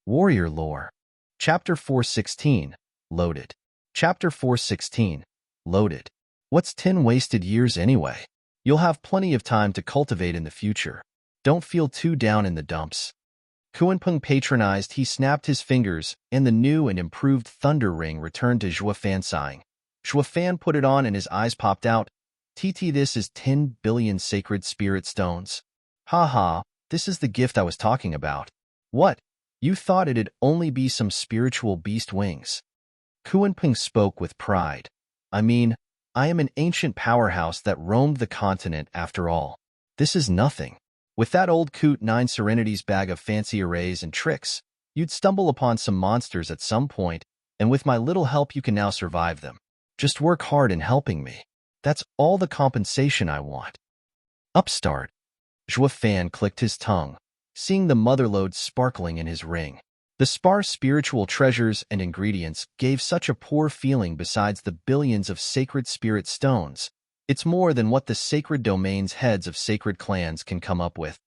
Warrior Lore. Chapter 416. Loaded. Chapter 416. Loaded. What's 10 wasted years anyway? You'll have plenty of time to cultivate in the future. Don't feel too down in the dumps. Kuanpeng patronized. He snapped his fingers, and the new and improved thunder ring returned to Zhuo Fan, sighing. Zhuo Fan put it on and his eyes popped out. This is 10 billion sacred spirit stones. Ha, this is the gift I was talking about. What? You thought it'd only be some spiritual beast wings? Kuanpeng spoke with pride. I mean, I am an ancient powerhouse that roamed the continent after all. This is nothing. With that old coot 9 Serenity's bag of fancy arrays and tricks, you'd stumble upon some monsters at some point, and with my little help you can now survive them. Just work hard in helping me. That's all the compensation I want. Upstart. Zhuo Fan clicked his tongue, seeing the motherlode sparkling in his ring. The sparse spiritual treasures and ingredients gave such a poor feeling. Besides the billions of sacred spirit stones, it's more than what the sacred domain's heads of sacred clans can come up with.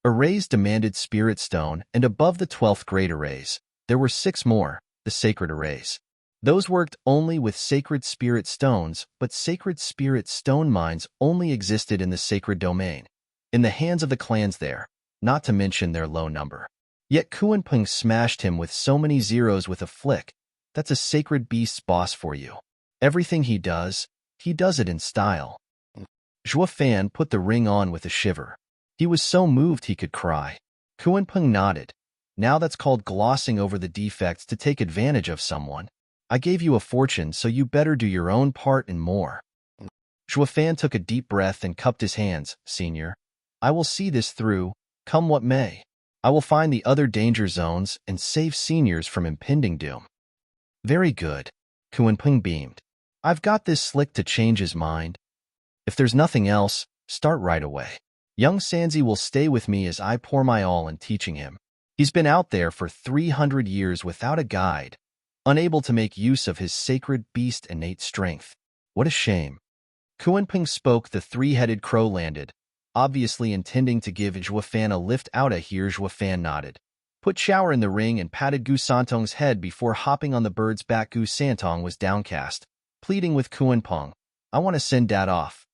Arrays demanded spirit stone, and above the 12th grade arrays, there were 6 more, the sacred arrays. Those worked only with sacred spirit stones, but sacred spirit stone mines only existed in the sacred domain, in the hands of the clans there, not to mention their low number. Yet Kuanpeng smashed him with so many zeros with a flick. That's a sacred beast's boss for you. Everything he does it in style. Zhuo Fan put the ring on with a shiver. He was so moved he could cry. Kuanpeng nodded. Now that's called glossing over the defects to take advantage of someone. I gave you a fortune, so you better do your own part and more. Zhuo Fan took a deep breath and cupped his hands. Senior, I will see this through, come what may. I will find the other danger zones and save seniors from impending doom. Very good. Kuanpeng beamed. I've got this slick to change his mind. If there's nothing else, start right away. Young Sanzi will stay with me as I pour my all in teaching him. He's been out there for 300 years without a guide, unable to make use of his sacred beast innate strength. What a shame. Kuanpeng spoke. The 3-headed crow landed, obviously intending to give Zhuo Fan a lift out of here. Zhuo Fan nodded, put Shower in the ring, and patted Gu Santong's head before hopping on the bird's back. Gu Santong was downcast, pleading with Kuanpeng. I want to send Dad off.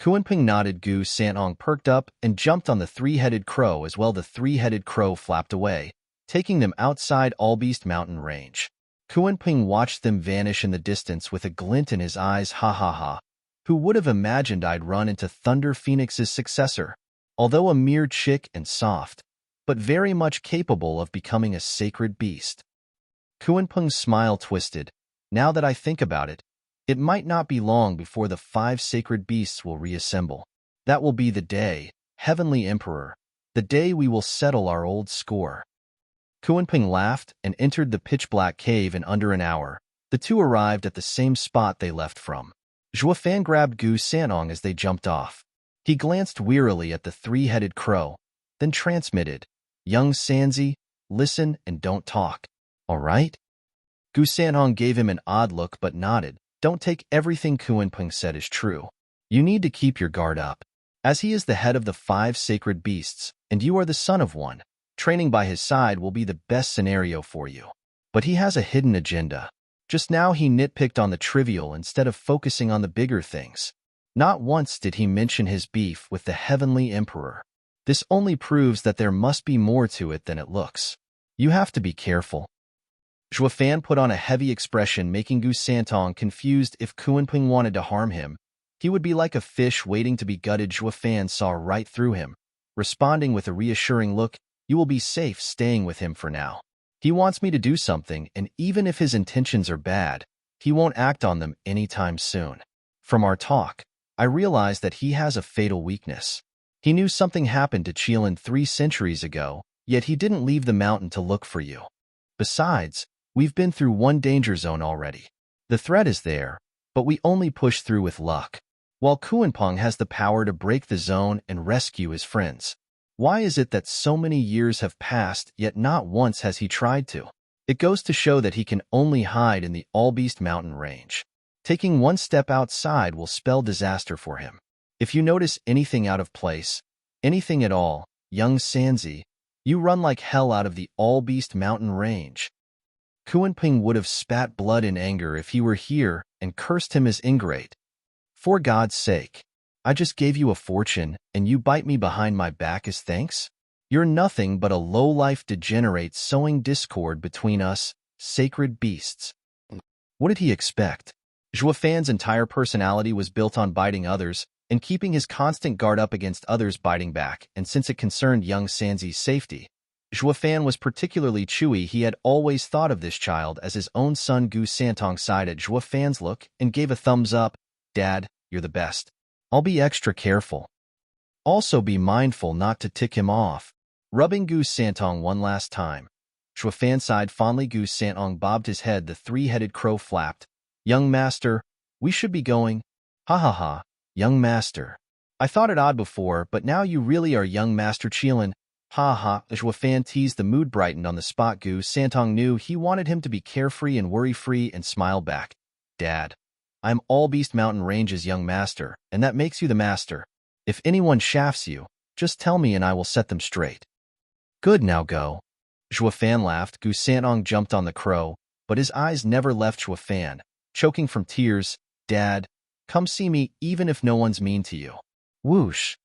Kuanpeng nodded. Gu Santong perked up and jumped on the 3-headed crow as well. The 3-headed crow flapped away, taking them outside Allbeast Mountain range. Kuanpeng watched them vanish in the distance with a glint in his eyes. Ha. Who would have imagined I'd run into Thunder Phoenix's successor? Although a mere chick and soft, but very much capable of becoming a sacred beast. Kuanpeng's smile twisted. Now that I think about it, it might not be long before the 5 sacred beasts will reassemble. That will be the day, Heavenly Emperor, the day we will settle our old score. Kuanpeng laughed and entered the pitch-black cave in under an hour. The two arrived at the same spot they left from. Zhuo Fan grabbed Gu Santong as they jumped off. He glanced wearily at the 3-headed crow, then transmitted, Young Sanzi, listen and don't talk. All right? Gu Santong gave him an odd look but nodded. Don't take everything Kuanpeng said as true. You need to keep your guard up. As he is the head of the 5 sacred beasts, and you are the son of one, training by his side will be the best scenario for you. But he has a hidden agenda. Just now he nitpicked on the trivial instead of focusing on the bigger things. Not once did he mention his beef with the Heavenly Emperor. This only proves that there must be more to it than it looks. You have to be careful. Zhuo Fan put on a heavy expression, making Gu Santong confused. If Kuanpeng wanted to harm him, he would be like a fish waiting to be gutted. Zhuo Fan saw right through him, responding with a reassuring look. You will be safe staying with him for now. He wants me to do something, and even if his intentions are bad, he won't act on them anytime soon. From our talk, I realized that he has a fatal weakness. He knew something happened to Qilin 3 centuries ago, yet he didn't leave the mountain to look for you. Besides, we've been through 1 danger zone already. The threat is there, but we only push through with luck. While Kuanpeng has the power to break the zone and rescue his friends. Why is it that so many years have passed, yet not once has he tried to? It goes to show that he can only hide in the Allbeast Mountain range. Taking 1 step outside will spell disaster for him. If you notice anything out of place, anything at all, young Sanzi, You run like hell out of the all-beast mountain range. Kuanping would have spat blood in anger if he were here and cursed him as ingrate. For God's sake, I just gave you a fortune and you bite me behind my back as thanks? You're nothing but a low-life degenerate sowing discord between us, sacred beasts. What did he expect? Zhuo Fan's entire personality was built on biting others and keeping his constant guard up against others biting back, and since it concerned young Sanzi's safety, Zhuo Fan was particularly chewy. He had always thought of this child as his own son. Gu Santong sighed at Zhuo Fan's look and gave a thumbs up. Dad, you're the best. I'll be extra careful. Also be mindful not to tick him off. Rubbing Gu Santong one last time, Zhuo Fan sighed fondly. Gu Santong bobbed his head. The three-headed crow flapped. Young master, we should be going. Ha ha ha, young master. I thought it odd before, but now you really are young master Qilin. Ha ha, Zhuo Fan teased. The mood brightened on the spot. Gu Santong knew he wanted him to be carefree and worry-free and smiled back. Dad, I'm all Beast Mountain Range's young master, and that makes you the master. If anyone shafts you, just tell me and I will set them straight. Good, now go. Zhuo Fan laughed. Gu Santong jumped on the crow, but his eyes never left Zhuo Fan, choking from tears. Dad, come see me even if no one's mean to you. Whoosh.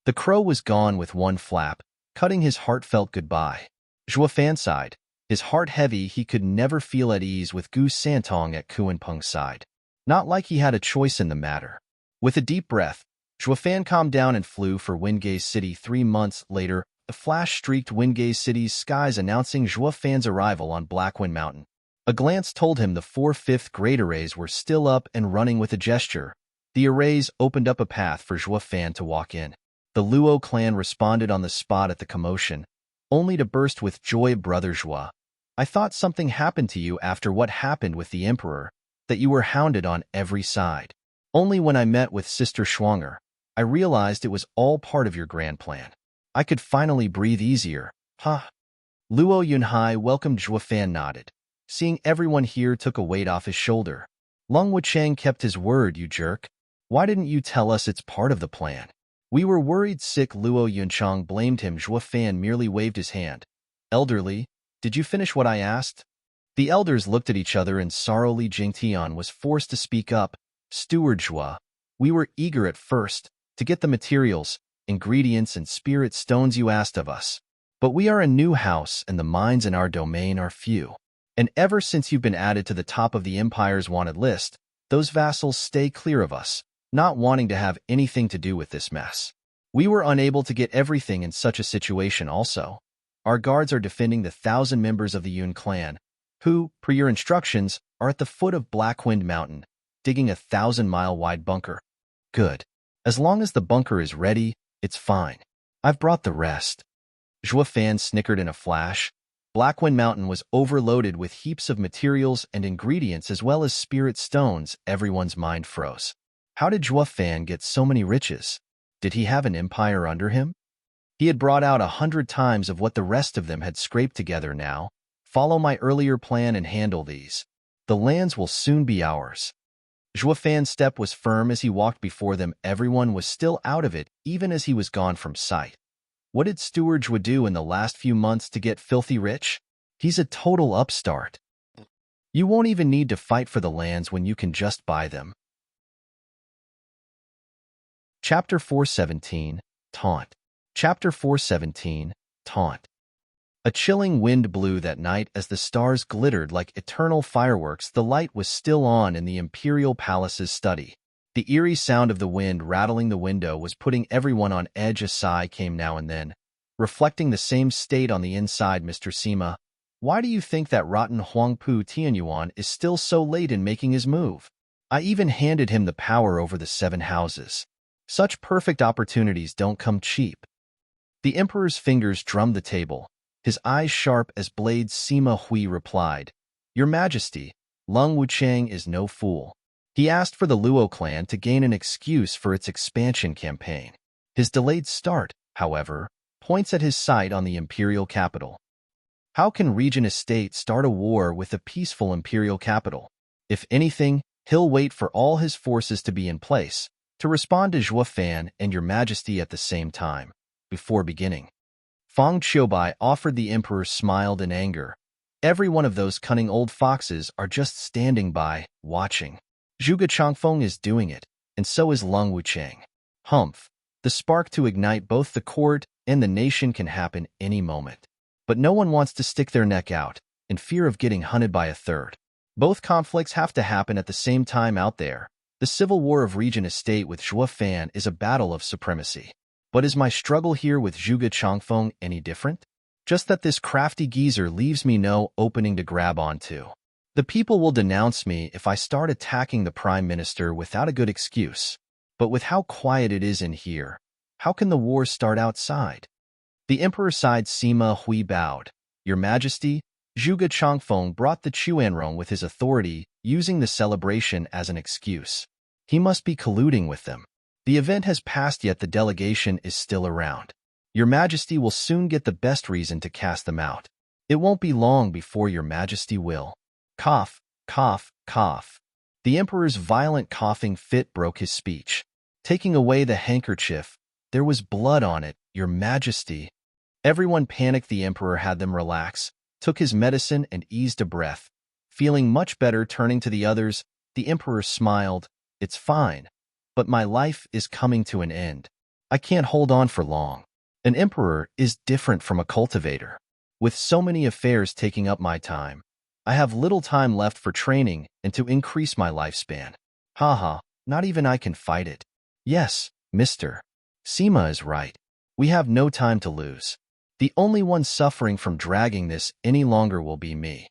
The crow was gone with one flap, cutting his heartfelt goodbye. Zhuo Fan sighed, his heart heavy. He could never feel at ease with Gu Santong at Kuanpeng's side. Not like he had a choice in the matter. With a deep breath, Zhuo Fan calmed down and flew for Wingaze City. 3 months later, a flash streaked Wingaze City's skies announcing Zhuo Fan's arrival on Blackwind Mountain. A glance told him the 4 5th grade arrays were still up and running. With a gesture, the arrays opened up a path for Zhuo Fan to walk in. The Luo clan responded on the spot at the commotion, only to burst with joy. Brother Zhuo, I thought something happened to you after what happened with the Emperor, that you were hounded on every side. Only when I met with Sister Schwanger, I realized it was all part of your grand plan. I could finally breathe easier. Ha! Luo Yunhai welcomed. Zhuo Fan nodded. Seeing everyone here took a weight off his shoulder. Lung Wuchang kept his word, you jerk. Why didn't you tell us it's part of the plan? We were worried. Sick. Luo Yunchang blamed him. Zhuo Fan merely waved his hand. Elderly, did you finish what I asked? The elders looked at each other and sorrowfully. Jingtian was forced to speak up. Steward Zhuo, we were eager at first to get the materials, ingredients, and spirit stones you asked of us. But we are a new house and the mines in our domain are few. And ever since you've been added to the top of the Empire's wanted list, those vassals stay clear of us, not wanting to have anything to do with this mess. We were unable to get everything in such a situation also. Our guards are defending the 1,000 members of the Yun clan, who, per your instructions, are at the foot of Blackwind Mountain, digging a 1,000-mile-wide bunker. Good. As long as the bunker is ready, it's fine. I've brought the rest. Zhuo Fan snickered in a flash. Blackwind Mountain was overloaded with heaps of materials and ingredients as well as spirit stones. Everyone's mind froze. How did Zhuo Fan get so many riches? Did he have an empire under him? He had brought out 100 times of what the rest of them had scraped together. Now, follow my earlier plan and handle these. The lands will soon be ours. Zhuo Fan's step was firm as he walked before them. Everyone was still out of it, even as he was gone from sight. What did Steward Zhuo do in the last few months to get filthy rich? He's a total upstart. You won't even need to fight for the lands when you can just buy them. Chapter 417, Taunt. Chapter 417, Taunt. A chilling wind blew that night as the stars glittered like eternal fireworks. The light was still on in the Imperial Palace's study. The eerie sound of the wind rattling the window was putting everyone on edge. A sigh came now and then, reflecting the same state on the inside. Mr. Sima, why do you think that rotten Huangpu Tianyuan is still so late in making his move? I even handed him the power over the 7 houses. Such perfect opportunities don't come cheap. The Emperor's fingers drummed the table, his eyes sharp as blades. Sima Hui replied, Your Majesty, Lung Wuchang is no fool. He asked for the Luo clan to gain an excuse for its expansion campaign. His delayed start, however, points at his sight on the imperial capital. How can Regent Estate start a war with a peaceful imperial capital? If anything, he'll wait for all his forces to be in place to respond to Zhuo Fan and Your Majesty at the same time, before beginning. Fang Qiubai offered the emperor smiled in anger. Every one of those cunning old foxes are just standing by, watching. Zhuge Changfeng is doing it, and so is Lung Wucheng. Humph. The spark to ignite both the court and the nation can happen any moment. But no one wants to stick their neck out, in fear of getting hunted by a third. Both conflicts have to happen at the same time out there. The civil war of Regent Estate with Zhuo Fan is a battle of supremacy. But is my struggle here with Zhuge Changfeng any different? Just that this crafty geezer leaves me no opening to grab onto. The people will denounce me if I start attacking the prime minister without a good excuse. But with how quiet it is in here, how can the war start outside? The emperor sighed. Sima Hui bowed. Your Majesty, Zhuge Changfeng brought the Chuanrong with his authority, using the celebration as an excuse. He must be colluding with them. The event has passed, yet the delegation is still around. Your Majesty will soon get the best reason to cast them out. It won't be long before Your Majesty will. Cough, cough, cough. The emperor's violent coughing fit broke his speech. Taking away the handkerchief, there was blood on it, Your Majesty. Everyone panicked. The emperor had them relax, took his medicine and eased a breath. Feeling much better, turning to the others, the emperor smiled. It's fine, but my life is coming to an end. I can't hold on for long. An emperor is different from a cultivator. With so many affairs taking up my time, I have little time left for training and to increase my lifespan. Haha, not even I can fight it. Yes, Mr. Sima is right. We have no time to lose. The only one suffering from dragging this any longer will be me.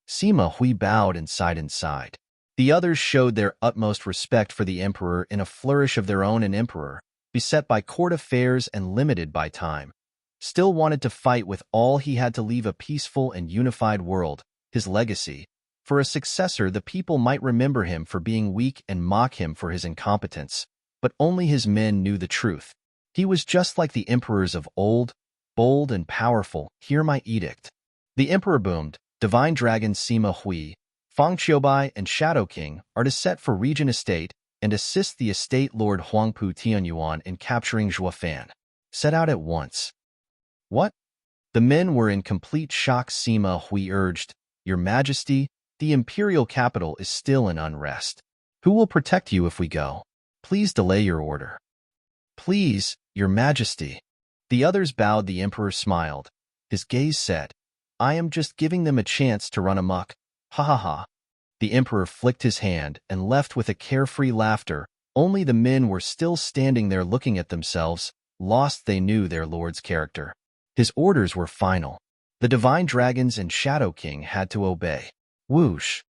Sima Hui bowed and sighed inside. The others showed their utmost respect for the emperor in a flourish of their own. An emperor, beset by court affairs and limited by time, still wanted to fight with all he had to leave a peaceful and unified world, his legacy. For a successor, the people might remember him for being weak and mock him for his incompetence, but only his men knew the truth. He was just like the emperors of old, bold and powerful. Hear my edict. The emperor boomed. Divine Dragon Sima Hui, Fang Qiubai, and Shadow King are to set for Regent Estate and assist the Estate Lord Huangpu Tianyuan in capturing Zhuo Fan. Set out at once. What? The men were in complete shock. Sima Hui urged, Your Majesty, the imperial capital is still in unrest. Who will protect you if we go? Please delay your order. Please, Your Majesty. The others bowed. The emperor smiled. His gaze said, I am just giving them a chance to run amok. Ha ha ha. The emperor flicked his hand and left with a carefree laughter. Only the men were still standing there looking at themselves, lost. They knew their lord's character. His orders were final. The divine dragons and Shadow King had to obey. Whoosh.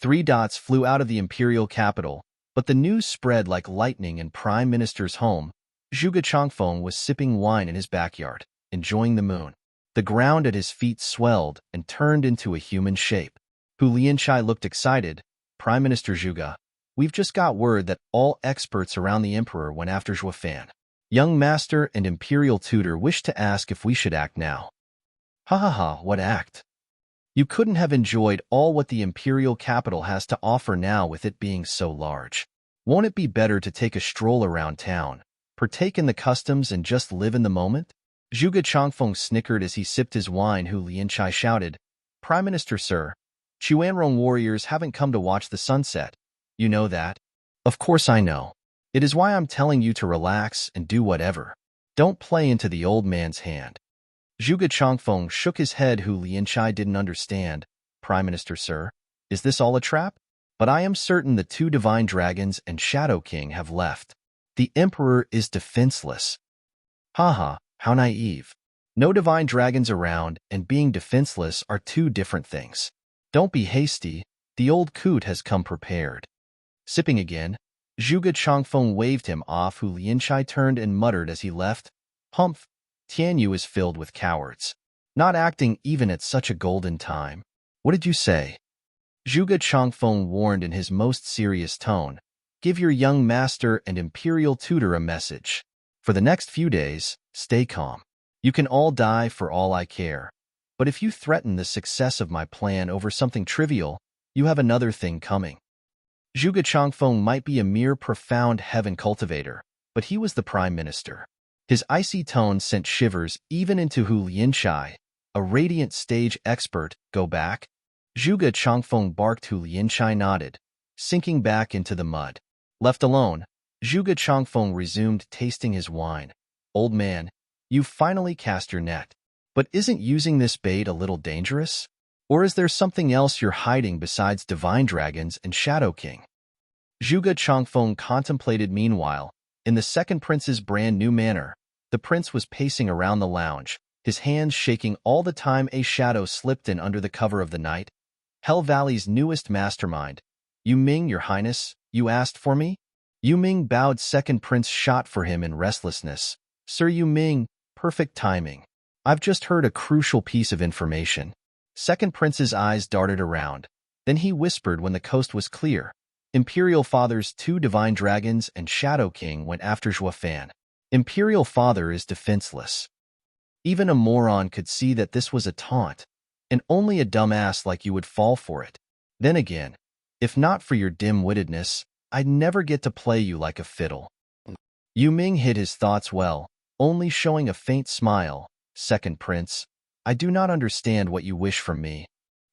3 dots flew out of the imperial capital, but the news spread like lightning in Prime Minister's home. Zhuge Changfeng was sipping wine in his backyard, enjoying the moon. The ground at his feet swelled and turned into a human shape. Hu Lianchai looked excited. Prime Minister Zhuge, we've just got word that all experts around the emperor went after Zhuo Fan. Young master and imperial tutor wish to ask if we should act now. Ha ha ha, what act? You couldn't have enjoyed all what the imperial capital has to offer now with it being so large. Won't it be better to take a stroll around town, partake in the customs and just live in the moment? Zhuge Changfeng snickered as he sipped his wine. Hu Lianchai shouted, Prime Minister, sir, Chuanrong warriors haven't come to watch the sunset. You know that? Of course I know. It is why I'm telling you to relax and do whatever. Don't play into the old man's hand. Zhuge Changfeng shook his head. Hu Lianchai didn't understand. Prime Minister, sir, is this all a trap? But I am certain the 2 divine dragons and Shadow King have left. The emperor is defenseless. Haha, how naive. No divine dragons around and being defenseless are 2 different things. Don't be hasty. The old coot has come prepared. Sipping again, Zhuge Changfeng waved him off. Hu Lianchai turned and muttered as he left, Humph, Tianyu is filled with cowards. Not acting even at such a golden time. What did you say? Zhuge Changfeng warned in his most serious tone. Give your young master and imperial tutor a message. For the next few days, stay calm. You can all die for all I care. But if you threaten the success of my plan over something trivial, you have another thing coming. Zhuge Changfeng might be a mere profound heaven cultivator, but he was the prime minister. His icy tone sent shivers even into Hu Lianchai, a radiant stage expert. Go back? Zhuge Changfeng barked. Hu Lianchai nodded, sinking back into the mud. Left alone, Zhuge Changfeng resumed tasting his wine. Old man, you've finally cast your net. But isn't using this bait a little dangerous? Or is there something else you're hiding besides divine dragons and Shadow King? Zhuge Changfeng contemplated. Meanwhile, in the second prince's brand new manor, the prince was pacing around the lounge, his hands shaking all the time. A shadow slipped in under the cover of the night. Hell Valley's newest mastermind. Yu Ming, your highness, you asked for me? Yu Ming bowed. Second prince shot for him in restlessness. Sir Yu Ming, perfect timing. I've just heard a crucial piece of information. Second prince's eyes darted around. Then he whispered when the coast was clear. Imperial Father's 2 divine dragons and Shadow King went after Zhuo Fan. Imperial Father is defenseless. Even a moron could see that this was a taunt, and only a dumbass like you would fall for it. Then again, if not for your dim-wittedness, I'd never get to play you like a fiddle. Yu Ming hid his thoughts well, only showing a faint smile. Second prince, I do not understand what you wish from me.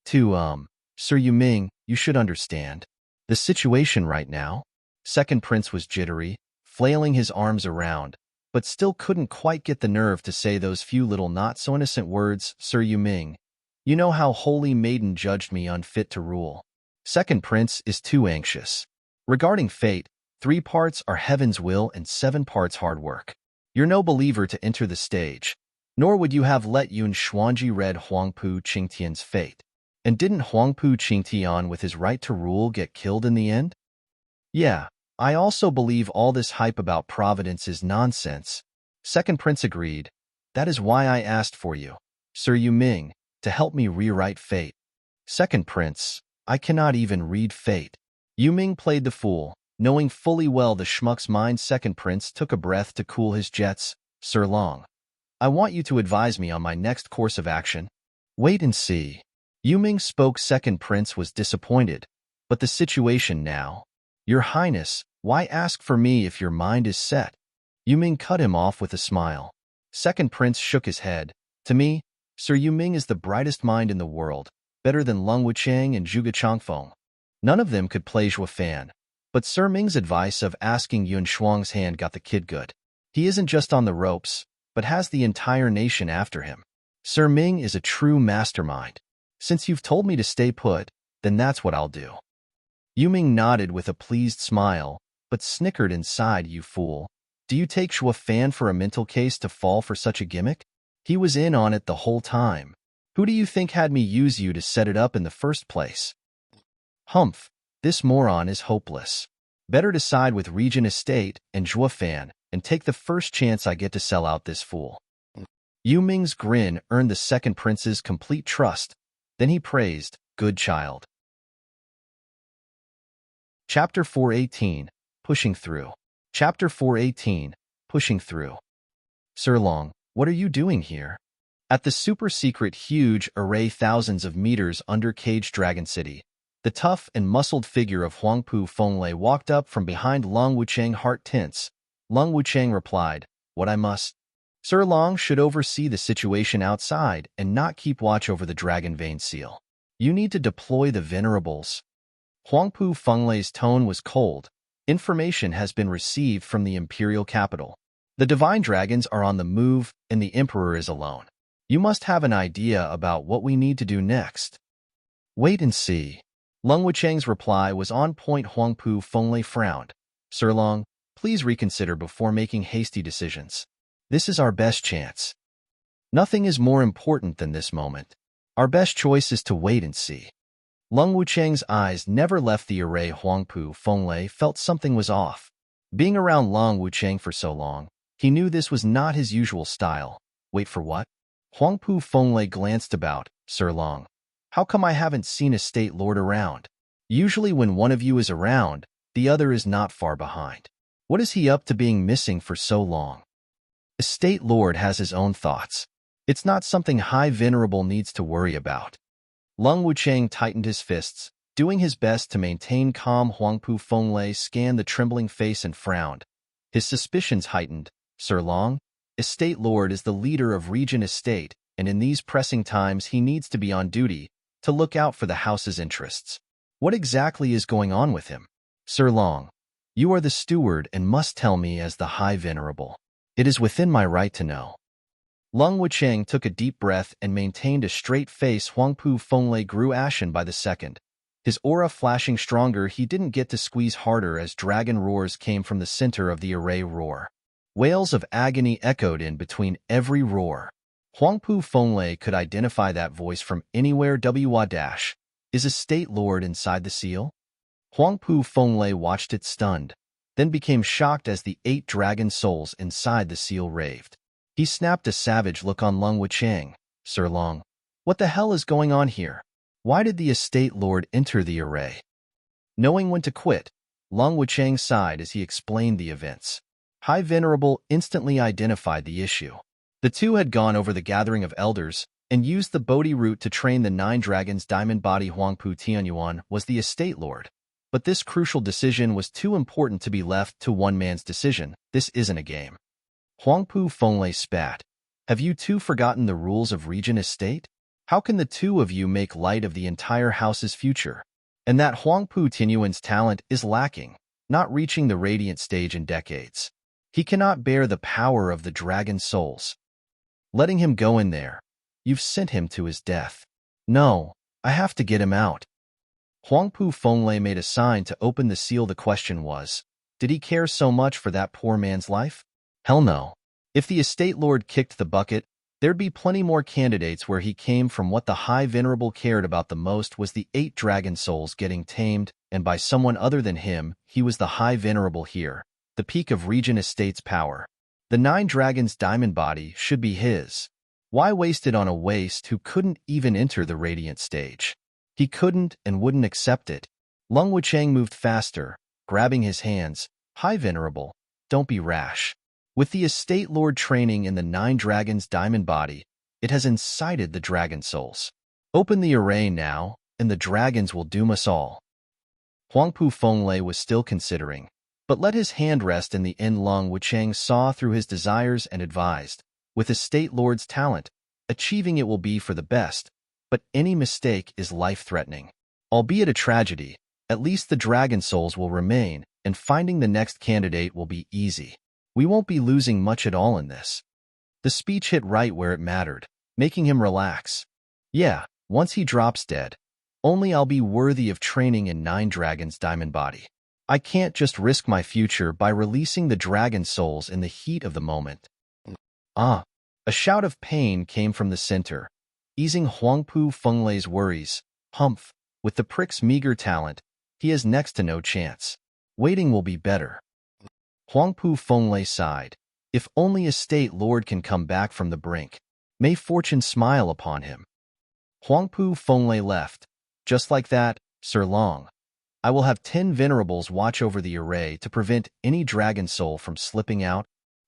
Sir Yu Ming, you should understand. The situation right now? Second prince was jittery, flailing his arms around, but still couldn't quite get the nerve to say those few little not-so-innocent words. Sir Yu Ming, you know how Holy Maiden judged me unfit to rule. Second prince is too anxious. Regarding fate, 3 parts are heaven's will and 7 parts hard work. You're no believer to enter the stage, nor would you have let Yun Xuanji read Huangpu Qingtian's fate. And didn't Huangpu Qingtian with his right to rule get killed in the end? Yeah, I also believe all this hype about providence is nonsense. Second prince agreed. That is why I asked for you, Sir Yu Ming, to help me rewrite fate. Second prince, I cannot even read fate. Yu Ming played the fool, knowing fully well the schmuck's mind. Second prince took a breath to cool his jets. Sir Long, I want you to advise me on my next course of action. Wait and see. Yu Ming spoke. Second prince was disappointed. But the situation now? Your highness, why ask for me if your mind is set? Yu Ming cut him off with a smile. Second prince shook his head. To me, Sir Yu Ming is the brightest mind in the world, better than Lung Wuchang and Zhuge Changfeng. None of them could play Zhuo Fan. But Sir Ming's advice of asking Yun Shuang's hand got the kid good. He isn't just on the ropes, but has the entire nation after him. Sir Ming is a true mastermind. Since you've told me to stay put, then that's what I'll do. Yu Ming nodded with a pleased smile, but snickered inside. You fool. Do you take Zhuo Fan for a mental case to fall for such a gimmick? He was in on it the whole time. Who do you think had me use you to set it up in the first place? Humph, this moron is hopeless. Better to side with Regent Estate and Zhuo Fan and take the first chance I get to sell out this fool. Yu Ming's grin earned the second prince's complete trust. Then he praised, good child. Chapter 418, Pushing Through. Chapter 418, Pushing Through. Sir Long, what are you doing here? At the super-secret huge array thousands of meters under Cage Dragon City, the tough and muscled figure of Huangpu Fenglei walked up from behind Lung Wuchang. Heart tense. Lung Wuchang replied, what I must. Sir Long should oversee the situation outside and not keep watch over the Dragon Vein Seal. You need to deploy the Venerables. Huangpu Fenglei's tone was cold. Information has been received from the imperial capital. The divine dragons are on the move and the emperor is alone. You must have an idea about what we need to do next. Wait and see. Lung Wuchang's reply was on point. Huangpu Fenglei frowned. Sir Long, please reconsider before making hasty decisions. This is our best chance. Nothing is more important than this moment. Our best choice is to wait and see. Lung Wuchang's eyes never left the array. Huangpu Fenglei felt something was off. Being around Lung Wuchang for so long, he knew this was not his usual style. Wait for what? Huangpu Fenglei glanced about. Sir Long, how come I haven't seen a state lord around? Usually when one of you is around, the other is not far behind. What is he up to being missing for so long? A state lord has his own thoughts. It's not something High Venerable needs to worry about. Lung Wuchang tightened his fists, doing his best to maintain calm. Huangpu Fenglei scanned the trembling face and frowned. His suspicions heightened. Sir Long, Estate Lord is the leader of Region Estate, and in these pressing times he needs to be on duty to look out for the house's interests. What exactly is going on with him? Sir Long, you are the steward and must tell me as the High Venerable. It is within my right to know. Lung Wucheng took a deep breath and maintained a straight face. Huangpu Fenglai grew ashen by the second. His aura flashing stronger, he didn't get to squeeze harder as dragon roars came from the center of the array roar. Wails of agony echoed in between every roar. Huangpu Fenglai could identify that voice from anywhere. Is Estate Lord inside the seal? Huangpu Fenglai watched it stunned, then became shocked as the 8 dragon souls inside the seal raved. He snapped a savage look on Lung Wucheng. Sir Long, what the hell is going on here? Why did the Estate Lord enter the array? Knowing when to quit, Lung Wucheng sighed as he explained the events. High Venerable instantly identified the issue. The two had gone over the gathering of elders and used the Bodhi route to train the 9 dragons. Diamond Body Huangpu Tianyuan was the Estate Lord. But this crucial decision was too important to be left to one man's decision. This isn't a game. Huangpu Fenglai spat. Have you two forgotten the rules of Region Estate? How can the two of you make light of the entire house's future? And that Huangpu Tianyuan's talent is lacking, not reaching the radiant stage in decades. He cannot bear the power of the dragon souls. Letting him go in there. You've sent him to his death. No, I have to get him out. Huangpu Fenglai made a sign to open the seal. The question was, did he care so much for that poor man's life? Hell no. If the Estate Lord kicked the bucket, there'd be plenty more candidates where he came from. What the High Venerable cared about the most was the 8 dragon souls getting tamed, and by someone other than him. He was the High Venerable here, the peak of Region Estate's power. The 9 dragons' diamond body should be his. Why waste it on a waste who couldn't even enter the radiant stage? He couldn't and wouldn't accept it. Lung Wucheng moved faster, grabbing his hands. High Venerable, don't be rash. With the Estate Lord training in the 9 dragons' diamond body, it has incited the dragon souls. Open the array now, and the dragons will doom us all. Huangpu Fenglai was still considering, but let his hand rest in the end. Lung Wucheng saw through his desires and advised, with Estate Lord's talent, achieving it will be for the best, but any mistake is life-threatening. Albeit a tragedy, at least the dragon souls will remain, and finding the next candidate will be easy. We won't be losing much at all in this. The speech hit right where it mattered, making him relax. Yeah, once he drops dead, only I'll be worthy of training in 9 dragons' diamond body. I can't just risk my future by releasing the dragon souls in the heat of the moment. Ah! A shout of pain came from the center, easing Huangpu Fenglai's worries. Humph! With the prick's meager talent, he has next to no chance. Waiting will be better. Huangpu Fenglai sighed. If only Estate Lord can come back from the brink. May fortune smile upon him. Huangpu Fenglai left. Just like that, Sir Long. I will have 10 Venerables watch over the array to prevent any dragon soul from slipping out.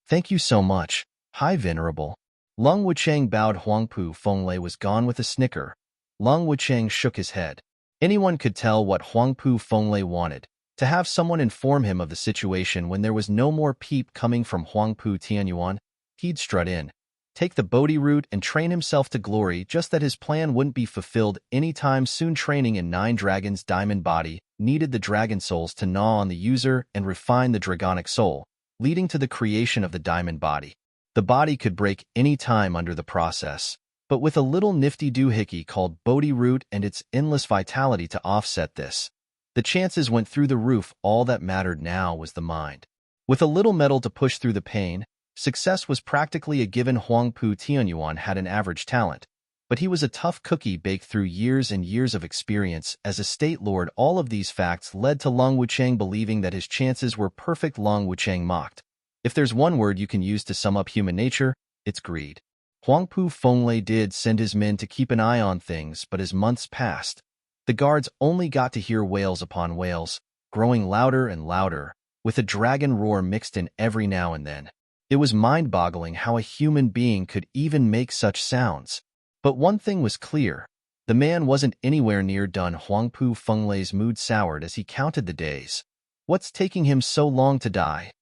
Thank you so much, High Venerable. Lung Wucheng bowed. Huangpu Fenglai was gone with a snicker. Lung Wucheng shook his head. Anyone could tell what Huangpu Fenglai wanted. To have someone inform him of the situation when there was no more peep coming from Huangpu Tianyuan, he'd strut in, take the Bodhi route and train himself to glory, just that his plan wouldn't be fulfilled anytime soon. Training in 9 dragons' diamond body needed the dragon souls to gnaw on the user and refine the dragonic soul, leading to the creation of the diamond body. The body could break any time under the process, but with a little nifty doohickey called Bodhi root and its endless vitality to offset this, the chances went through the roof. All that mattered now was the mind. With a little metal to push through the pain, success was practically a given. Huangpu Tianyuan had an average talent, but he was a tough cookie baked through years and years of experience as Estate Lord. All of these facts led to Lung Wucheng believing that his chances were perfect. Lung Wucheng mocked. If there's one word you can use to sum up human nature, it's greed. Huangpu Fenglai did send his men to keep an eye on things, but as months passed, the guards only got to hear wails upon wails, growing louder and louder, with a dragon roar mixed in every now and then. It was mind-boggling how a human being could even make such sounds. But one thing was clear. The man wasn't anywhere near done. Huangpu Fenglai's mood soured as he counted the days. What's taking him so long to die?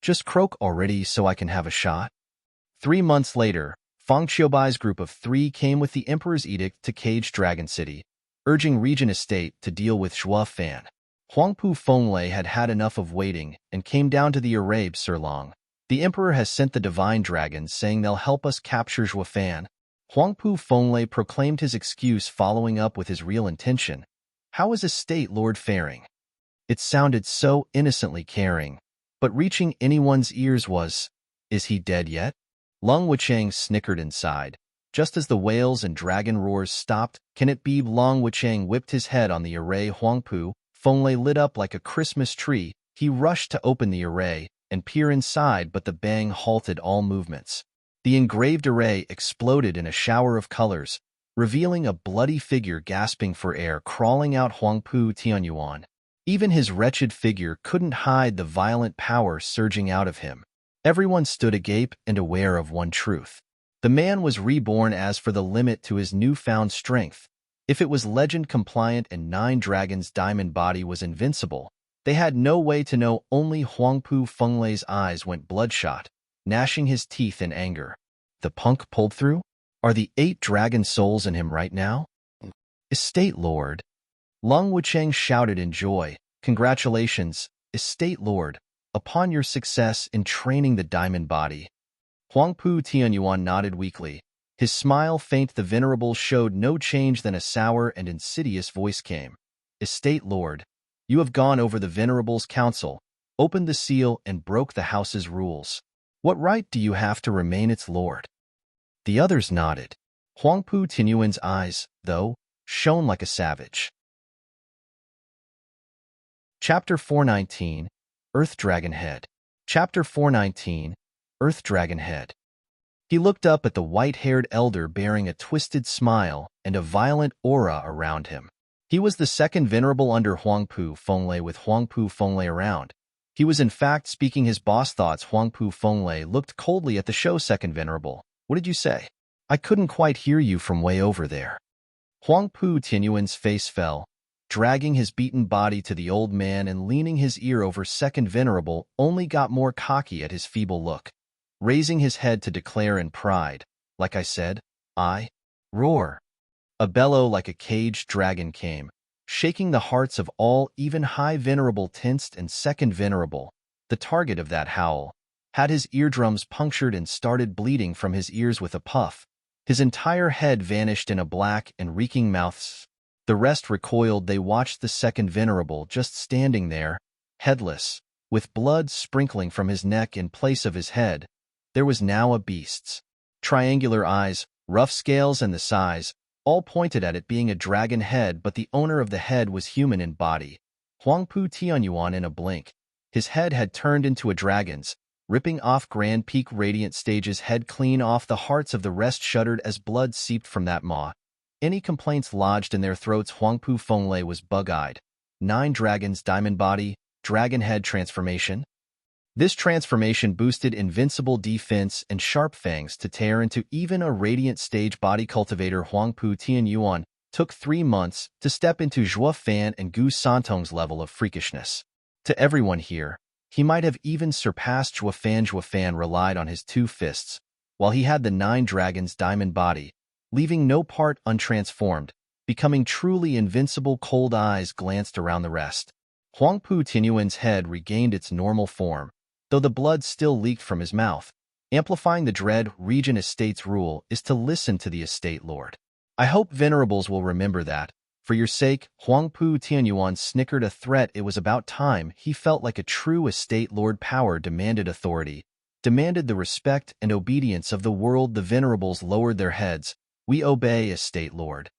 Just croak already so I can have a shot? 3 months later, Fang Qiubai's group of 3 came with the Emperor's edict to Cage Dragon City, urging Regent Estate to deal with Zhuo Fan. Huangpu Fenglai had had enough of waiting and came down to the Arabe Sirlong. The Emperor has sent the Divine Dragons saying they'll help us capture Zhuo Fan. Huangpu Fenglai proclaimed his excuse, following up with his real intention. How is Estate Lord faring? It sounded so innocently caring, but reaching anyone's ears was, is he dead yet? Lung Wuchang snickered inside. Just as the wails and dragon roars stopped, can it be? Long Wuchang whipped his head on the array. Huangpu Fenglai lit up like a Christmas tree. He rushed to open the array and peer inside, but the bang halted all movements. The engraved array exploded in a shower of colors, revealing a bloody figure gasping for air crawling out. Huangpu Tianyuan. Even his wretched figure couldn't hide the violent power surging out of him. Everyone stood agape and aware of one truth. The man was reborn. As for the limit to his newfound strength, if it was legend-compliant and 9 Dragons' diamond body was invincible, they had no way to know. Only Huangpu Fenglai's eyes went bloodshot, gnashing his teeth in anger. The punk pulled through? Are the 8 dragon souls in him right now? Estate Lord. Lung Wuchang shouted in joy. Congratulations, Estate Lord, upon your success in training the diamond body. Huangpu Tianyuan nodded weakly. His smile faint. The Venerables showed no change. Then a sour and insidious voice came. Estate Lord, you have gone over the Venerables' council, opened the seal, and broke the house's rules. What right do you have to remain its lord? The others nodded. Huangpu Tianyuan's eyes, though, shone like a savage. Chapter 419, Earth Dragon Head. Chapter 419, Earth Dragon Head. He looked up at the white-haired elder bearing a twisted smile and a violent aura around him. He was the second venerable under Huangpu Fenglai. With Huangpu Fenglai around, he was in fact speaking his boss thoughts. Huangpu Fenglai looked coldly at the show's second venerable. What did you say? I couldn't quite hear you from way over there. Huangpu Tianyuan's face fell, dragging his beaten body to the old man and leaning his ear over. Second venerable only got more cocky at his feeble look, raising his head to declare in pride, like I said, I roar. A bellow like a caged dragon came, shaking the hearts of all. Even high venerable tensed, and second venerable, the target of that howl, had his eardrums punctured and started bleeding from his ears. With a puff, his entire head vanished in a black and reeking mouth. The rest recoiled. They watched the second venerable just standing there, headless, with blood sprinkling from his neck in place of his head. There was now a beast's triangular eyes, rough scales, and the size all pointed at it being a dragon head, but the owner of the head was human in body. Huangpu Tianyuan. In a blink, his head had turned into a dragon's, ripping off Grand Peak Radiant Stage's head clean off. The hearts of the rest shuddered as blood seeped from that maw. Any complaints lodged in their throats. Huangpu Fenglai was bug-eyed. 9 Dragons' diamond body, dragon head transformation. This transformation boosted invincible defense and sharp fangs to tear into even a Radiant Stage body. Cultivator Huangpu Tianyuan took 3 months to step into Zhuo Fan and Gu Santong's level of freakishness. To everyone here, he might have even surpassed Zhuo Fan. Zhuo Fan relied on his 2 fists, while he had the 9 Dragons' diamond body, leaving no part untransformed, becoming truly invincible. Cold eyes glanced around the rest. Huangpu Tianyuan's head regained its normal form, though the blood still leaked from his mouth, amplifying the dread. Regent Estate's rule is to listen to the Estate Lord. I hope Venerables will remember that. For your sake, Huangpu Tianyuan snickered. A threat. It was about time. He felt like a true Estate Lord. Power demanded authority, demanded the respect and obedience of the world. The Venerables lowered their heads. We obey, Estate Lord.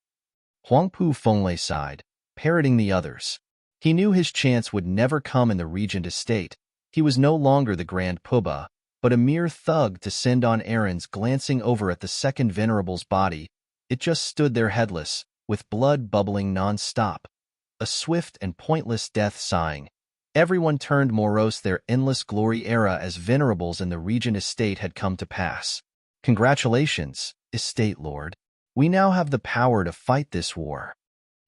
Huangpu Fenglai sighed, parroting the others. He knew his chance would never come in the Regent Estate. He was no longer the Grand Poobah, but a mere thug to send on errands. Glancing over at the second venerable's body, it just stood there headless, with blood bubbling non-stop. A swift and pointless death sighing. Everyone turned morose. Their endless glory era as venerables in the Regent Estate had come to pass. Congratulations, Estate Lord. We now have the power to fight this war.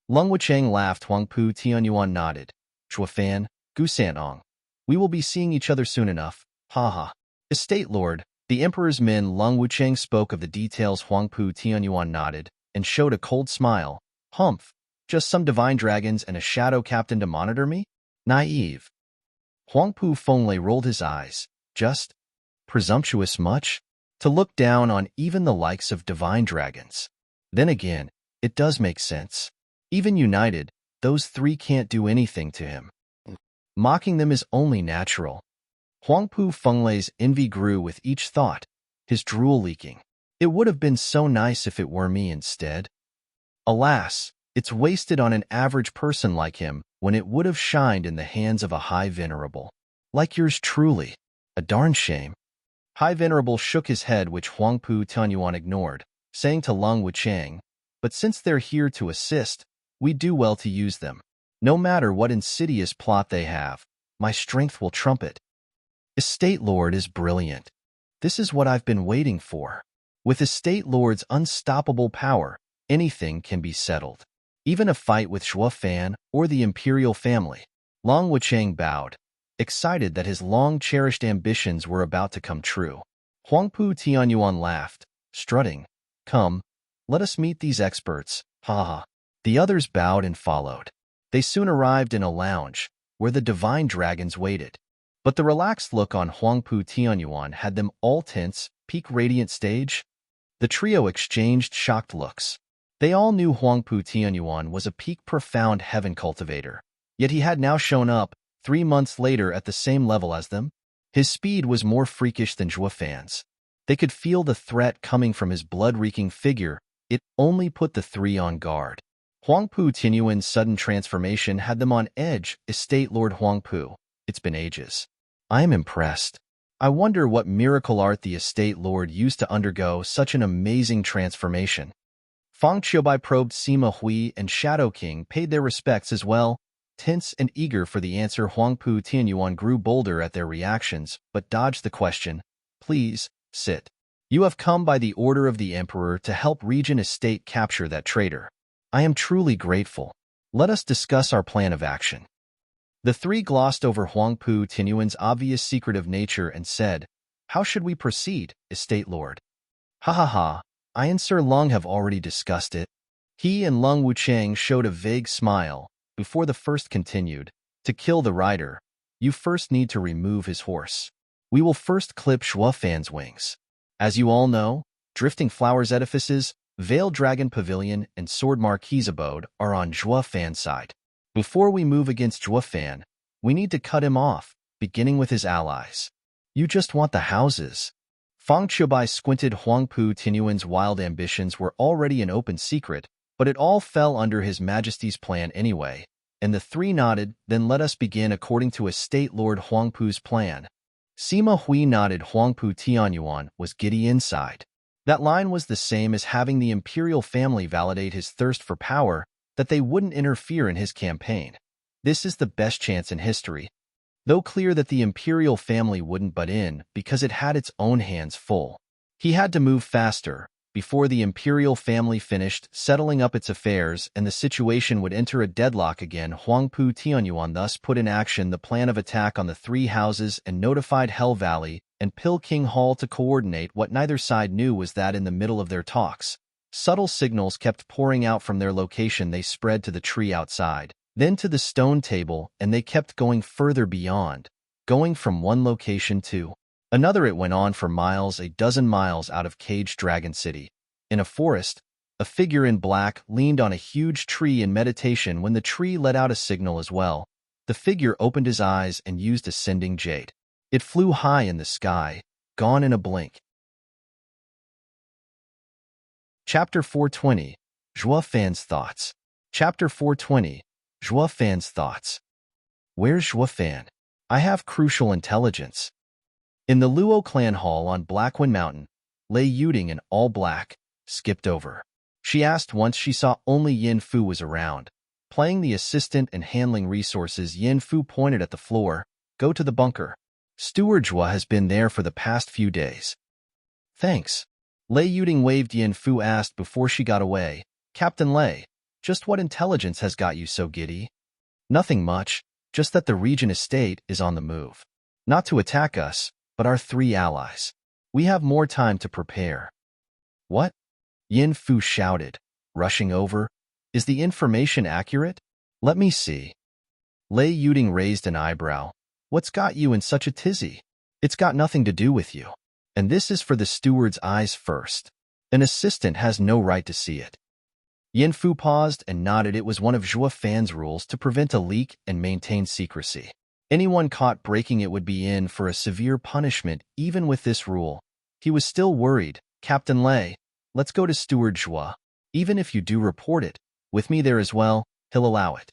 Lung Wuchang laughed. Huangpu Tianyuan nodded. Zhuo Fan, Gu Santong. We will be seeing each other soon enough. Ha ha. Estate Lord, The emperor's men Lung Wuchang spoke of the details. Huangpu Tianyuan nodded and showed a cold smile. Humph, just some divine dragons and a shadow captain to monitor me? Naive. Huangpu Fenglei rolled his eyes. Just presumptuous much? To look down on even the likes of divine dragons. Then again, it does make sense. Even united, those three can't do anything to him. Mocking them is only natural. Huangpu Fenglei's envy grew with each thought, his drool leaking. It would have been so nice if it were me instead. Alas, it's wasted on an average person like him when it would have shined in the hands of a high venerable. Like yours truly. A darn shame. High Venerable shook his head, which Huangpu Tianyuan ignored, saying to Lung Wuchang, but since they're here to assist, we do well to use them. No matter what insidious plot they have, my strength will trump it. Estate Lord is brilliant. This is what I've been waiting for. With Estate Lord's unstoppable power, anything can be settled. Even a fight with Zhuo Fan or the imperial family. Lung Wuchang bowed, excited that his long-cherished ambitions were about to come true. Huangpu Tianyuan laughed, strutting. Come, let us meet these experts, ha ha. The others bowed and followed. They soon arrived in a lounge, where the divine dragons waited. But the relaxed look on Huangpu Tianyuan had them all tense. Peak radiant stage? The trio exchanged shocked looks. They all knew Huangpu Tianyuan was a peak profound heaven cultivator, yet he had now shown up, 3 months later at the same level as them. His speed was more freakish than Zhuo Fan's. They could feel the threat coming from his blood-reeking figure. It only put the three on guard. Huangpu Tianyuan's sudden transformation had them on edge. Estate Lord Huangpu, it's been ages. I am impressed. I wonder what miracle art the Estate Lord used to undergo such an amazing transformation. Fang Qiubai probed Sima Hui, and Shadow King paid their respects as well. Tense and eager for the answer, Huangpu Tianyuan grew bolder at their reactions, but dodged the question. Please, sit. You have come by the order of the Emperor to help Regent Estate capture that traitor. I am truly grateful. Let us discuss our plan of action. The three glossed over Huangpu Tianyuan's obvious secretive nature and said, How should we proceed, Estate Lord? Ha ha ha, I and Sir Lung have already discussed it. He and Lung Wuchang showed a vague smile. Before the first continued, to kill the rider, you first need to remove his horse. We will first clip Zhuo Fan's wings. As you all know, Drifting Flowers Edifices, Veiled Dragon Pavilion, and Sword Marquis Abode are on Zhuo Fan's side. Before we move against Zhuo Fan, we need to cut him off, beginning with his allies. You just want the houses. Fang Qiubai squinted. Huangpu Tianyuan's wild ambitions were already an open secret, but it all fell under His Majesty's plan anyway, and the three nodded. Then let us begin according to Estate Lord Huangpu's plan. Sima Hui nodded. Huangpu Tianyuan was giddy inside. That line was the same as having the imperial family validate his thirst for power, that they wouldn't interfere in his campaign. This is the best chance in history. Though clear that the imperial family wouldn't butt in because it had its own hands full. He had to move faster, before the imperial family finished settling up its affairs and the situation would enter a deadlock again. Huangpu Tianyuan thus put in action the plan of attack on the three houses and notified Hell Valley and Pill King Hall to coordinate. What neither side knew was that in the middle of their talks, subtle signals kept pouring out from their location. They spread to the tree outside, then to the stone table, and they kept going further beyond, going from one location to another. It went on for miles, a dozen miles out of Caged Dragon City. In a forest, a figure in black leaned on a huge tree in meditation. When the tree let out a signal as well, the figure opened his eyes and used ascending jade. It flew high in the sky, gone in a blink. Chapter 420, Zhuo Fan's Thoughts. Chapter 420, Zhuo Fan's Thoughts. Where's Zhuo Fan? I have crucial intelligence. In the Luo clan hall on Blackwind Mountain, Lei Yuding in all black, skipped over. She asked once she saw only Yin Fu was around. Playing the assistant and handling resources, Yin Fu pointed at the floor. Go to the bunker. Steward Zhuo has been there for the past few days. Thanks. Lei Yuding waved. Yin Fu asked before she got away. Captain Lei, just what intelligence has got you so giddy? Nothing much, just that the Regent Estate is on the move. Not to attack us, but our three allies. We have more time to prepare. What? Yin Fu shouted, rushing over. Is the information accurate? Let me see. Lei Yuding raised an eyebrow. What's got you in such a tizzy? It's got nothing to do with you. And this is for the steward's eyes first. An assistant has no right to see it. Yin Fu paused and nodded. It was one of Zhuo Fan's rules to prevent a leak and maintain secrecy. Anyone caught breaking it would be in for a severe punishment. Even with this rule, he was still worried. Captain Lei, let's go to Steward Zhuo. Even if you do report it, with me there as well, he'll allow it.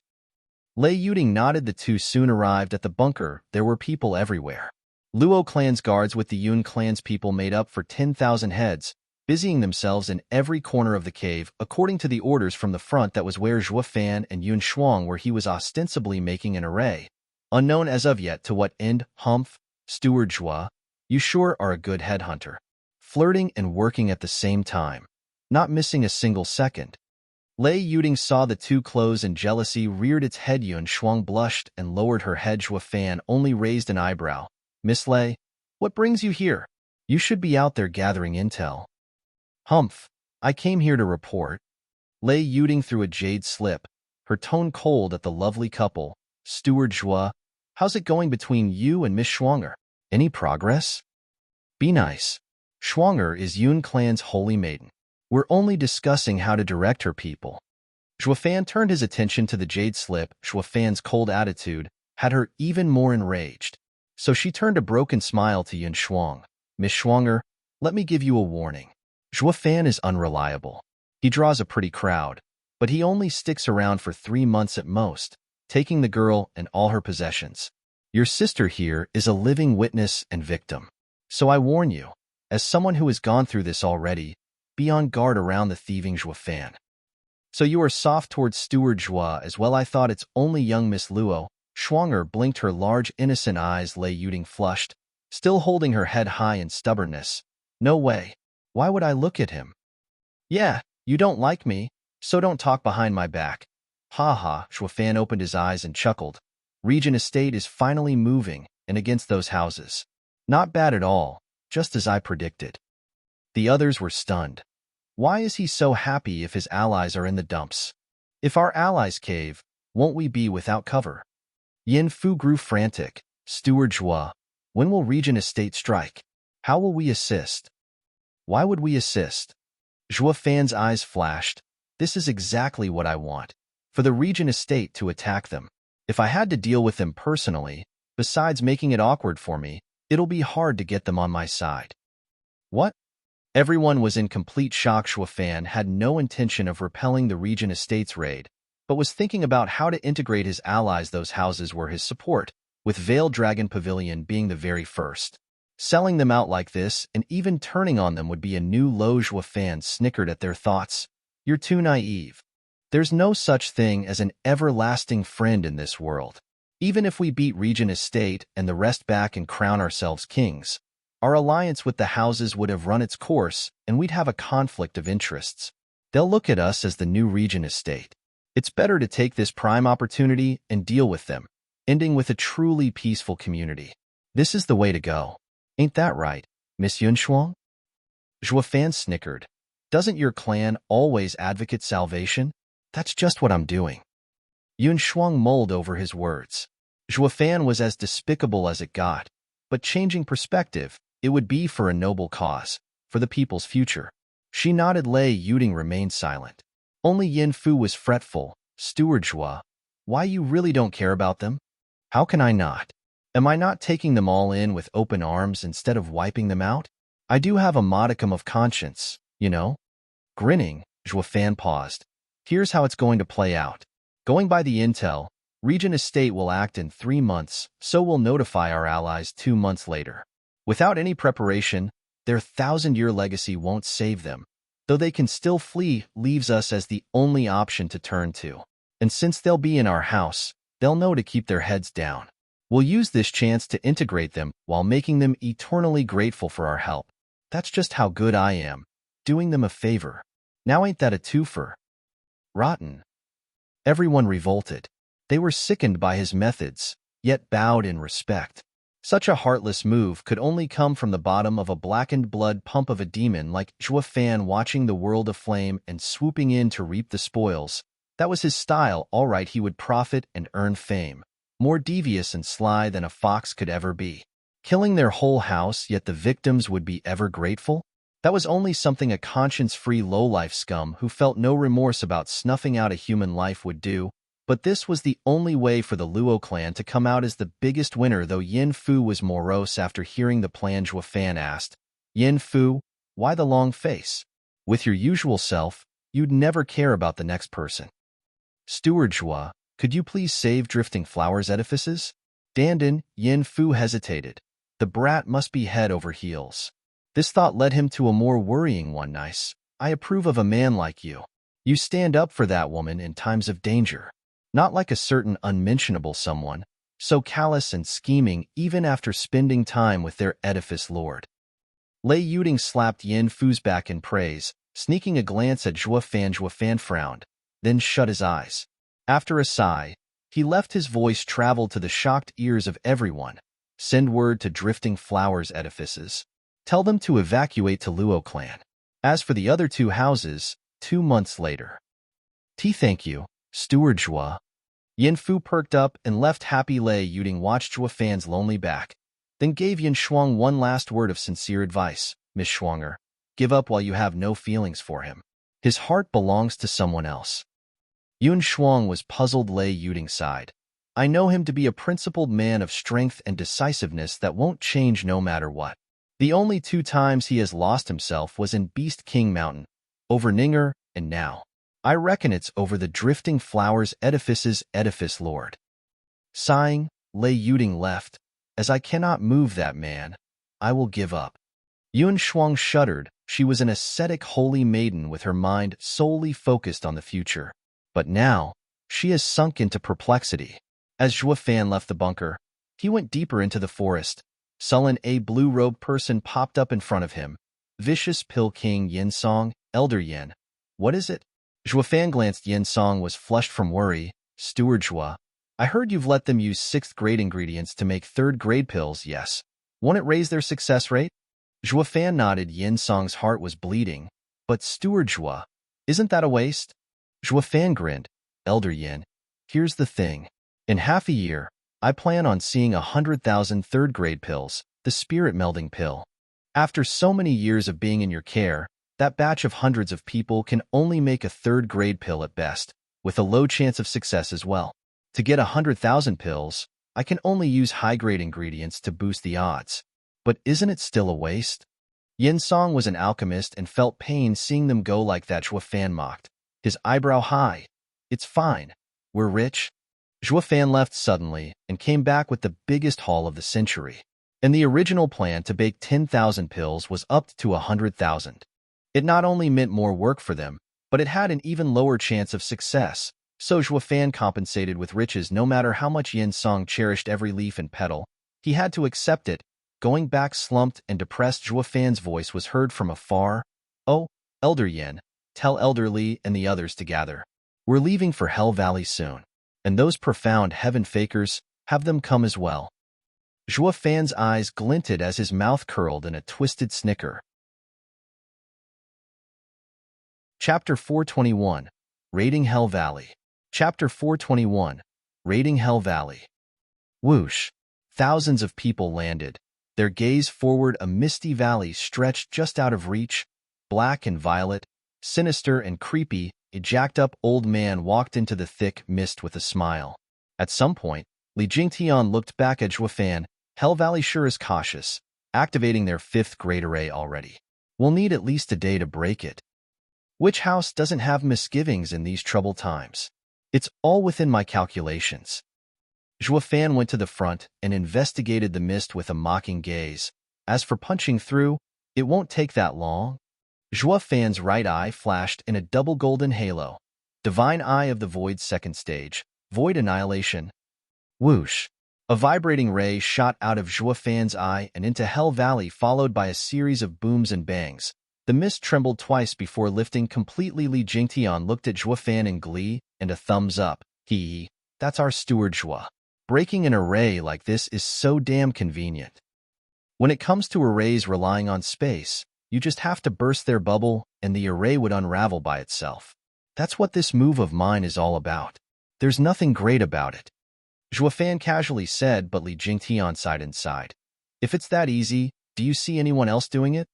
Lei Yuding nodded. The two soon arrived at the bunker. There were people everywhere. Luo clan's guards with the Yun clan's people made up for 10,000 heads, busying themselves in every corner of the cave, according to the orders from the front. That was where Zhuo Fan and Yun Shuang were. He was ostensibly making an array, unknown as of yet to what end. Humph, Steward Zhuo, you sure are a good headhunter. Flirting and working at the same time, not missing a single second. Lei Yuding saw the two close and jealousy reared its head. Yun Shuang blushed and lowered her head. Zhuo Fan only raised an eyebrow. Miss Lei, what brings you here? You should be out there gathering intel. Humph, I came here to report. Lei Yuding threw a jade slip, her tone cold at the lovely couple. Steward Zhuo, how's it going between you and Miss Schwanger? Any progress? Be nice. Schwanger is Yun clan's holy maiden. We're only discussing how to direct her people. Zhuo Fan turned his attention to the jade slip. Zhuo Fan's cold attitude had her even more enraged. So she turned a broken smile to Yun Shuang. Miss Schwanger, let me give you a warning. Zhuo Fan is unreliable. He draws a pretty crowd, but he only sticks around for 3 months at most, taking the girl and all her possessions. Your sister here is a living witness and victim. So I warn you, as someone who has gone through this already, be on guard around the thieving Zhuo Fan. So you are soft towards Steward Zhuo as well. I thought it's only young Miss Luo. Schwanger blinked her large innocent eyes. Lei Yuding flushed, still holding her head high in stubbornness. No way. Why would I look at him? Yeah, you don't like me, so don't talk behind my back. Ha ha. Zhuo Fan opened his eyes and chuckled. Regent Estate is finally moving, and against those houses. Not bad at all, just as I predicted. The others were stunned. Why is he so happy if his allies are in the dumps? If our allies cave, won't we be without cover? Yin Fu grew frantic. Steward Zhuo, when will Regent Estate strike? How will we assist? Why would we assist? Zhuo Fan's eyes flashed. This is exactly what I want. For the Regent Estate to attack them. If I had to deal with them personally, besides making it awkward for me, it'll be hard to get them on my side. What? Everyone was in complete shock. Zhuo Fan had no intention of repelling the Regent Estate's raid, but was thinking about how to integrate his allies. Those houses were his support, with Veiled Dragon Pavilion being the very first. Selling them out like this and even turning on them would be a new low. Zhuo Fan snickered at their thoughts. You're too naive. There's no such thing as an everlasting friend in this world. Even if we beat Regent Estate and the rest back and crown ourselves kings, our alliance with the houses would have run its course and we'd have a conflict of interests. They'll look at us as the new Regent Estate. It's better to take this prime opportunity and deal with them, ending with a truly peaceful community. This is the way to go. Ain't that right, Miss Yun Shuang? Zhuo Fan snickered. Doesn't your clan always advocate salvation? That's just what I'm doing. Yun Shuang mulled over his words. Zhuo Fan was as despicable as it got, but changing perspective, it would be for a noble cause, for the people's future. She nodded. Lei Yuding remained silent. Only Yin Fu was fretful. Steward Zhuo, why you really don't care about them? How can I not? Am I not taking them all in with open arms instead of wiping them out? I do have a modicum of conscience, you know? Grinning, Zhuo Fan paused. Here's how it's going to play out. Going by the intel, Regent Estate will act in 3 months, so we'll notify our allies 2 months later. Without any preparation, their 1,000-year legacy won't save them. Though they can still flee, leaves us as the only option to turn to. And since they'll be in our house, they'll know to keep their heads down. We'll use this chance to integrate them while making them eternally grateful for our help. That's just how good I am, doing them a favor. Now ain't that a twofer? Rotten. Everyone revolted. They were sickened by his methods, yet bowed in respect. Such a heartless move could only come from the bottom of a blackened blood pump of a demon like Zhuo Fan watching the world aflame and swooping in to reap the spoils. That was his style, all right, he would profit and earn fame. More devious and sly than a fox could ever be. Killing their whole house, yet the victims would be ever grateful? That was only something a conscience-free low-life scum who felt no remorse about snuffing out a human life would do. But this was the only way for the Luo clan to come out as the biggest winner, though Yin Fu was morose after hearing the plan. Zhuo Fan asked, "Yin Fu, why the long face? With your usual self, you'd never care about the next person." "Steward Zhuo, could you please save Drifting Flowers Edifices?" Dandan. Yin Fu hesitated. The brat must be head over heels. This thought led him to a more worrying one. "Nice. I approve of a man like you. You stand up for that woman in times of danger. Not like a certain unmentionable someone, so callous and scheming even after spending time with their edifice lord." Lei Yuding slapped Yin Fu's back in praise, sneaking a glance at Zhuo Fan. Zhuo Fan frowned, then shut his eyes. After a sigh, he left his voice travel to the shocked ears of everyone. "Send word to Drifting Flowers Edifices. Tell them to evacuate to Luo clan. As for the other 2 houses, 2 months later." Thank you, Steward Zhuo." Yin Fu perked up and left happy. Lei Yuding watched Zhuo Fan's lonely back, then gave Yin Shuang one last word of sincere advice. "Miss Shuanger, give up while you have no feelings for him. His heart belongs to someone else." Yun Shuang was puzzled. Lei Yuding sighed. "I know him to be a principled man of strength and decisiveness that won't change no matter what. The only 2 times he has lost himself was in Beast King Mountain, over Ninger, and now. I reckon it's over the Drifting Flowers Edifices edifice lord." Sighing, Lei Yuding left. "As I cannot move that man, I will give up." Yun Shuang shuddered. She was an ascetic holy maiden with her mind solely focused on the future. But now, she has sunk into perplexity. As Zhuo Fan left the bunker, he went deeper into the forest. Sullen, a blue-robed person popped up in front of him. "Vicious Pill King Yin Song, Elder Yin. What is it?" Zhuo Fan glanced. Yin Song was flushed from worry. "Steward Zhuo, I heard you've let them use 6th-grade ingredients to make 3rd-grade pills, yes? Won't it raise their success rate?" Zhuo Fan nodded. Yin Song's heart was bleeding. "But Steward Zhuo, isn't that a waste?" Zhuo Fan grinned. "Elder Yin, here's the thing. In half a year, I plan on seeing 100,000 3rd-grade pills, the spirit-melding pill. After so many years of being in your care, that batch of hundreds of people can only make a 3rd-grade pill at best, with a low chance of success as well. To get 100,000 pills, I can only use high-grade ingredients to boost the odds. But isn't it still a waste?" Yin Song was an alchemist and felt pain seeing them go like that. Zhuo Fan mocked, his eyebrow high. "It's fine. We're rich." Zhuo Fan left suddenly and came back with the biggest haul of the century. And the original plan to bake 10,000 pills was upped to 100,000. It not only meant more work for them, but it had an even lower chance of success. So Zhuo Fan compensated with riches. No matter how much Yin Song cherished every leaf and petal, he had to accept it. Going back slumped and depressed, Zhuo Fan's voice was heard from afar. "Oh, Elder Yin, tell Elder Li and the others to gather. We're leaving for Hell Valley soon. And those profound heaven fakers, have them come as well." Zhuo Fan's eyes glinted as his mouth curled in a twisted snicker. Chapter 421, Raiding Hell Valley. Chapter 421, Raiding Hell Valley. Whoosh! Thousands of people landed, their gaze forward. A misty valley stretched just out of reach, black and violet, sinister and creepy. A jacked-up old man walked into the thick mist with a smile. At some point, Li Jingtian looked back at Zhuo Fan. "Hell Valley sure is cautious, activating their 5th-grade array already. We'll need at least a day to break it. Which house doesn't have misgivings in these troubled times? It's all within my calculations." Zhuo Fan went to the front and investigated the mist with a mocking gaze. "As for punching through, it won't take that long." Zhuo Fan's right eye flashed in a double golden halo. Divine Eye of the Void's 2nd stage, Void Annihilation. Whoosh! A vibrating ray shot out of Zhuo Fan's eye and into Hell Valley, followed by a series of booms and bangs. The mist trembled twice before lifting completely. Li Jingtian looked at Zhuo Fan in glee and a thumbs up. "That's our Steward Zhuo. Breaking an array like this is so damn convenient. When it comes to arrays relying on space, you just have to burst their bubble and the array would unravel by itself. That's what this move of mine is all about. There's nothing great about it. Zhuo casually said, but Li Jingtian sighed inside. If it's that easy, do you see anyone else doing it?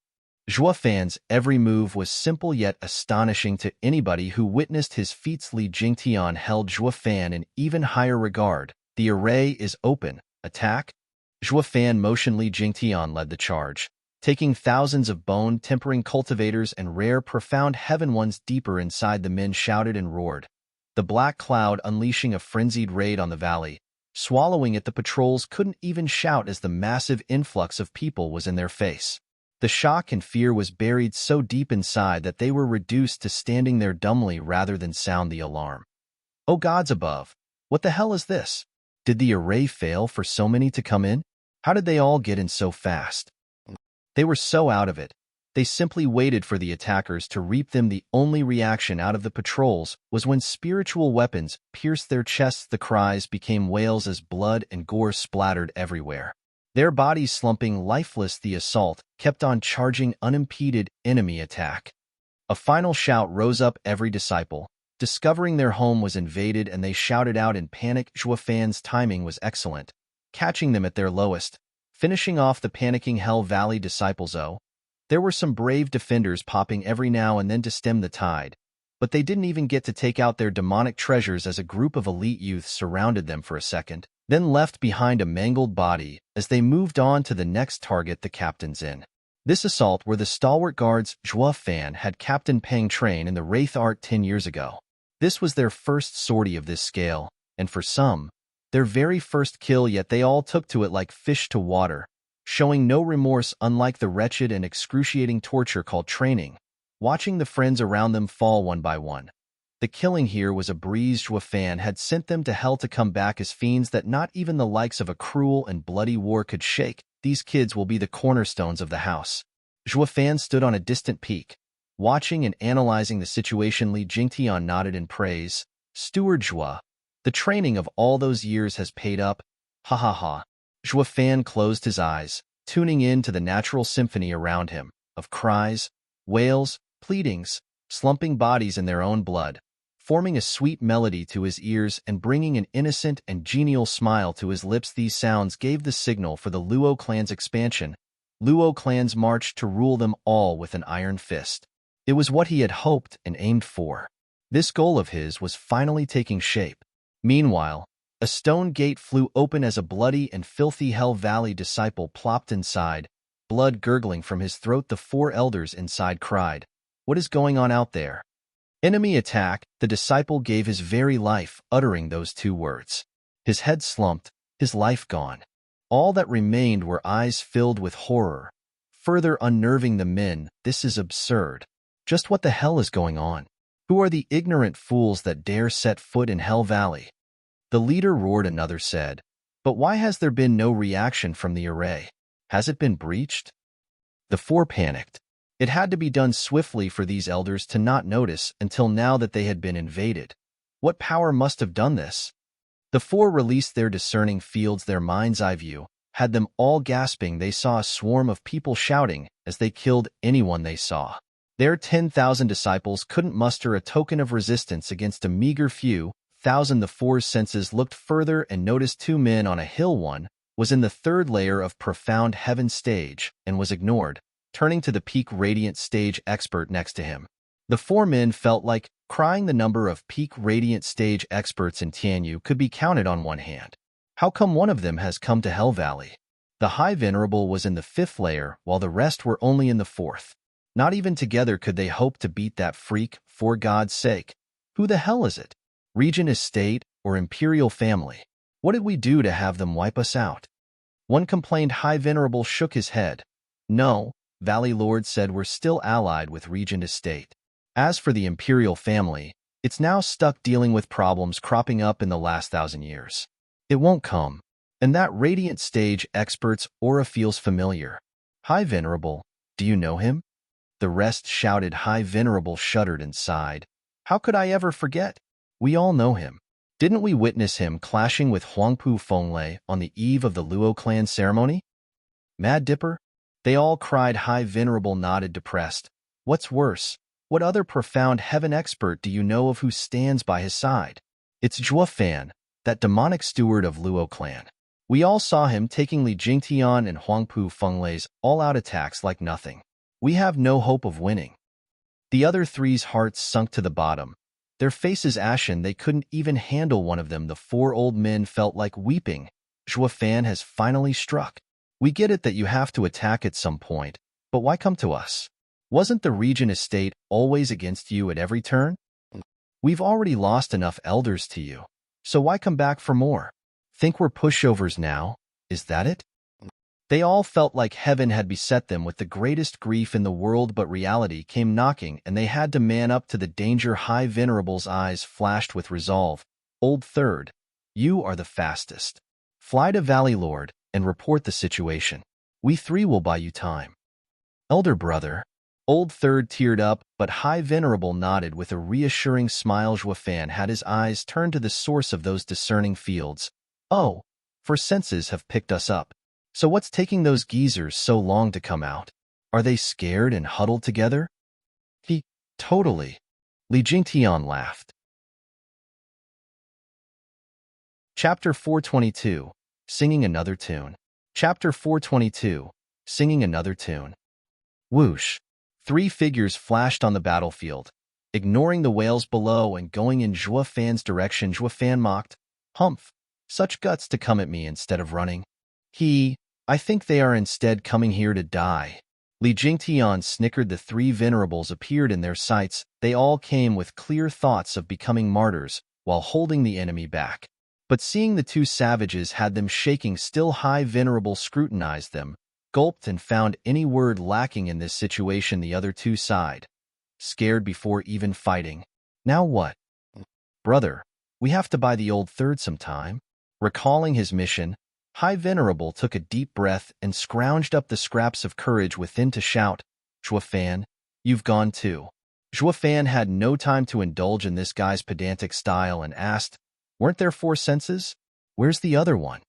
Zhuo every move was simple yet astonishing to anybody who witnessed his feats. Li Jingtian held Zhuo in even higher regard. The array is open. Attack? Zhuo motioned. Li Jingtian led the charge, taking thousands of bone-tempering cultivators and rare profound heaven ones deeper inside. The men shouted and roared, the black cloud unleashing a frenzied raid on the valley. Swallowing it, the patrols couldn't even shout as the massive influx of people was in their face. The shock and fear was buried so deep inside that they were reduced to standing there dumbly rather than sound the alarm. Oh gods above, what the hell is this? Did the array fail for so many to come in? How did they all get in so fast? They were so out of it. They simply waited for the attackers to reap them. The only reaction out of the patrols was when spiritual weapons pierced their chests. The cries became wails as blood and gore splattered everywhere. Their bodies slumping lifeless, the assault kept on charging unimpeded. Enemy attack. A final shout rose up. Every disciple, discovering their home was invaded, and they shouted out in panic. Zhuo timing was excellent, catching them at their lowest, finishing off the panicking Hell Valley disciples. There were some brave defenders popping every now and then to stem the tide, but they didn't even get to take out their demonic treasures as a group of elite youths surrounded them for a second, then left behind a mangled body as they moved on to the next target. The captains in this assault were the stalwart guards Zhuo had Captain Peng train in the Wraith Art 10 years ago. This was their first sortie of this scale, and for some, their very first kill, yet they all took to it like fish to water, showing no remorse. Unlike the wretched and excruciating torture called training, watching the friends around them fall one by one. The killing here was a breeze. Zhuo had sent them to hell to come back as fiends that not even the likes of a cruel and bloody war could shake. These kids will be the cornerstones of the house. Zhuo stood on a distant peak, watching and analyzing the situation. Li Jingtian nodded in praise. Steward Zhuo, the training of all those years has paid up. Ha ha ha. Zhuo closed his eyes, tuning in to the natural symphony around him, of cries, wails, pleadings, slumping bodies in their own blood, forming a sweet melody to his ears and bringing an innocent and genial smile to his lips. These sounds gave the signal for the Luo clan's expansion. Luo clan's march to rule them all with an iron fist. It was what he had hoped and aimed for. This goal of his was finally taking shape. Meanwhile, a stone gate flew open as a bloody and filthy Hell Valley disciple plopped inside, blood gurgling from his throat. The 4 elders inside cried, "What is going on out there?" Enemy attack. The disciple gave his very life uttering those 2 words. His head slumped, his life gone. All that remained were eyes filled with horror, further unnerving the men. This is absurd. Just what the hell is going on? Who are the ignorant fools that dare set foot in Hell Valley? The leader roared. Another said, "But why has there been no reaction from the array? Has it been breached?" The 4 panicked. It had to be done swiftly for these elders to not notice until now that they had been invaded. What power must have done this? The 4 released their discerning fields. Their mind's eye view had them all gasping. They saw a swarm of people shouting as they killed anyone they saw. Their 10,000 disciples couldn't muster a token of resistance against a meager few thousand. The 4's senses looked further and noticed 2 men on a hill. One was in the 3rd layer of profound heaven stage and was ignored, turning to the peak radiant stage expert next to him. The 4 men felt like crying. The number of peak radiant stage experts in Tianyu could be counted on one hand. How come one of them has come to Hell Valley? The High Venerable was in the 5th layer, while the rest were only in the 4th. Not even together could they hope to beat that freak. For God's sake, who the hell is it? Regent estate or imperial family? What did we do to have them wipe us out? One complained. High Venerable shook his head. No, Valley Lord said, we're still allied with Regent estate. As for the imperial family, it's now stuck dealing with problems cropping up in the last 1,000 years. It won't come. And that radiant stage expert's aura feels familiar. High Venerable, do you know him? The rest shouted. High Venerable shuddered and sighed. How could I ever forget? We all know him. Didn't we witness him clashing with Huangpu Fenglei on the eve of the Luo clan ceremony? Mad Dipper? They all cried. High Venerable nodded depressed. What's worse? What other profound heaven expert do you know of who stands by his side? It's Zhuo Fan, that demonic steward of Luo clan. We all saw him taking Li Jingtian and Huangpu Fenglei's all-out attacks like nothing. We have no hope of winning. The other three's hearts sunk to the bottom. Their faces ashen, they couldn't even handle one of them. The four old men felt like weeping. Zhuo Fan has finally struck. We get it that you have to attack at some point, but why come to us? Wasn't the Regent estate always against you at every turn? We've already lost enough elders to you, so why come back for more? Think we're pushovers now? Is that it? They all felt like heaven had beset them with the greatest grief in the world, but reality came knocking and they had to man up to the danger. High Venerable's eyes flashed with resolve. Old Third, you are the fastest. Fly to Valley Lord and report the situation. We three will buy you time. Elder brother. Old Third teared up, but High Venerable nodded with a reassuring smile. Zhuo Fan had his eyes turned to the source of those discerning fields. Oh, for senses have picked us up. So what's taking those geezers so long to come out? Are they scared and huddled together? Totally. Li Jingtian laughed. Chapter 422, Singing Another Tune. Chapter 422, Singing Another Tune. Whoosh. Three figures flashed on the battlefield, ignoring the whales below and going in Zhuo Fan's direction. Zhuo Fan mocked. Humph. Such guts to come at me instead of running. I think they are instead coming here to die. Li Jingtian snickered. The three venerables appeared in their sights. They all came with clear thoughts of becoming martyrs while holding the enemy back. But seeing the two savages had them shaking still. High Venerable scrutinized them, gulped and found any word lacking in this situation. The other two sighed, scared before even fighting. Now what? Brother, we have to buy the Old Third some time. Recalling his mission, High Venerable took a deep breath and scrounged up the scraps of courage within to shout, Zhuo Fan, you've gone too. Zhuo Fan had no time to indulge in this guy's pedantic style and asked, weren't there four senses? Where's the other one?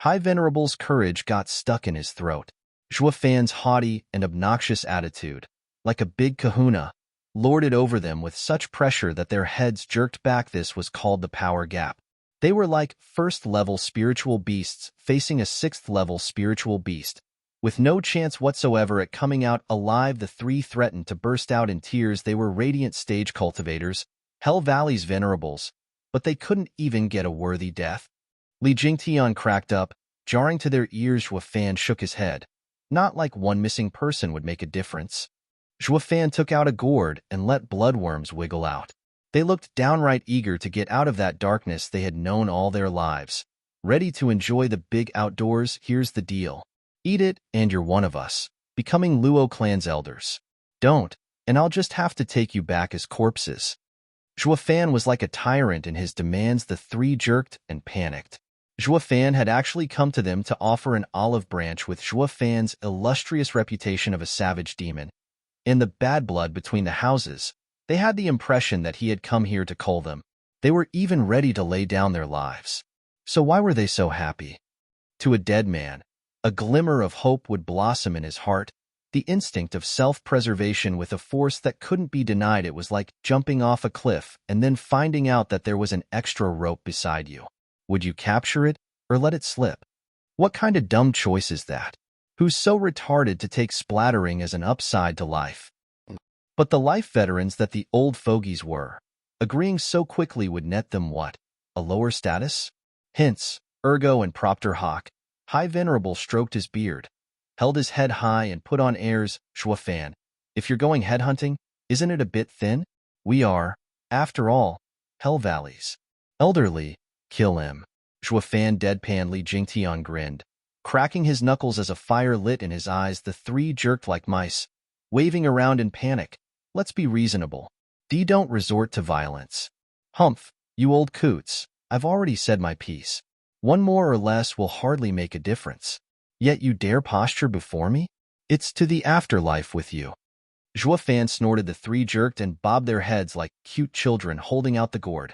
High Venerable's courage got stuck in his throat. Zhuo Fan's haughty and obnoxious attitude, like a big kahuna, lorded over them with such pressure that their heads jerked back. This was called the power gap. They were like first-level spiritual beasts facing a sixth-level spiritual beast. With no chance whatsoever at coming out alive, the three threatened to burst out in tears. They were radiant stage cultivators, Hell Valley's venerables, but they couldn't even get a worthy death. Li Jingtian cracked up, jarring to their ears. Zhuo Fan shook his head. Not like one missing person would make a difference. Zhuo Fan took out a gourd and let bloodworms wiggle out. They looked downright eager to get out of that darkness they had known all their lives. Ready to enjoy the big outdoors. Here's the deal. Eat it, and you're one of us, becoming Luo clan's elders. Don't, and I'll just have to take you back as corpses. Zhuo Fan was like a tyrant in his demands. The three jerked and panicked. Zhuo Fan had actually come to them to offer an olive branch. With Zhuo Fan's illustrious reputation of a savage demon and the bad blood between the houses, they had the impression that he had come here to cull them. They were even ready to lay down their lives. So why were they so happy? To a dead man, a glimmer of hope would blossom in his heart, the instinct of self-preservation with a force that couldn't be denied. It was like jumping off a cliff and then finding out that there was an extra rope beside you. Would you capture it or let it slip? What kind of dumb choice is that? Who's so retarded to take splattering as an upside to life? But the life veterans that the old fogies were, agreeing so quickly would net them what? A lower status? Hints, ergo and propter hoc. High Venerable stroked his beard, held his head high and put on airs. Zhuo Fan, if you're going headhunting, isn't it a bit thin? We are, after all, Hell Valleys. Elderly, kill him. Zhuo Fan deadpan. Li Jingtian grinned, cracking his knuckles as a fire lit in his eyes. The three jerked like mice, waving around in panic. Let's be reasonable. Don't resort to violence. Humph, you old coots, I've already said my piece. One more or less will hardly make a difference. Yet you dare posture before me? It's to the afterlife with you. Zhuo Fan snorted. The three jerked and bobbed their heads like cute children holding out the gourd.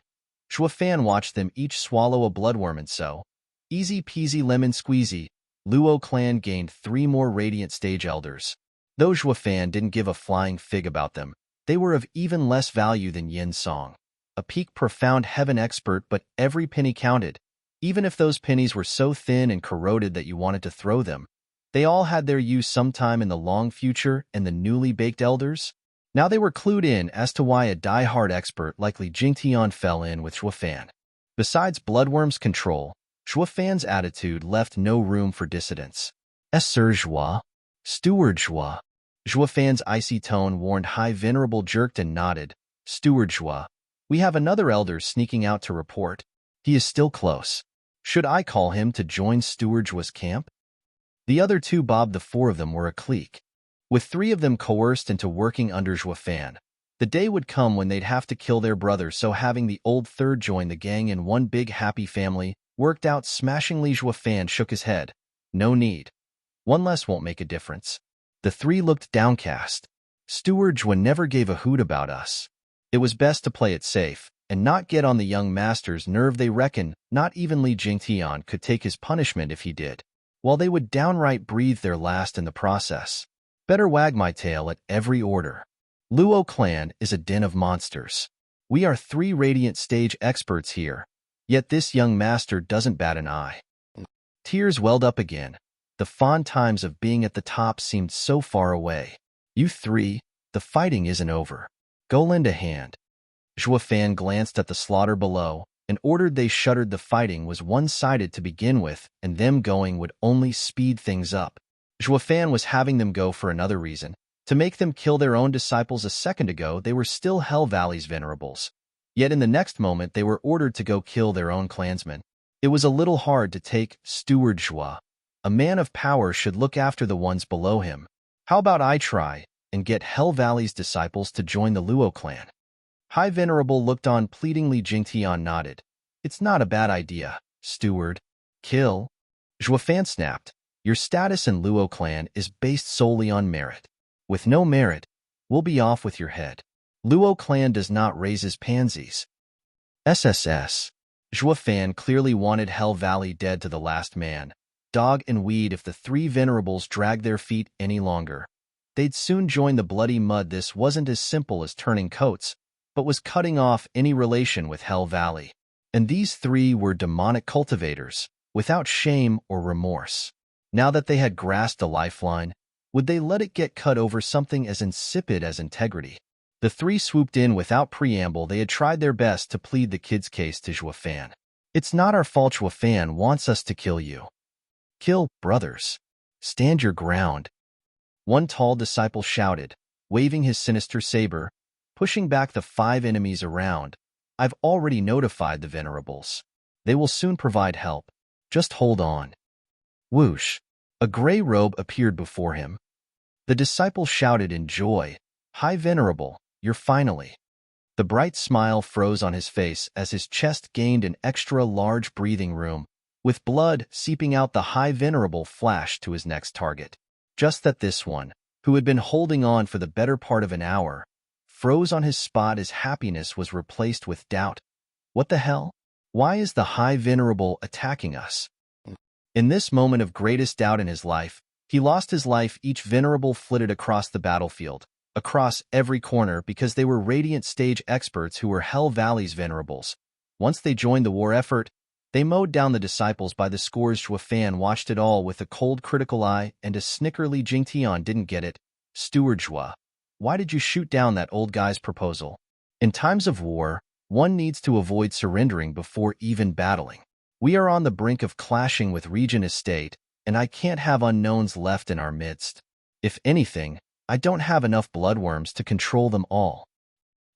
Zhuo Fan watched them each swallow a bloodworm, and so, easy peasy lemon squeezy, Luo clan gained 3 more Radiant Stage Elders. Though Zhuo Fan didn't give a flying fig about them, they were of even less value than Yin Song, a peak profound heaven expert, but every penny counted. Even if those pennies were so thin and corroded that you wanted to throw them, they all had their use sometime in the long future, and the newly baked elders? Now they were clued in as to why a die-hard expert like Li Jingtian fell in with Zhuo Fan. Besides Bloodworm's control, Zhuo Fan's attitude left no room for dissidence. Sir Zhuo, Steward Zhuo. Zhuo Fan's icy tone warned High Venerable jerked and nodded. Steward Zhuo, we have another elder sneaking out to report. He is still close. Should I call him to join Steward Zhuo's camp? The other 2 bobbed. The 4 of them were a clique, with 3 of them coerced into working under Zhuo Fan. The day would come when they'd have to kill their brother, so having the old third join the gang in one big happy family worked out smashingly. Zhuo Fan shook his head. No need. 1 less won't make a difference. The 3 looked downcast. Steward Zhuo never gave a hoot about us. It was best to play it safe and not get on the young master's nerve. They reckon not even Li Jingtian could take his punishment if he did, while they would downright breathe their last in the process. Better wag my tail at every order. Luo clan is a den of monsters. We are 3 Radiant Stage experts here, yet this young master doesn't bat an eye. Tears welled up again. The fond times of being at the top seemed so far away. You 3, the fighting isn't over. Go lend a hand. Zhuo Fan glanced at the slaughter below and ordered they shuttered. The fighting was one-sided to begin with, and them going would only speed things up. Zhuo Fan was having them go for another reason, to make them kill their own disciples. A second ago, they were still Hell Valley's Venerables. Yet in the next moment, they were ordered to go kill their own clansmen. It was a little hard to take. Steward Zhuo, a man of power, should look after the ones below him. How about I try and get Hell Valley's disciples to join the Luo clan? High Venerable looked on pleadingly. Jingtian nodded. It's not a bad idea, Steward. Kill. Zhuo Fan snapped. Your status in Luo clan is based solely on merit. With no merit, we'll be off with your head. Luo clan does not raises pansies. SSS. Zhuo Fan clearly wanted Hell Valley dead to the last man, dog and weed. If the 3 Venerables dragged their feet any longer, they'd soon join the bloody mud. This wasn't as simple as turning coats, but was cutting off any relation with Hell Valley. And these 3 were demonic cultivators, without shame or remorse. Now that they had grasped a lifeline, would they let it get cut over something as insipid as integrity? The 3 swooped in without preamble. They had tried their best to plead the kid's case to Zhuo Fan. It's not our fault. Zhuo Fan wants us to kill you. Kill, brothers. Stand your ground. One tall disciple shouted, waving his sinister saber, pushing back the 5 enemies around. I've already notified the Venerables. They will soon provide help. Just hold on. Whoosh. A gray robe appeared before him. The disciple shouted in joy, High Venerable, you're finally. The bright smile froze on his face as his chest gained an extra large breathing room, with blood seeping out. The High Venerable flashed to his next target. Just that this one, who had been holding on for the better part of an hour, froze on his spot as happiness was replaced with doubt. What the hell? Why is the High Venerable attacking us? In this moment of greatest doubt in his life, he lost his life. Each Venerable flitted across the battlefield, across every corner, because they were Radiant Stage experts who were Hell Valley's Venerables. Once they joined the war effort, they mowed down the disciples by the scores. Zhuo Fan watched it all with a cold critical eye and a snicker. Li Jingtian didn't get it. Steward Zhuo, why did you shoot down that old guy's proposal? In times of war, one needs to avoid surrendering before even battling. We are on the brink of clashing with Regent Estate, and I can't have unknowns left in our midst. If anything, I don't have enough bloodworms to control them all.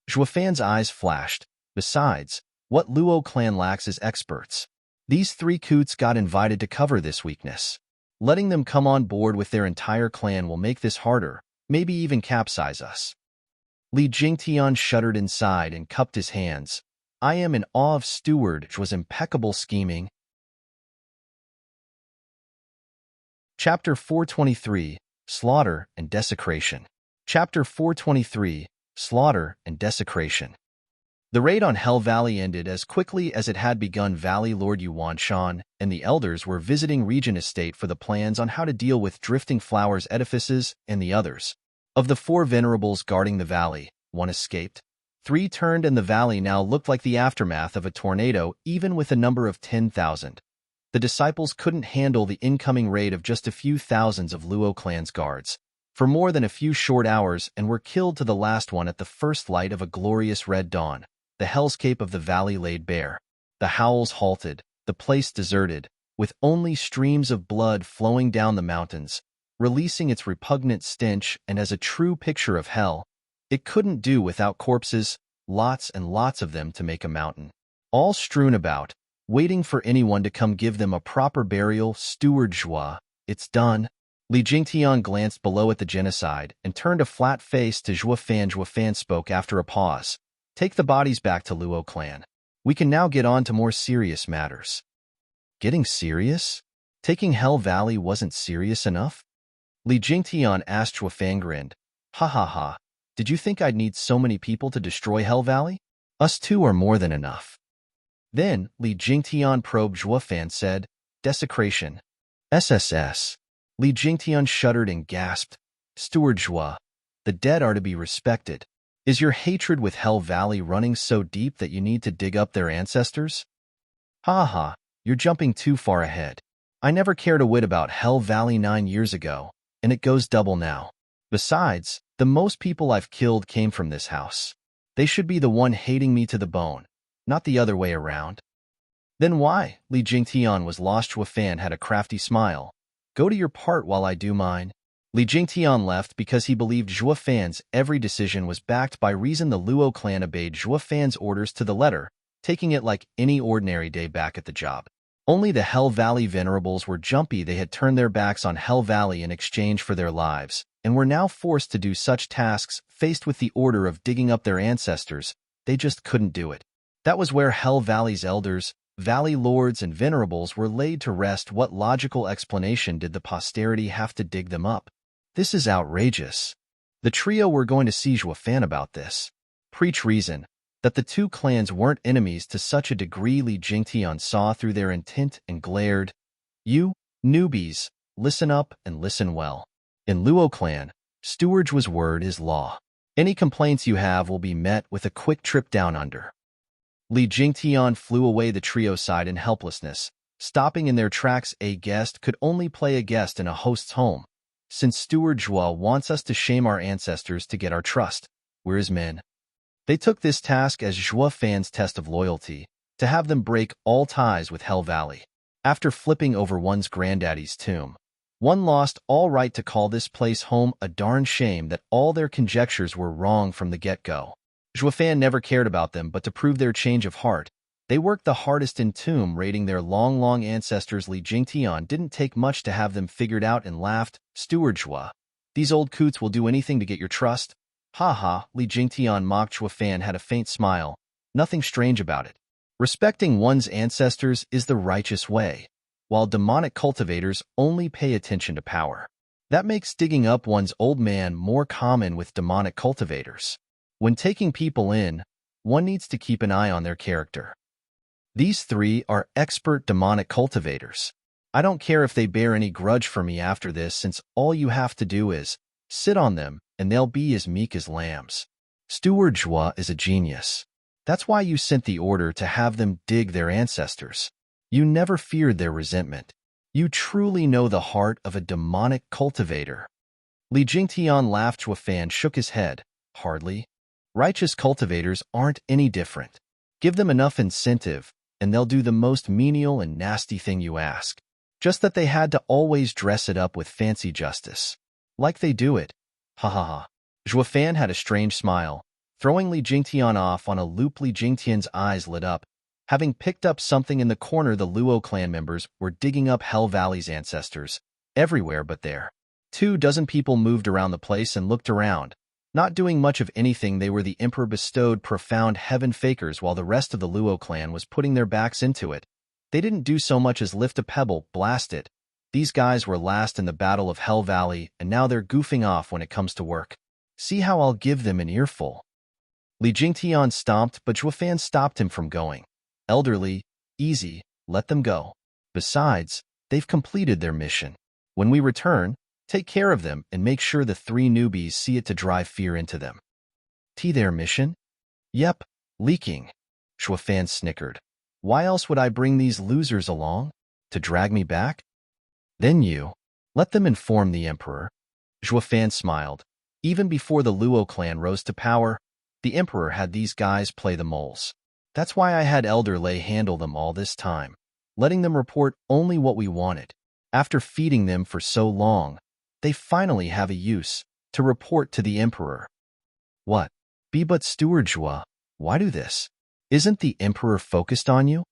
Zhuo Fan's eyes flashed. Besides, what Luo clan lacks is experts. These 3 coots got invited to cover this weakness. Letting them come on board with their entire clan will make this harder, maybe even capsize us. Li Jingtian shuddered inside and cupped his hands. I am in awe of Steward Zhuo's impeccable scheming. Chapter 423, Slaughter and Desecration. Chapter 423, Slaughter and Desecration. The raid on Hell Valley ended as quickly as it had begun. Valley Lord Yuan Shan and the elders were visiting Regent Estate for the plans on how to deal with Drifting Flowers, Edifices, and the others. Of the 4 Venerables guarding the valley, 1 escaped. 3 turned, and the valley now looked like the aftermath of a tornado, even with a number of 10,000. The disciples couldn't handle the incoming raid of just a few thousands of Luo clan's guards for more than a few short hours, and were killed to the last one at the first light of a glorious red dawn. The hellscape of the valley laid bare. The howls halted, the place deserted, with only streams of blood flowing down the mountains, releasing its repugnant stench, and as a true picture of hell, it couldn't do without corpses, lots and lots of them to make a mountain. All strewn about, waiting for anyone to come give them a proper burial. Steward Zhuo, it's done. Li Jingtian glanced below at the genocide and turned a flat face to Zhuo Fan. Zhuo Fan spoke after a pause. Take the bodies back to Luo clan. We can now get on to more serious matters. Getting serious? Taking Hell Valley wasn't serious enough? Li Jingtian asked. Zhuo Fan grinned. Ha ha ha. Did you think I'd need so many people to destroy Hell Valley? Us 2 are more than enough. Then, Li Jingtian probed. Zhuo Fan said, Desecration. SSS. Li Jingtian shuddered and gasped. Steward Zhuo, the dead are to be respected. Is your hatred with Hell Valley running so deep that you need to dig up their ancestors? Ha ha, you're jumping too far ahead. I never cared a whit about Hell Valley 9 years ago, and it goes double now. Besides, the most people I've killed came from this house. They should be the one hating me to the bone, not the other way around. Then why? Li Jingtian was lost. Zhuo Fan had a crafty smile. Go to your part while I do mine. Li Jingtian left because he believed Zhuo Fan's every decision was backed by reason. The Luo clan obeyed Zhuo Fan's orders to the letter, taking it like any ordinary day back at the job. Only the Hell Valley Venerables were jumpy. They had turned their backs on Hell Valley in exchange for their lives, and were now forced to do such tasks. Faced with the order of digging up their ancestors, they just couldn't do it. That was where Hell Valley's elders, Valley Lords, and Venerables were laid to rest. What logical explanation did the posterity have to dig them up? This is outrageous. The trio were going to see Zhuo Fan about this. Preach reason, that the 2 clans weren't enemies to such a degree. Li Jingtian saw through their intent and glared. You, newbies, listen up and listen well. In Luo clan, Steward's word is law. Any complaints you have will be met with a quick trip down under. Li Jingtian flew away. The trio sighed in helplessness, stopping in their tracks. A guest could only play a guest in a host's home. Since Steward Zhuo wants us to shame our ancestors to get our trust, we're his men. They took this task as Zhuo Fan's test of loyalty, to have them break all ties with Hell Valley. After flipping over one's granddaddy's tomb, one lost all right to call this place home. A darn shame that all their conjectures were wrong from the get-go. Zhuo Fan never cared about them, but to prove their change of heart, they worked the hardest in tomb raiding their long ancestors. Li Jingtian didn't take much to have them figured out and laughed. Steward Zhuo, these old coots will do anything to get your trust. Ha ha, Li Jingtian mocked. Zhuo Fan had a faint smile. Nothing strange about it. Respecting one's ancestors is the righteous way, while demonic cultivators only pay attention to power. That makes digging up one's old man more common with demonic cultivators. When taking people in, one needs to keep an eye on their character. These 3 are expert demonic cultivators. I don't care if they bear any grudge for me after this, since all you have to do is sit on them, and they'll be as meek as lambs. Steward Zhuo is a genius. That's why you sent the order to have them dig their ancestors. You never feared their resentment. You truly know the heart of a demonic cultivator. Li Jingtian laughed. Zhuo Fan shook his head. Hardly. Righteous cultivators aren't any different. Give them enough incentive, and they'll do the most menial and nasty thing you ask. Just that they had to always dress it up with fancy justice. Like they do it. Ha ha ha. Zhuo Fan had a strange smile, throwing Li Jingtian off on a loop. Li Jingtian's eyes lit up. Having picked up something in the corner, the Luo clan members were digging up Hell Valley's ancestors, everywhere but there. 24 people moved around the place and looked around, not doing much of anything. They were the Emperor-bestowed profound heaven fakers, while the rest of the Luo clan was putting their backs into it. They didn't do so much as lift a pebble. Blast it. These guys were last in the Battle of Hell Valley, and now they're goofing off when it comes to work. See how I'll give them an earful. Li Jingtian stomped, but Zhuo stopped him from going. Elderly, easy, let them go. Besides, they've completed their mission. When we return, take care of them and make sure the 3 newbies see it to drive fear into them. Their mission? Yep, leaking. Zhuo snickered. Why else would I bring these losers along? To drag me back? Then you. Let them inform the emperor. Zhuo smiled. Even before the Luo clan rose to power, the emperor had these guys play the moles. That's why I had Elder Lei handle them all this time, letting them report only what we wanted. After feeding them for so long, they finally have a use to report to the emperor. What? Be but Steward Zhuo. Why do this? Isn't the emperor focused on you?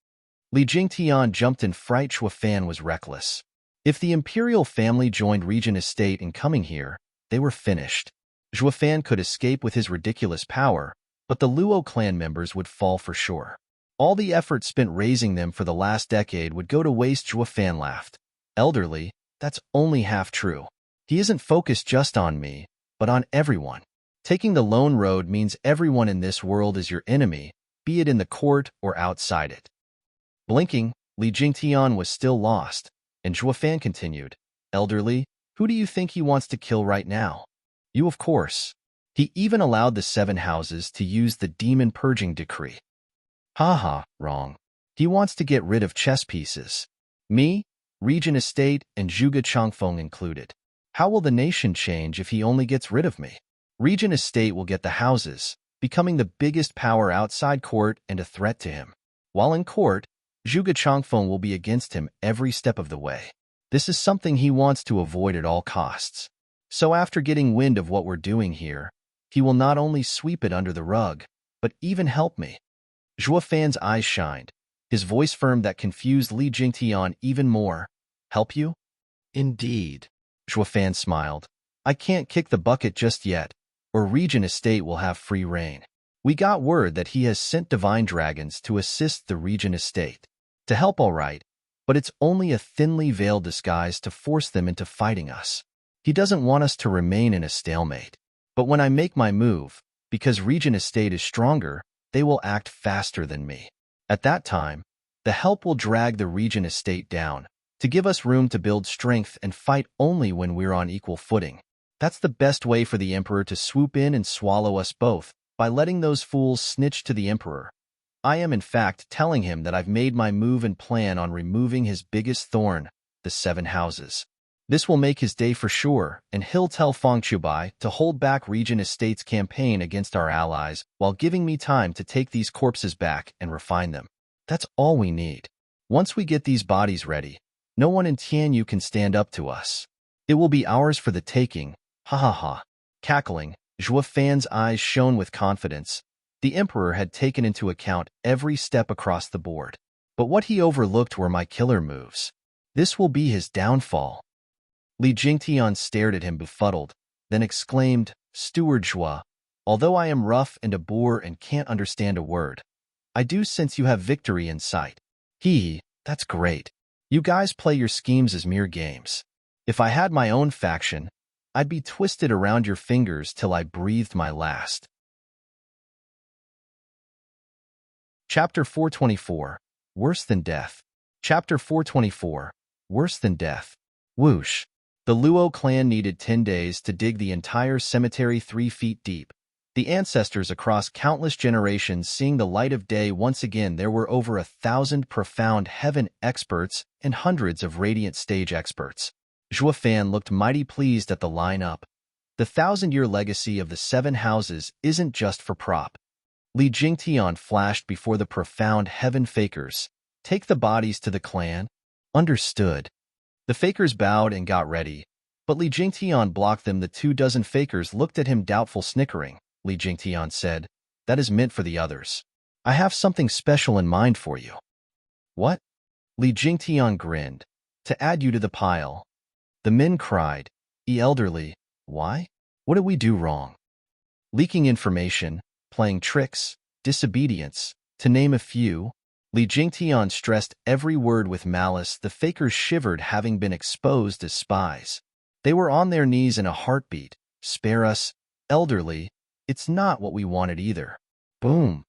Li Jingtian jumped in fright. Zhuo was reckless. If the imperial family joined Regent Estate in coming here, they were finished. Zhuo could escape with his ridiculous power, but the Luo clan members would fall for sure. All the effort spent raising them for the last decade would go to waste. Zhuo laughed. Elderly, that's only half true. He isn't focused just on me, but on everyone. Taking the lone road means everyone in this world is your enemy, be it in the court or outside it. Blinking, Li Jingtian was still lost, and Zhuo continued. Elderly, who do you think he wants to kill right now? You, of course. He even allowed the 7 houses to use the demon purging decree. Haha, wrong. He wants to get rid of chess pieces. Me, Regent Estate, and Zhuge Changfeng included. How will the nation change if he only gets rid of me? Regent Estate will get the houses, becoming the biggest power outside court and a threat to him. While in court, Zhuge Changfeng will be against him every step of the way. This is something he wants to avoid at all costs. So after getting wind of what we're doing here, he will not only sweep it under the rug, but even help me. Zhuo eyes shined, his voice firm that confused Li Jingtian even more. Help you? Indeed. Zhuo smiled. I can't kick the bucket just yet, or Regent Estate will have free reign. We got word that he has sent divine dragons to assist the Regent Estate. To help all right, but it's only a thinly veiled disguise to force them into fighting us. He doesn't want us to remain in a stalemate. But when I make my move, because Regent Estate is stronger, they will act faster than me. At that time, the help will drag the Regent Estate down, to give us room to build strength and fight only when we're on equal footing. That's the best way for the Emperor to swoop in and swallow us both, by letting those fools snitch to the Emperor. I am in fact telling him that I've made my move and plan on removing his biggest thorn, the 7 houses. This will make his day for sure, and he'll tell Feng Chubai to hold back Regent Estate's campaign against our allies while giving me time to take these corpses back and refine them. That's all we need. Once we get these bodies ready, no one in Tianyu can stand up to us. It will be ours for the taking. Ha ha ha. Cackling, Zhuo eyes shone with confidence. The Emperor had taken into account every step across the board. But what he overlooked were my killer moves. This will be his downfall. Li Jingtian stared at him befuddled, then exclaimed, Steward Zhuo, although I am rough and a boor and can't understand a word, I do sense you have victory in sight. That's great. You guys play your schemes as mere games. If I had my own faction, I'd be twisted around your fingers till I breathed my last. Chapter 424, Worse Than Death. Chapter 424, Worse Than Death. Whoosh. The Luo clan needed 10 days to dig the entire cemetery 3 feet deep. The ancestors across countless generations seeing the light of day once again. There were over 1,000 profound heaven experts and hundreds of radiant stage experts. Zhuo looked mighty pleased at the lineup. The 1,000-year legacy of the 7 houses isn't just for prop. Li Jingtian flashed before the profound heaven fakers. Take the bodies to the clan. Understood. The fakers bowed and got ready, but Li Jingtian blocked them. The 24 fakers looked at him doubtful, snickering. Li Jingtian said, that is meant for the others. I have something special in mind for you. What? Li Jingtian grinned. To add you to the pile. The men cried, elderly, why? What did we do wrong? Leaking information, playing tricks, disobedience, to name a few. Li Jingtian stressed every word with malice. The fakers shivered, having been exposed as spies. They were on their knees in a heartbeat. Spare us, elderly. It's not what we wanted either. Boom!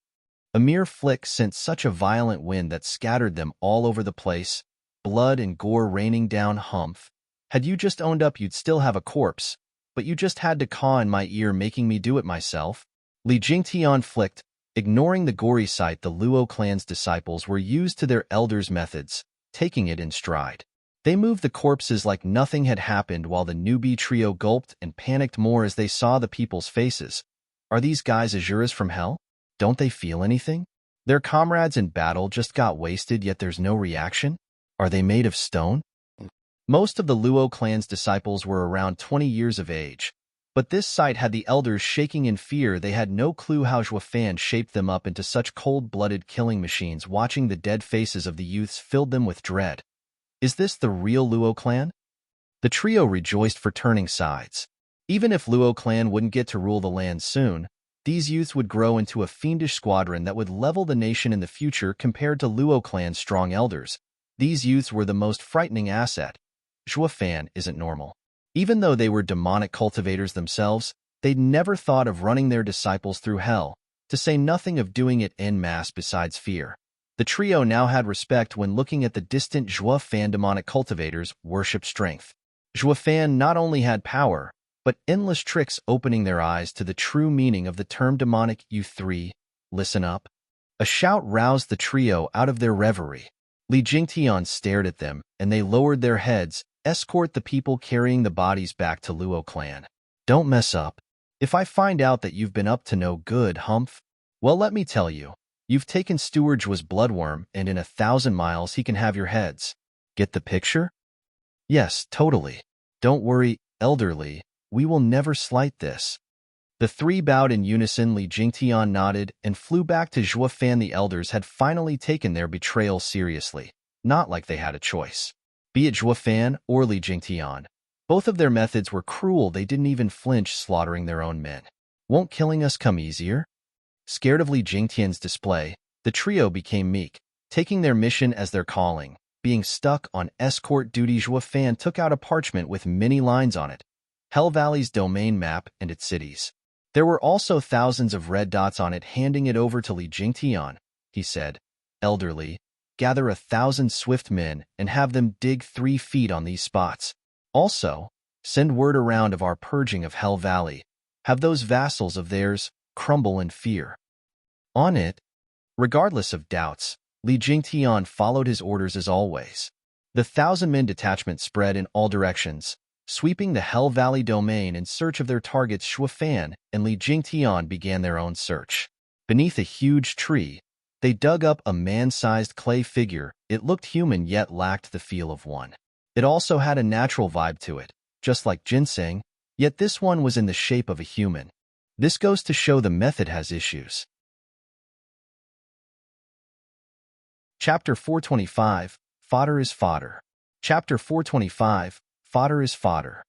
A mere flick sent such a violent wind that scattered them all over the place, blood and gore raining down. Humph. Had you just owned up, you'd still have a corpse, but you just had to caw in my ear, making me do it myself. Li Jingtian flicked, ignoring the gory sight. The Luo clan's disciples were used to their elders' methods, taking it in stride. They moved the corpses like nothing had happened, while the newbie trio gulped and panicked more as they saw the people's faces. Are these guys Azuras from hell? Don't they feel anything? Their comrades in battle just got wasted, yet there's no reaction? Are they made of stone? Most of the Luo clan's disciples were around 20 years of age, but this sight had the elders shaking in fear. They had no clue how Zhuo Fan shaped them up into such cold-blooded killing machines. Watching the dead faces of the youths filled them with dread. Is this the real Luo clan? The trio rejoiced for turning sides. Even if Luo clan wouldn't get to rule the land soon, these youths would grow into a fiendish squadron that would level the nation in the future. Compared to Luo clan's strong elders, these youths were the most frightening asset. Zhuo Fan isn't normal. Even though they were demonic cultivators themselves, they'd never thought of running their disciples through hell, to say nothing of doing it en masse. Besides fear, the trio now had respect when looking at the distant Zhuo Fan. Demonic cultivators worshipped strength. Zhuo Fan not only had power, but endless tricks, opening their eyes to the true meaning of the term demonic. You three, listen up. A shout roused the trio out of their reverie. Li Jingtian stared at them, and they lowered their heads. Escort the people carrying the bodies back to Luo clan. Don't mess up. If I find out that you've been up to no good, Humph, well, let me tell you, you've taken Steward Zhuo's bloodworm, and in 1,000 miles he can have your heads. Get the picture? Yes, totally. Don't worry, elderly. We will never slight this. The three bowed in unison. Li Jingtian nodded and flew back to Zhuo Fan. The elders had finally taken their betrayal seriously, not like they had a choice. Be it Zhuo Fan or Li Jingtian, both of their methods were cruel. They didn't even flinch, slaughtering their own men. Won't killing us come easier? Scared of Li Jingtian's display, the trio became meek, taking their mission as their calling. Being stuck on escort duty, Zhuo Fan took out a parchment with many lines on it, Hell Valley's domain map and its cities. There were also thousands of red dots on it. Handing it over to Li Jingtian, he said, elderly, gather 1,000 swift men and have them dig 3 feet on these spots. Also, send word around of our purging of Hell Valley. Have those vassals of theirs crumble in fear. On it, regardless of doubts, Li Jingtian followed his orders as always. The 1,000-man detachment spread in all directions, sweeping the Hell Valley domain in search of their targets. Zhuo Fan and Li Jingtian began their own search. Beneath a huge tree, they dug up a man-sized clay figure. It looked human yet lacked the feel of one. It also had a natural vibe to it, just like ginseng, yet this one was in the shape of a human. This goes to show the method has issues. Chapter 425, Fodder is Fodder. Chapter 425, Fodder is Fodder.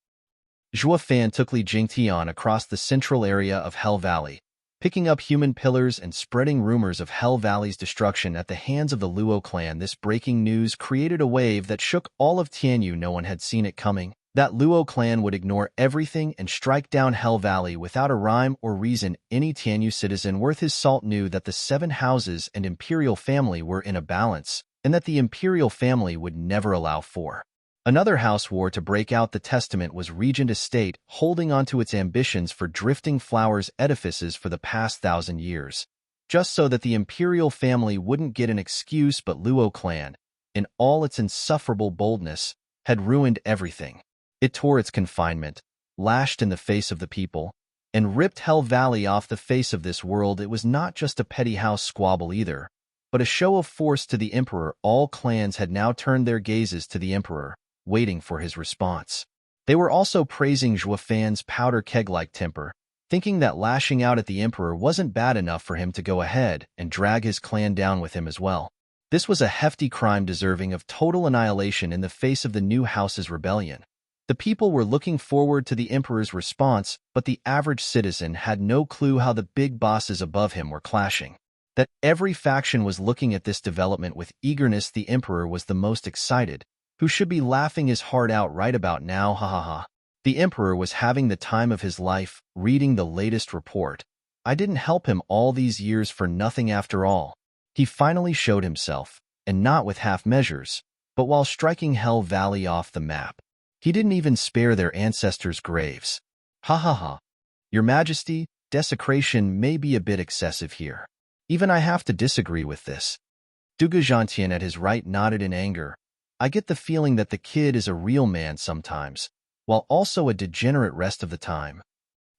Zhuo Fan took Li Jingtian across the central area of Hell Valley, picking up human pillars and spreading rumors of Hell Valley's destruction at the hands of the Luo clan. This breaking news created a wave that shook all of Tianyu. No one had seen it coming. That Luo clan would ignore everything and strike down Hell Valley without a rhyme or reason. Any Tianyu citizen worth his salt knew that the 7 houses and imperial family were in a balance, and that the imperial family would never allow for another house war to break out. The testament was Regent Estate, holding on to its ambitions for Drifting Flowers Edifices for the past 1,000 years, just so that the imperial family wouldn't get an excuse. But Luo clan, in all its insufferable boldness, had ruined everything. It tore its confinement, lashed in the face of the people, and ripped Hell Valley off the face of this world. It was not just a petty house squabble either, but a show of force to the emperor. All clans had now turned their gazes to the emperor, waiting for his response. They were also praising Zhuo Fan's powder keg-like temper, thinking that lashing out at the emperor wasn't bad enough for him to go ahead and drag his clan down with him as well. This was a hefty crime deserving of total annihilation in the face of the new house's rebellion. The people were looking forward to the emperor's response, but the average citizen had no clue how the big bosses above him were clashing. That every faction was looking at this development with eagerness. The emperor was the most excited, who should be laughing his heart out right about now. Ha ha ha. The emperor was having the time of his life, reading the latest report. I didn't help him all these years for nothing after all. He finally showed himself, and not with half measures, but while striking Hell Valley off the map. He didn't even spare their ancestors' graves. Ha ha ha. Your Majesty, desecration may be a bit excessive here. Even I have to disagree with this. Dugu Zhantian at his right nodded in anger. I get the feeling that the kid is a real man sometimes, while also a degenerate rest of the time.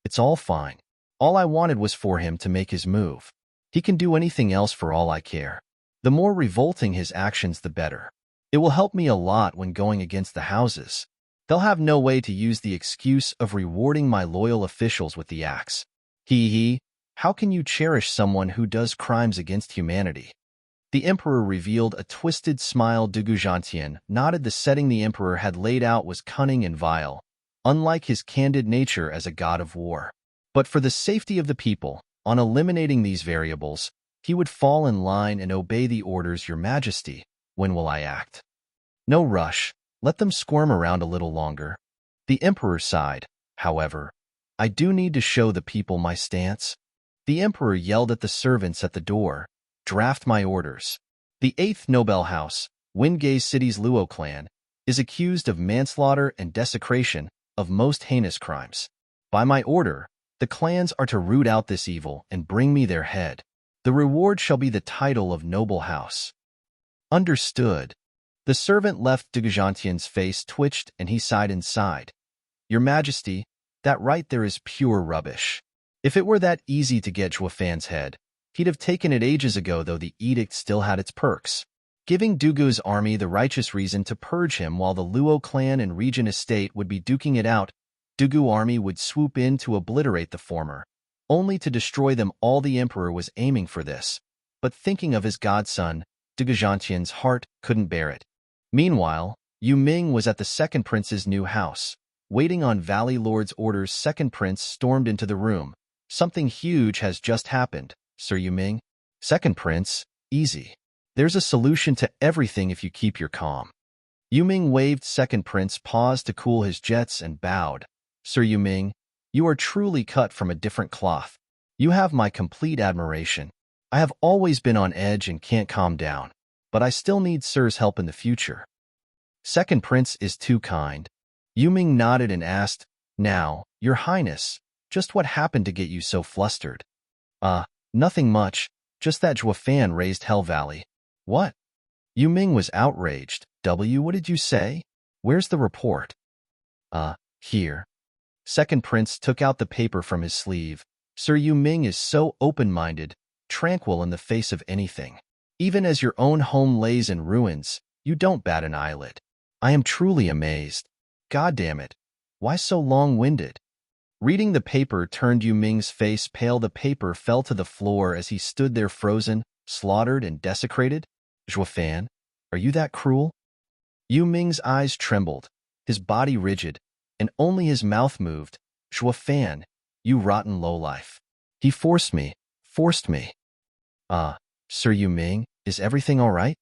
It's all fine. All I wanted was for him to make his move. He can do anything else for all I care. The more revolting his actions, the better. It will help me a lot when going against the houses. They'll have no way to use the excuse of rewarding my loyal officials with the axe. Hee, how can you cherish someone who does crimes against humanity? The Emperor revealed a twisted smile. Dugu Zhantian nodded. The setting the Emperor had laid out was cunning and vile, unlike his candid nature as a god of war. But for the safety of the people, on eliminating these variables, he would fall in line and obey the orders. Your Majesty, when will I act? No rush. Let them squirm around a little longer. The Emperor sighed. However, I do need to show the people my stance. The Emperor yelled at the servants at the door. Draft my orders. The 8th Nobel House, Wingay City's Luo clan, is accused of manslaughter and desecration, of most heinous crimes. By my order, the clans are to root out this evil and bring me their head. The reward shall be the title of noble house. Understood. The servant left. Dugu Zhantian's face twitched and he sighed inside. Your Majesty, that right there is pure rubbish. If it were that easy to get Zhuo Fan's head, he'd have taken it ages ago, though the edict still had its perks, giving Dugu's army the righteous reason to purge him while the Luo clan and Regent estate would be duking it out. Dugu army would swoop in to obliterate the former, only to destroy them all. The Emperor was aiming for this, but thinking of his godson, Dugu Zhantian's heart couldn't bear it. Meanwhile, Yu Ming was at the second prince's new house, waiting on Valley Lord's orders. Second prince stormed into the room. Something huge has just happened, Sir Yu Ming. Second prince, easy. There's a solution to everything if you keep your calm. Yu Ming waved. Second prince paused to cool his jets and bowed. Sir Yu Ming, you are truly cut from a different cloth. You have my complete admiration. I have always been on edge and can't calm down, but I still need Sir's help in the future. Second prince is too kind. Yu Ming nodded and asked, Now, Your Highness, just what happened to get you so flustered? Nothing much, just that Zhuo Fan raised Hell Valley. What? Yu Ming was outraged. What did you say? Where's the report? Here. Second prince took out the paper from his sleeve. Sir Yu Ming is so open-minded, tranquil in the face of anything. Even as your own home lays in ruins, you don't bat an eyelid. I am truly amazed. God damn it. Why so long-winded? Reading the paper turned Yu Ming's face pale. The paper fell to the floor as he stood there frozen, slaughtered and desecrated. Zhuo Fan, are you that cruel? Yu Ming's eyes trembled, his body rigid, and only his mouth moved. Zhuo Fan, you rotten lowlife. He forced me. Sir Yu Ming, is everything all right?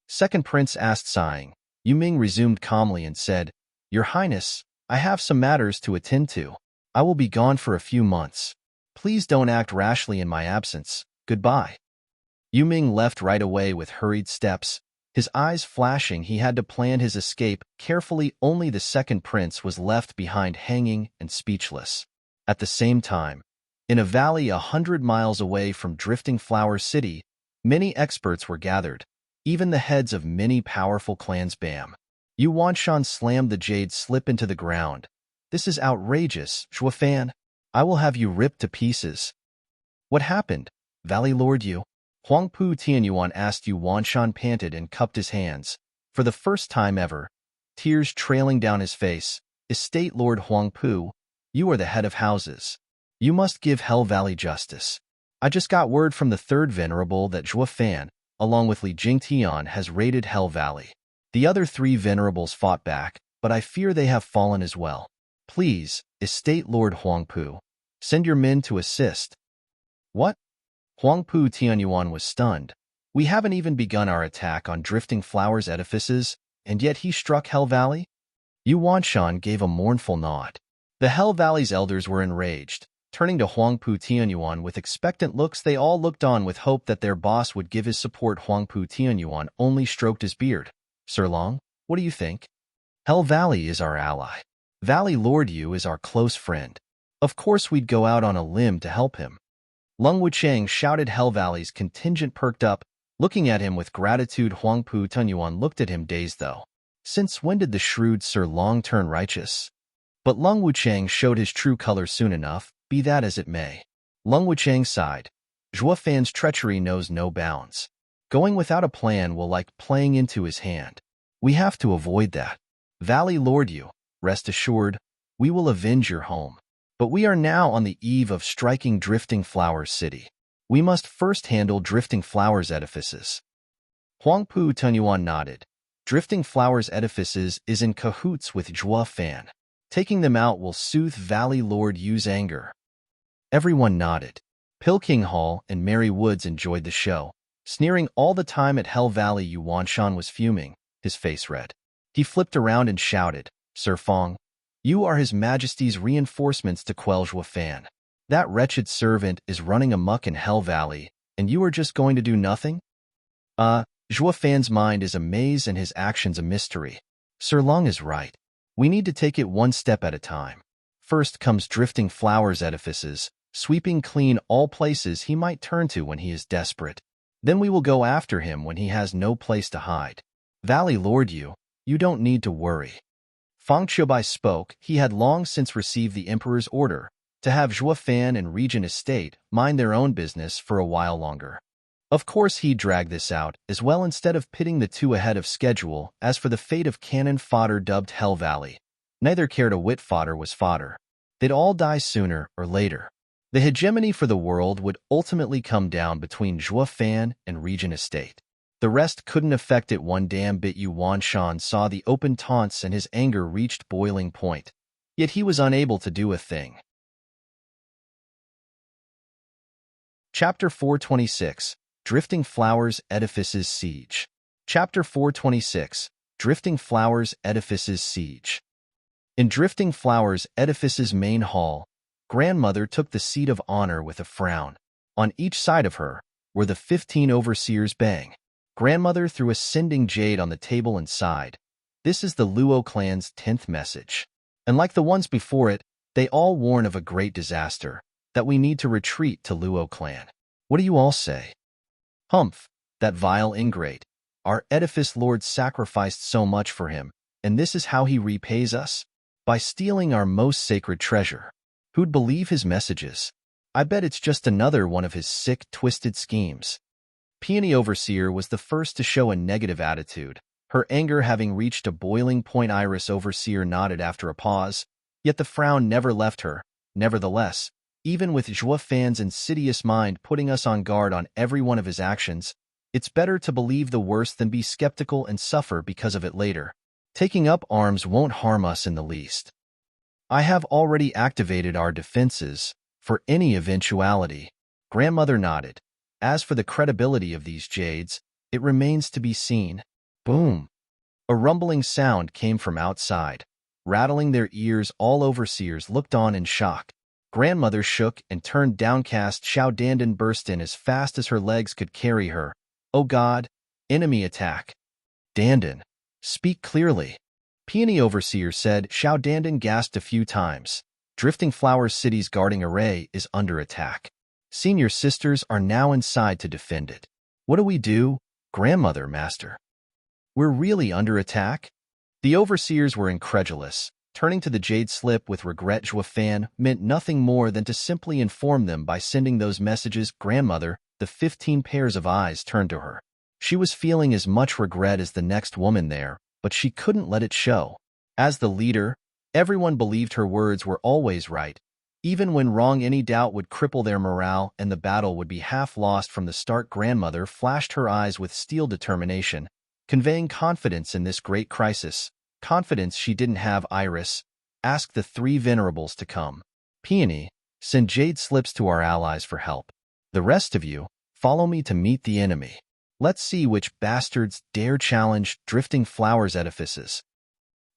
Second prince asked, sighing. Yu Ming resumed calmly and said, Your Highness, I have some matters to attend to. I will be gone for a few months. Please don't act rashly in my absence. Goodbye. Yu Ming left right away with hurried steps, his eyes flashing. He had to plan his escape carefully. Only the second prince was left behind, hanging and speechless. At the same time, in a valley 100 miles away from Drifting Flower City, many experts were gathered, even the heads of many powerful clans. Bam! Yu Wanshan slammed the jade slip into the ground. This is outrageous, Zhuo Fan. I will have you ripped to pieces. What happened, Valley Lord Yu? Huangpu Tianyuan asked. Yu Wanshan panted and cupped his hands. For the first time ever, tears trailing down his face. Estate Lord Huangpu, you are the head of houses. You must give Hell Valley justice. I just got word from the third Venerable that Zhuo Fan, along with Li Jingtian, has raided Hell Valley. The other 3 Venerables fought back, but I fear they have fallen as well. Please, Estate Lord Huangpu, send your men to assist. What? Huangpu Tianyuan was stunned. We haven't even begun our attack on Drifting Flowers Edifices, and yet he struck Hell Valley? Yu Wanshan gave a mournful nod. The Hell Valley's elders were enraged, Turning to Huangpu Tianyuan with expectant looks, they all looked on with hope that their boss would give his support. Huangpu Tianyuan only stroked his beard. Sir Long, what do you think? Hell Valley is our ally. Valley Lord Yu is our close friend. Of course we'd go out on a limb to help him. Lung Wuchang shouted. Hell Valley's contingent perked up, looking at him with gratitude. Huangpu Tianyuan looked at him dazed though. Since when did the shrewd Sir Long turn righteous? But Lung Wuchang showed his true colors soon enough, be that as it may. Lung Wuchang sighed. Zhuo Fan's treachery knows no bounds. Going without a plan will like playing into his hand. We have to avoid that. Valley Lord Yu, rest assured, we will avenge your home. But we are now on the eve of striking Drifting Flowers City. We must first handle Drifting Flowers Edifices. Huangpu Tianyuan nodded. Drifting Flowers Edifices is in cahoots with Zhuo Fan. Taking them out will soothe Valley Lord Yu's anger. Everyone nodded. Pilking Hall and Mary Woods enjoyed the show. Sneering all the time at Hell Valley, Yuan Shan was fuming, his face red. He flipped around and shouted, Sir Fong, you are His Majesty's reinforcements to quell Zhuo Fan. That wretched servant is running amok in Hell Valley, and you are just going to do nothing? Zhuo Fan's mind is a maze and his actions a mystery. Sir Long is right. We need to take it one step at a time. First comes Drifting Flowers Edifices, sweeping clean all places he might turn to when he is desperate. Then we will go after him when he has no place to hide. Valley Lord Yu, you don't need to worry. Fang Qiubai spoke. He had long since received the Emperor's order to have Zhuo Fan and Regent Estate mind their own business for a while longer. Of course he'd drag this out as well instead of pitting the two ahead of schedule. As for the fate of Cannon Fodder dubbed Hell Valley, neither cared a whit. Fodder was fodder. They'd all die sooner or later. The hegemony for the world would ultimately come down between Zhuo Fan and Regent Estate. The rest couldn't affect it one damn bit. Yuan Shan saw the open taunts and his anger reached boiling point. Yet he was unable to do a thing. Chapter 426. Drifting Flowers Edifices Siege. Chapter 426. Drifting Flowers Edifices Siege. In Drifting Flowers Edifices main hall, Grandmother took the seat of honor with a frown. On each side of her were the 15 overseers. Bang. Grandmother threw a sending jade on the table and sighed. This is the Luo clan's 10th message. And like the ones before it, they all warn of a great disaster, that we need to retreat to Luo clan. What do you all say? Humph, that vile ingrate. Our edifice lord sacrificed so much for him, and this is how he repays us? By stealing our most sacred treasure. Who'd believe his messages? I bet it's just another one of his sick, twisted schemes. Peony Overseer was the first to show a negative attitude, her anger having reached a boiling point. Iris Overseer nodded after a pause, yet the frown never left her. Nevertheless, even with Zhuo Fan's insidious mind putting us on guard on every one of his actions, it's better to believe the worst than be skeptical and suffer because of it later. Taking up arms won't harm us in the least. I have already activated our defenses for any eventuality. Grandmother nodded. As for the credibility of these jades, it remains to be seen. Boom! A rumbling sound came from outside. Rattling their ears, all overseers looked on in shock. Grandmother shook and turned downcast. Xiao Dandan burst in as fast as her legs could carry her. Oh God! Enemy attack! Dandan, speak clearly. Peony Overseer said. Xiao Dandan gasped a few times. Drifting Flowers City's guarding array is under attack. Senior sisters are now inside to defend it. What do we do, Grandmother, Master? We're really under attack? The overseers were incredulous. Turning to the jade slip with regret, Zhuo Fan meant nothing more than to simply inform them by sending those messages. Grandmother, the 15 pairs of eyes turned to her. She was feeling as much regret as the next woman there, but she couldn't let it show. As the leader, everyone believed her words were always right. Even when wrong, any doubt would cripple their morale and the battle would be half lost from the start. Grandmother flashed her eyes with steel determination, conveying confidence in this great crisis. Confidence she didn't have. Iris, ask the 3 Venerables to come. Peony, send jade slips to our allies for help. The rest of you, follow me to meet the enemy. Let's see which bastards dare challenge Drifting Flowers Edifices.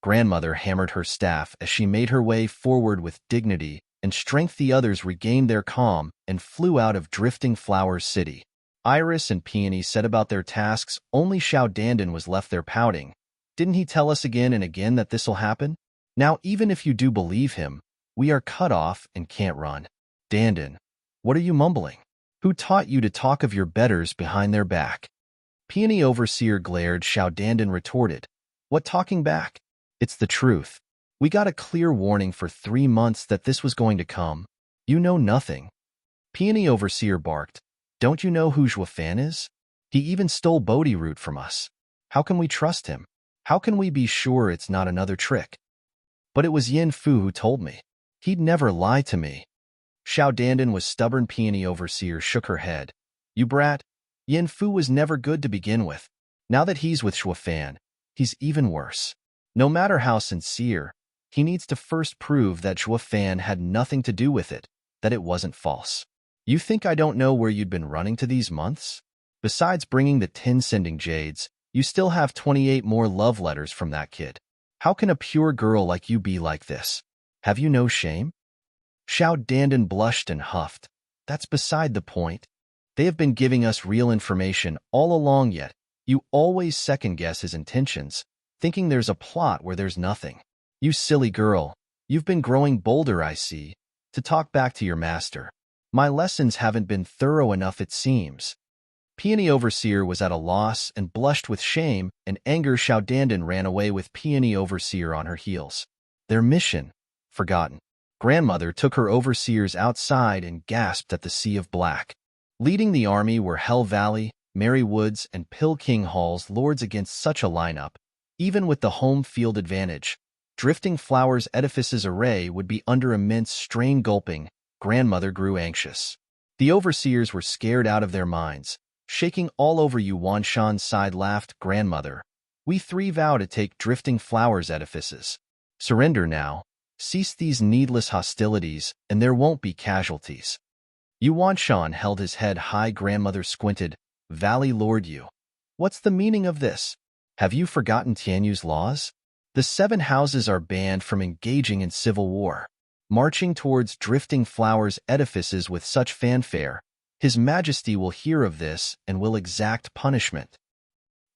Grandmother hammered her staff as she made her way forward with dignity. and strength the others regained their calm and flew out of Drifting Flowers City. Iris and Peony set about their tasks, only Xiao Dandan was left there pouting. Didn't he tell us again and again that this'll happen? Now, even if you do believe him, we are cut off and can't run. Dandan, what are you mumbling? Who taught you to talk of your betters behind their back? Peony Overseer glared. Xiao Dandan retorted, what talking back? It's the truth. We got a clear warning for 3 months that this was going to come. You know nothing. Peony Overseer barked, don't you know who Zhuo Fan is? He even stole Bodhi root from us. How can we trust him? How can we be sure it's not another trick? But it was Yin Fu who told me. He'd never lie to me. Xiao Dandan was stubborn. Peony Overseer shook her head. You brat, Yin Fu was never good to begin with. Now that he's with Zhuo Fan, he's even worse. No matter how sincere, he needs to first prove that Zhuo Fan had nothing to do with it, that it wasn't false. You think I don't know where you'd been running to these months? Besides bringing the 10 sending jades, you still have 28 more love letters from that kid. How can a pure girl like you be like this? Have you no shame? Xiao Dandan blushed and huffed. That's beside the point. They have been giving us real information all along, yet you always second-guess his intentions, thinking there's a plot where there's nothing. You silly girl, you've been growing bolder, I see, to talk back to your master. My lessons haven't been thorough enough, it seems. Peony Overseer was at a loss and blushed with shame and anger. Xiao Dandan ran away with Peony Overseer on her heels. Their mission, forgotten. Grandmother took her overseers outside and gasped at the sea of black. Leading the army were Hell Valley, Merry Woods, and Pill King Hall's lords. Against such a lineup, even with the home field advantage, Drifting Flowers Edifices array would be under immense strain. Gulping, Grandmother grew anxious. The overseers were scared out of their minds, shaking all over. Yuan Shan's side laughed. Grandmother, we 3 vow to take Drifting Flowers Edifices. Surrender now. Cease these needless hostilities, and there won't be casualties. Yuan Shan held his head high. Grandmother squinted. Valley Lord Yu, what's the meaning of this? Have you forgotten Tianyu's laws? The 7 houses are banned from engaging in civil war. Marching towards Drifting Flowers Edifices with such fanfare, His Majesty will hear of this and will exact punishment.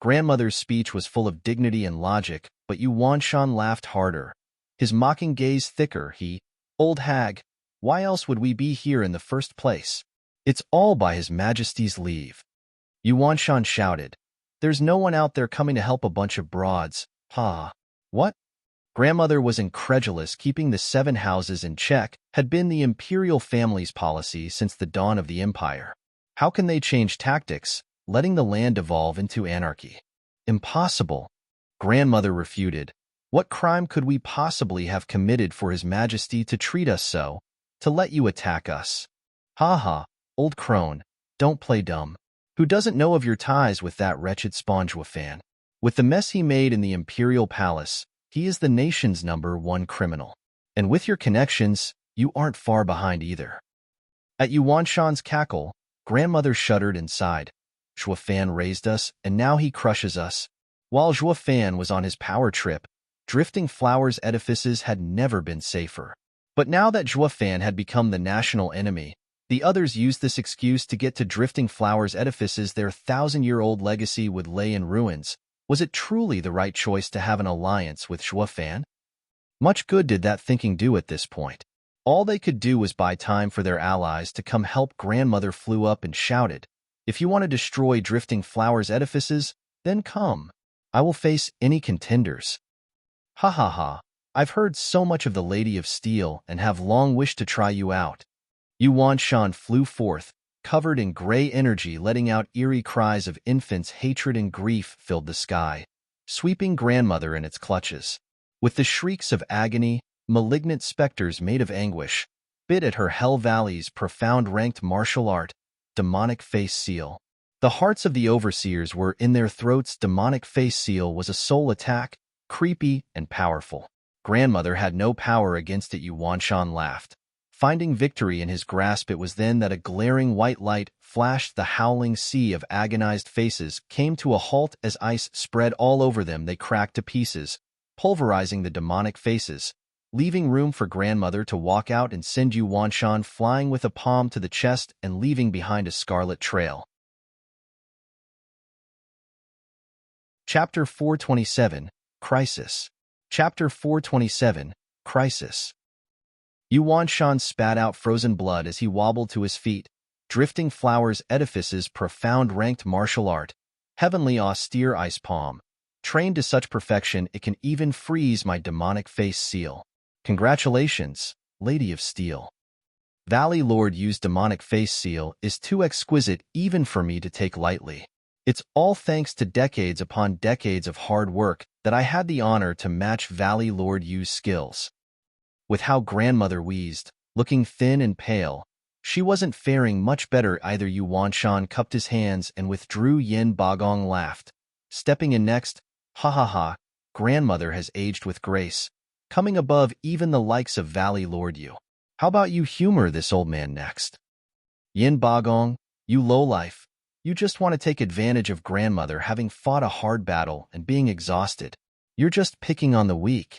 Grandmother's speech was full of dignity and logic, but Yuan Shan laughed harder. His mocking gaze thicker. Old hag, why else would we be here in the first place? It's all by His Majesty's leave. Yuan Shan shouted. There's no one out there coming to help a bunch of broads. Ha! What? Grandmother was incredulous. Keeping the 7 houses in check had been the imperial family's policy since the dawn of the empire. How can they change tactics, letting the land evolve into anarchy? Impossible. Grandmother refuted. What crime could we possibly have committed for His Majesty to treat us so, to let you attack us? Ha ha, old crone, don't play dumb. Who doesn't know of your ties with that wretched Zhuo Fan? With the mess he made in the imperial palace, he is the nation's #1 criminal. And with your connections, you aren't far behind either. At Yuan Shan's cackle, Grandmother shuddered and sighed. Zhuo Fan raised us, and now he crushes us. While Zhuo Fan was on his power trip, Drifting Flowers Edifices had never been safer. But now that Zhuo Fan had become the national enemy, the others used this excuse to get to Drifting Flowers Edifices. Their 1,000-year-old legacy would lay in ruins. Was it truly the right choice to have an alliance with Zhuo Fan? Much good did that thinking do at this point. All they could do was buy time for their allies to come help. Grandmother flew up and shouted, if you want to destroy Drifting Flowers Edifices, then come. I will face any contenders. Ha ha ha, I've heard so much of the Lady of Steel and have long wished to try you out. Yuan Shan flew forth, covered in gray energy, letting out eerie cries of infants. Hatred and grief filled the sky, sweeping Grandmother in its clutches. With the shrieks of agony, malignant specters made of anguish bit at her. Hell Valley's profound ranked martial art, demonic face seal. The hearts of the overseers were in their throats. Demonic face seal was a soul attack, creepy and powerful. Grandmother had no power against it. Yuan Shan laughed. Finding victory in his grasp, it was then that a glaring white light flashed. The howling sea of agonized faces came to a halt as ice spread all over them. They cracked to pieces, pulverizing the demonic faces, leaving room for grandmother to walk out and send you Wanshan flying with a palm to the chest and leaving behind a scarlet trail. Chapter 427, Crisis. Chapter 427, Crisis. Yuan Shan spat out frozen blood as he wobbled to his feet. Drifting Flowers Edifices profound ranked martial art, heavenly austere ice palm, trained to such perfection it can even freeze my demonic face seal. Congratulations, Lady of Steel. Valley Lord Yu's demonic face seal is too exquisite even for me to take lightly. It's all thanks to decades upon decades of hard work that I had the honor to match Valley Lord Yu's skills. With how grandmother wheezed, looking thin and pale, she wasn't faring much better either. Yuan Shan cupped his hands and withdrew. Yin Bagong laughed. Stepping in next, ha ha ha, grandmother has aged with grace, coming above even the likes of Valley Lord Yu. How about you humor this old man next? Yin Bagong, you lowlife, you just want to take advantage of grandmother having fought a hard battle and being exhausted. You're just picking on the weak.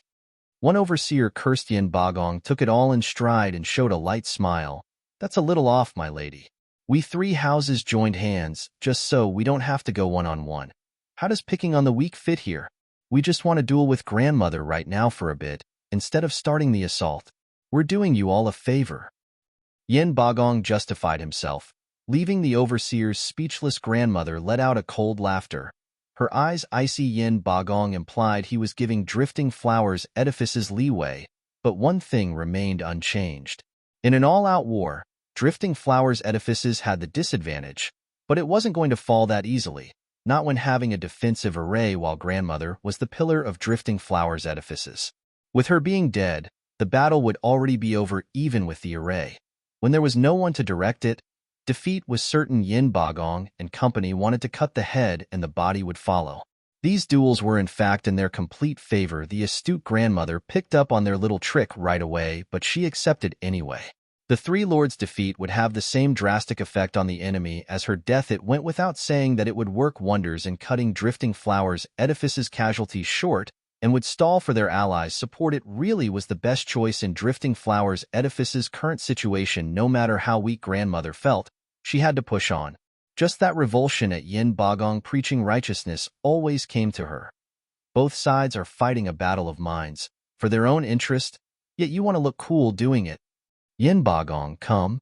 One overseer cursed. Yin Bagong took it all in stride and showed a light smile. That's a little off, my lady. We three houses joined hands, just so we don't have to go one-on-one. How does picking on the weak fit here? We just want to duel with grandmother right now for a bit, instead of starting the assault. We're doing you all a favor. Yin Bagong justified himself, leaving the overseer's speechless. Grandmother let out a cold laughter. Her eyes icy. Yin Bagong implied he was giving Drifting Flowers Edifices leeway, but one thing remained unchanged. In an all-out war, Drifting Flowers Edifices had the disadvantage, but it wasn't going to fall that easily, not when having a defensive array while grandmother was the pillar of Drifting Flowers Edifices. With her being dead, the battle would already be over even with the array. When there was no one to direct it, defeat was certain. Yin Bagong and company wanted to cut the head and the body would follow. These duels were in fact in their complete favor. The astute grandmother picked up on their little trick right away, but she accepted anyway. The three lords' defeat would have the same drastic effect on the enemy as her death. It went without saying that it would work wonders in cutting Drifting Flowers Edifices' casualties short and would stall for their allies' support. It really was the best choice in Drifting Flowers Edifices' current situation. No matter how weak grandmother felt, she had to push on. Just that revulsion at Yin Bagong preaching righteousness always came to her. Both sides are fighting a battle of minds, for their own interest, yet you want to look cool doing it. Yin Bagong, come.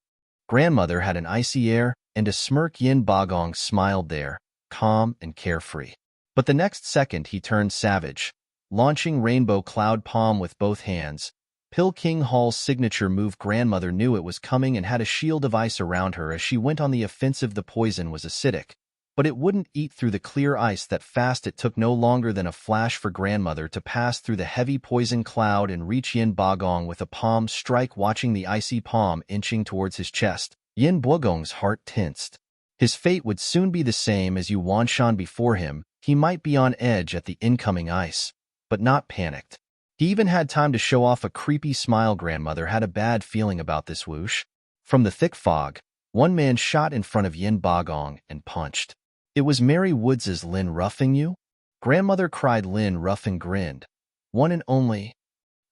Grandmother had an icy air and a smirk. Yin Bagong smiled there, calm and carefree. But the next second he turned savage, launching Rainbow Cloud Palm with both hands. Pill King Hall's signature move. Grandmother knew it was coming and had a shield of ice around her as she went on the offensive. The poison was acidic, but it wouldn't eat through the clear ice that fast. It took no longer than a flash for grandmother to pass through the heavy poison cloud and reach Yin Bagong with a palm strike. Watching the icy palm inching towards his chest, Yin Bagong's heart tensed. His fate would soon be the same as Yuan Shan before him. He might be on edge at the incoming ice, but not panicked. He even had time to show off a creepy smile. Grandmother had a bad feeling about this. Whoosh. From the thick fog, one man shot in front of Yin Bagong and punched. It was Mary Woods's Lin Ruffing you? Grandmother cried. Lin Ruffing grinned. One and only.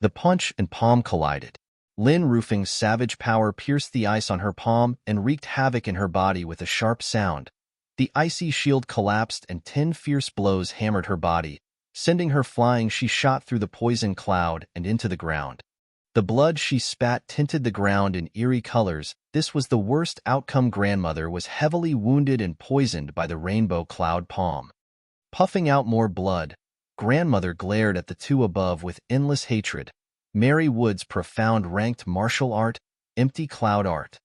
The punch and palm collided. Lin Ruffing's savage power pierced the ice on her palm and wreaked havoc in her body with a sharp sound. The icy shield collapsed and 10 fierce blows hammered her body, sending her flying. She shot through the poison cloud and into the ground. The blood she spat tinted the ground in eerie colors. This was the worst outcome. Grandmother was heavily wounded and poisoned by the Rainbow Cloud Palm. Puffing out more blood, grandmother glared at the two above with endless hatred. Mary Wood's profound ranked martial art, Empty Cloud Art.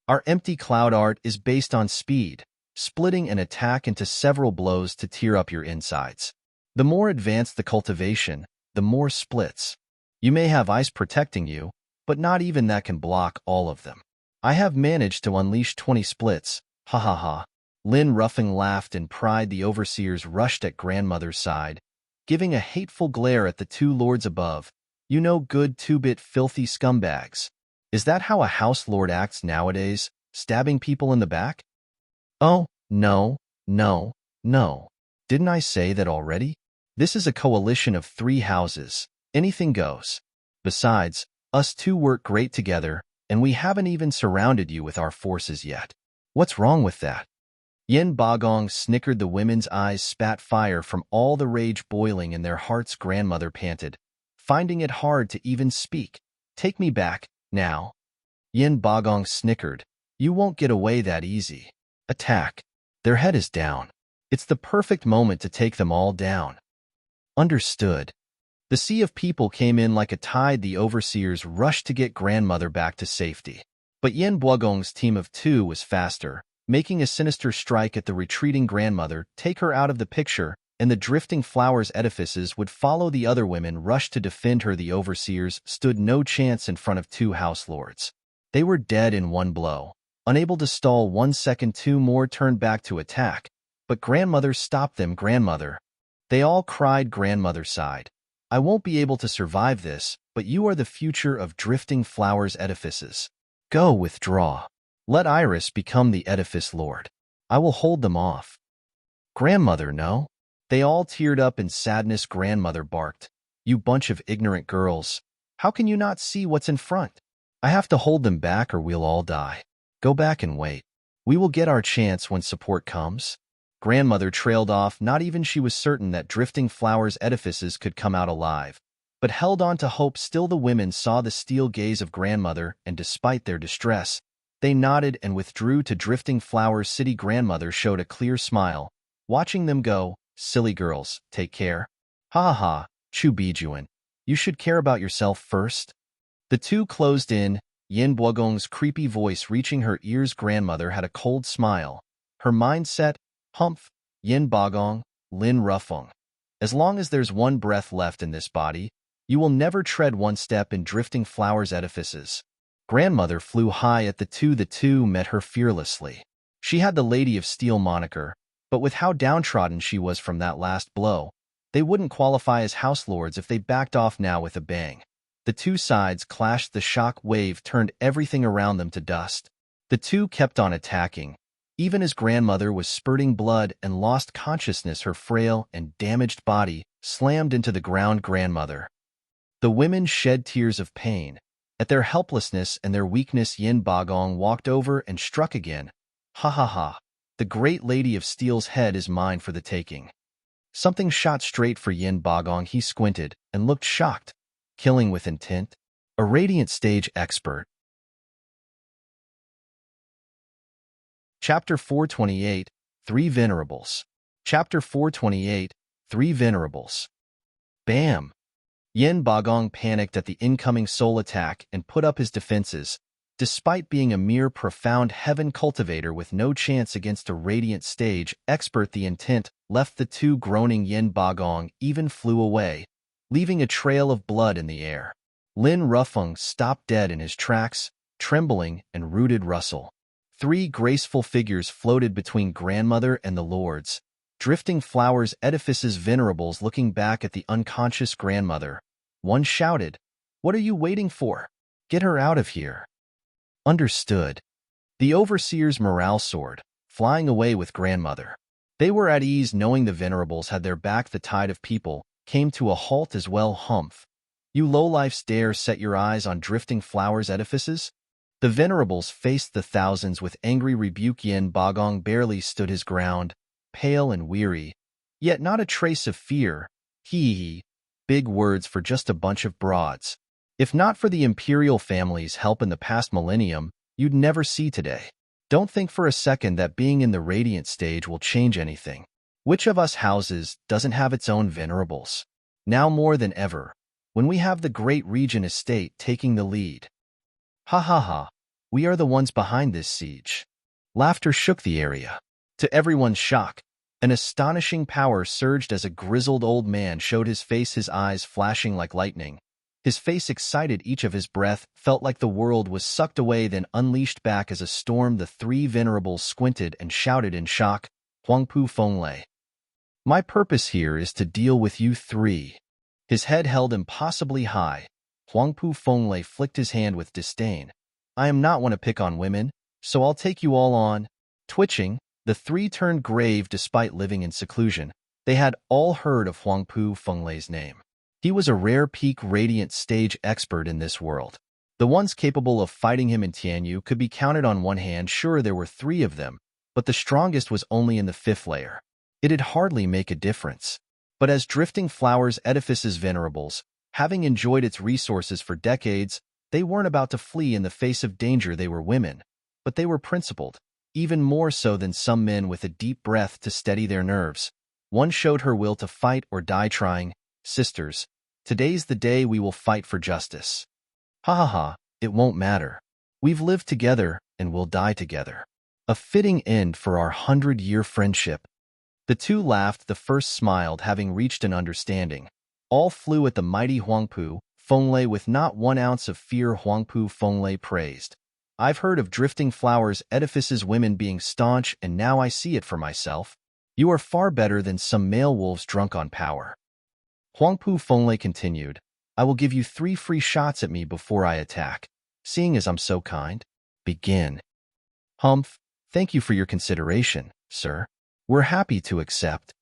Our Empty Cloud Art is based on speed, splitting an attack into several blows to tear up your insides. The more advanced the cultivation, the more splits. You may have ice protecting you, but not even that can block all of them. I have managed to unleash 20 splits, ha ha ha. Lin Ruffing laughed in pride. The overseers rushed at grandmother's side, giving a hateful glare at the two lords above. You no good two-bit filthy scumbags. Is that how a house lord acts nowadays, stabbing people in the back? Oh, no, no, no. Didn't I say that already? This is a coalition of 3 houses. Anything goes. Besides, us two work great together, and we haven't even surrounded you with our forces yet. What's wrong with that? Yin Bagong snickered. The women's eyes spat fire from all the rage boiling in their hearts. Grandmother panted, finding it hard to even speak. Take me back, now. Yin Bagong snickered. You won't get away that easy. Attack. Their head is down. It's the perfect moment to take them all down. Understood. The sea of people came in like a tide. The overseers rushed to get grandmother back to safety. But Yin Bagong's team of two was faster, making a sinister strike at the retreating grandmother, take her out of the picture, and the drifting flowers edifices would follow. The other women rushed to defend her. The overseers stood no chance in front of two house lords. They were dead in one blow. Unable to stall 1 second, two more turned back to attack, but grandmother stopped them. Grandmother. They all cried. Grandmother sighed. I won't be able to survive this, but you are the future of drifting flowers edifices. Go withdraw. Let Iris become the edifice lord. I will hold them off. Grandmother, no. They all teared up in sadness. Grandmother barked. You bunch of ignorant girls. How can you not see what's in front? I have to hold them back or we'll all die. Go back and wait. We will get our chance when support comes. Grandmother trailed off. Not even she was certain that drifting flowers edifices could come out alive, but held on to hope. Still the women saw the steel gaze of grandmother, and despite their distress, they nodded and withdrew to drifting flowers city. Grandmother showed a clear smile, watching them go. Silly girls, take care. Ha ha ha, Chu Bijuan. You should care about yourself first. The two closed in, Yin Bagong's creepy voice reaching her ears. Grandmother had a cold smile. Her mind set, humph, Yin Bagong, Lin Rufeng. As long as there's one breath left in this body, you will never tread one step in drifting flowers edifices. Grandmother flew high at the two. The two met her fearlessly. She had the Lady of Steel moniker, but with how downtrodden she was from that last blow, they wouldn't qualify as house lords if they backed off now with a bang. The two sides clashed. The shock wave turned everything around them to dust. The two kept on attacking, even as grandmother was spurting blood and lost consciousness. Her frail and damaged body slammed into the ground. Grandmother. The women shed tears of pain. At their helplessness and their weakness, Yin Bagong walked over and struck again. Ha ha ha. The great Lady of Steel's head is mine for the taking. Something shot straight for Yin Bagong. He squinted and looked shocked. Killing with intent? A radiant stage expert. Chapter 428, 3 Venerables. Chapter 428, 3 Venerables. Bam! Yin Bagong panicked at the incoming soul attack and put up his defenses. Despite being a mere profound heaven cultivator with no chance against a radiant stage expert, the intent left the two groaning. Yin Bagong even flew away, leaving a trail of blood in the air. Lin Rufeng stopped dead in his tracks, trembling and rooted. Russell. 3 graceful figures floated between grandmother and the lords, drifting flowers edifices. Venerables looking back at the unconscious grandmother. One shouted, "What are you waiting for? Get her out of here." Understood. The overseer's morale soared, flying away with grandmother. They were at ease knowing the Venerables had their back. The tide of people came to a halt as well. Humph. You lowlifes dare set your eyes on drifting flowers edifices? The Venerables faced the thousands with angry rebuke. Yin Bagong barely stood his ground, pale and weary, yet not a trace of fear. Hee. Big words for just a bunch of broads. If not for the imperial family's help in the past millennium, you'd never see today. Don't think for a second that being in the radiant stage will change anything. Which of us houses doesn't have its own Venerables? Now more than ever, when we have the great Regent estate taking the lead. Ha ha ha, we are the ones behind this siege. Laughter shook the area. To everyone's shock, an astonishing power surged as a grizzled old man showed his face, his eyes flashing like lightning. His face excited, each of his breath felt like the world was sucked away then unleashed back as a storm. The 3 Venerables squinted and shouted in shock, Huangpu Fenglei. My purpose here is to deal with you 3. His head held impossibly high. Huangpu Fenglei flicked his hand with disdain. I am not one to pick on women, so I'll take you all on. Twitching, the 3 turned grave. Despite living in seclusion, they had all heard of Huangpu Fenglei's name. He was a rare peak radiant stage expert in this world. The ones capable of fighting him in Tianyu could be counted on one hand. Sure, there were 3 of them, but the strongest was only in the 5th layer. It'd hardly make a difference. But as Drifting Flowers Edifices Venerables, having enjoyed its resources for decades, they weren't about to flee in the face of danger. They were women, but they were principled, even more so than some men with a deep breath to steady their nerves. One showed her will to fight or die trying. Sisters, today's the day we will fight for justice. Ha ha ha, it won't matter. We've lived together and we'll die together. A fitting end for our 100-year friendship. The 2 laughed. The first smiled, having reached an understanding. All flew at the mighty Huangpu Fenglei with not 1 ounce of fear. Huangpu Fenglei praised. I've heard of Drifting Flowers Edifices women being staunch, and now I see it for myself. You are far better than some male wolves drunk on power. Huangpu Fenglei continued. I will give you 3 free shots at me before I attack, seeing as I'm so kind. Begin. Humph, thank you for your consideration, sir. We're happy to accept.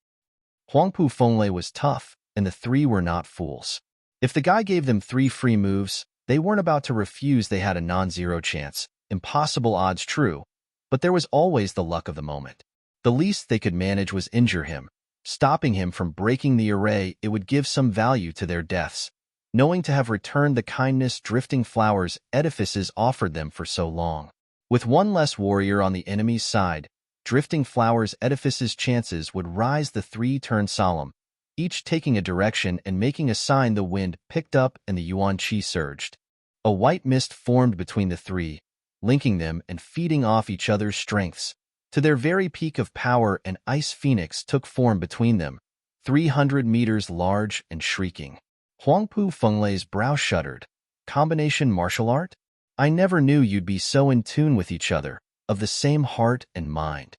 Huangpu Fenglei was tough, and the 3 were not fools. If the guy gave them 3 free moves, they weren't about to refuse. They had a non-zero chance. Impossible odds, true, but there was always the luck of the moment. The least they could manage was injure him, stopping him from breaking the array. It would give some value to their deaths, knowing to have returned the kindness Drifting Flowers Edifices offered them for so long. With 1 less warrior on the enemy's side, Drifting Flowers Edifices' chances would rise. The 3 turned solemn, each taking a direction and making a sign. The wind picked up and the yuan qi surged. A white mist formed between the 3, linking them and feeding off each other's strengths. To their very peak of power, an ice phoenix took form between them, 300 meters large and shrieking. Huangpu Fenglei's brow shuddered. Combination martial art? I never knew you'd be so in tune with each other, of the same heart and mind.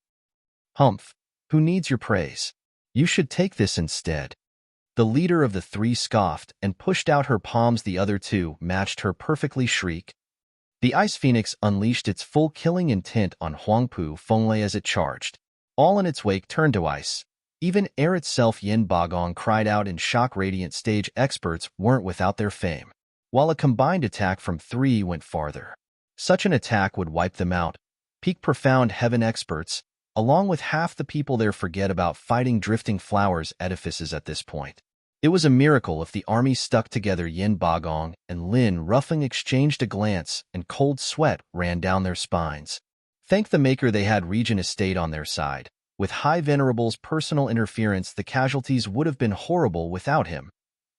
Humph, who needs your praise? You should take this instead. The leader of the 3 scoffed and pushed out her palms. The other 2 matched her perfectly. Shriek. The Ice Phoenix unleashed its full killing intent on Huangpu Fenglei as it charged. All in its wake turned to ice. Even air itself. Yin Bagong cried out in shock. Radiant stage experts weren't without their fame, while a combined attack from 3 went farther. Such an attack would wipe them out. Peak Profound Heaven experts, along with half the people there, forget about fighting Drifting Flowers Edifices at this point. It was a miracle if the army stuck together. Yin Bagong and Lin Ruffing exchanged a glance, and cold sweat ran down their spines. Thank the Maker they had Regent Estate on their side. With High Venerable's personal interference, the casualties would have been horrible without him.